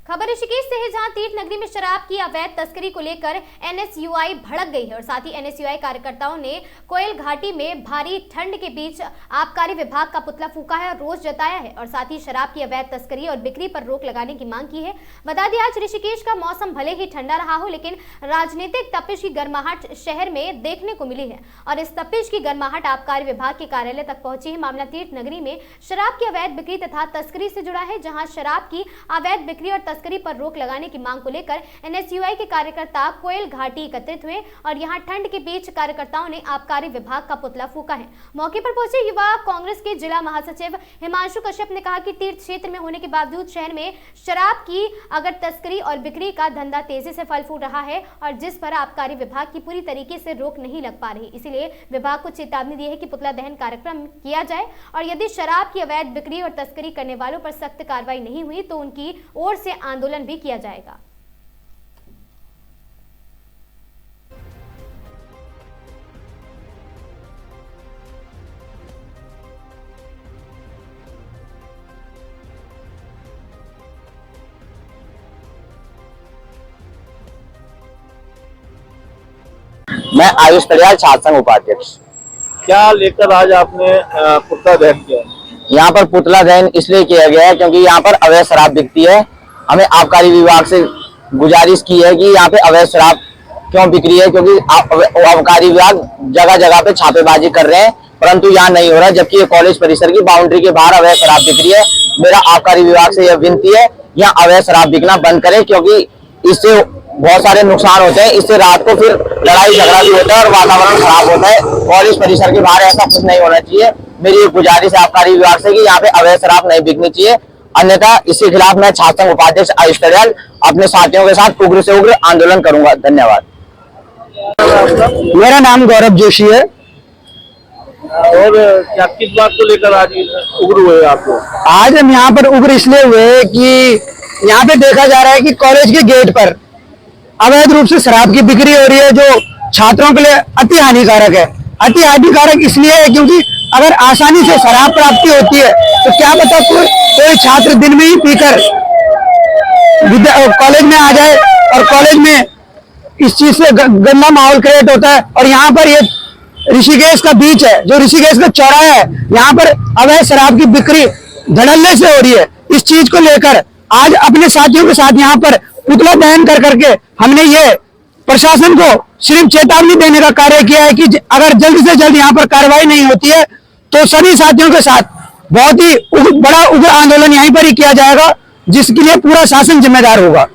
खबर ऋषिकेश से है, जहां तीर्थ नगरी में शराब की अवैध तस्करी को लेकर एनएसयूआई भड़क गई है और साथ ही एनएसयूआई कार्यकर्ताओं ने कोयल घाटी में भारी ठंड के बीच आबकारी विभाग का पुतला फूंका है और रोष जताया है और साथ ही शराब की अवैध तस्करी और बिक्री पर रोक लगाने की मांग की है। बता दें आज ऋषिकेश का मौसम भले ही ठंडा रहा हो, लेकिन राजनीतिक तपिश की गर्माहट शहर में देखने को मिली है और इस तपिश की गर्माहट आबकारी विभाग के कार्यालय तक पहुंची है। मामला तीर्थ नगरी में शराब की अवैध बिक्री तथा तस्करी से जुड़ा है, जहाँ शराब की अवैध बिक्री और तस्करी पर रोक लगाने की मांग को लेकर एनएसयूआई के कार्यकर्ता कोयल घाटी एकत्रित हुए और यहां ठंड के बीच कार्यकर्ताओं ने आबकारी विभाग का पुतला फूंका है। मौके पर पहुंचे युवा कांग्रेस के जिला महासचिव हिमांशु कश्यप ने कहा कि तीर्थ क्षेत्र में होने के बावजूद शहर में शराब की अगर तस्करी और बिक्री का धंधा तेजी से फल फूल रहा है और जिस पर आबकारी विभाग की पूरी तरीके से रोक नहीं लग पा रही, इसीलिए विभाग को चेतावनी दी है कि पुतला दहन कार्यक्रम किया जाए और यदि शराब की अवैध बिक्री और तस्करी करने वालों पर सख्त कार्रवाई नहीं हुई तो उनकी ओर से आंदोलन भी किया जाएगा। मैं आयुष तड़ियाल छात्र संघ उपाध्यक्ष। क्या लेकर आज आपने पुतला दहन किया? यहाँ पर पुतला दहन इसलिए किया गया है क्योंकि यहाँ पर अवैध शराब बिकती है। हमें आबकारी विभाग से गुजारिश की है कि यहाँ पे अवैध शराब क्यों बिक रही है, क्योंकि आबकारी विभाग जगह जगह पे छापेबाजी कर रहे हैं परंतु यहाँ नहीं हो रहा है, जबकि ये कॉलेज परिसर की बाउंड्री के बाहर अवैध शराब बिक रही है। मेरा आबकारी विभाग से यह विनती है यहाँ अवैध शराब बिकना बंद करें, क्योंकि इससे बहुत सारे नुकसान होते हैं। इससे रात को फिर लड़ाई झगड़ा भी होता है और वातावरण खराब होता है। कॉलेज परिसर के बाहर ऐसा कुछ नहीं होना चाहिए। मेरी एक गुजारिश है आबकारी विभाग से कि यहाँ पे अवैध शराब नहीं बिकनी चाहिए, अन्यथा इसके खिलाफ मैं छात्र संघ उपाध्यक्ष आयुष टंडन अपने साथियों के साथ उग्र से उग्र आंदोलन करूंगा। धन्यवाद। मेरा नाम गौरव जोशी है। और क्या किस बात को लेकर आज उग्र हुए आपको? आज हम यहाँ पर उग्र इसलिए हुए कि यहाँ पे देखा जा रहा है कि कॉलेज के गेट पर अवैध रूप से शराब की बिक्री हो रही है, जो छात्रों के लिए अति हानिकारक है। अति हानिकारक इसलिए है क्योंकि अगर आसानी से शराब प्राप्ति होती है तो क्या पता कोई छात्र दिन में ही पीकर कॉलेज में आ जाए और कॉलेज में इस चीज से गंदा माहौल क्रिएट होता है। और यहाँ पर ये ऋषिकेश का बीच है, जो ऋषिकेश का चौराहा है, यहाँ पर अवैध शराब की बिक्री धड़ल्ले से हो रही है। इस चीज को लेकर आज अपने साथियों के साथ यहाँ पर पुतला दहन कर करके हमने ये प्रशासन को सिर्फ चेतावनी देने का कार्य किया है कि अगर जल्द से जल्द यहाँ पर कार्रवाई नहीं होती है तो सभी साथियों के साथ बहुत ही बड़ा उग्र आंदोलन यहीं पर ही किया जाएगा, जिसके लिए पूरा शासन जिम्मेदार होगा।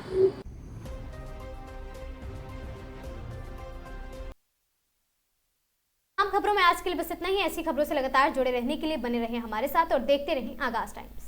खबरों में आज के लिए बस इतना ही। ऐसी खबरों से लगातार जुड़े रहने के लिए बने रहें हमारे साथ और देखते रहें आगाज टाइम्स।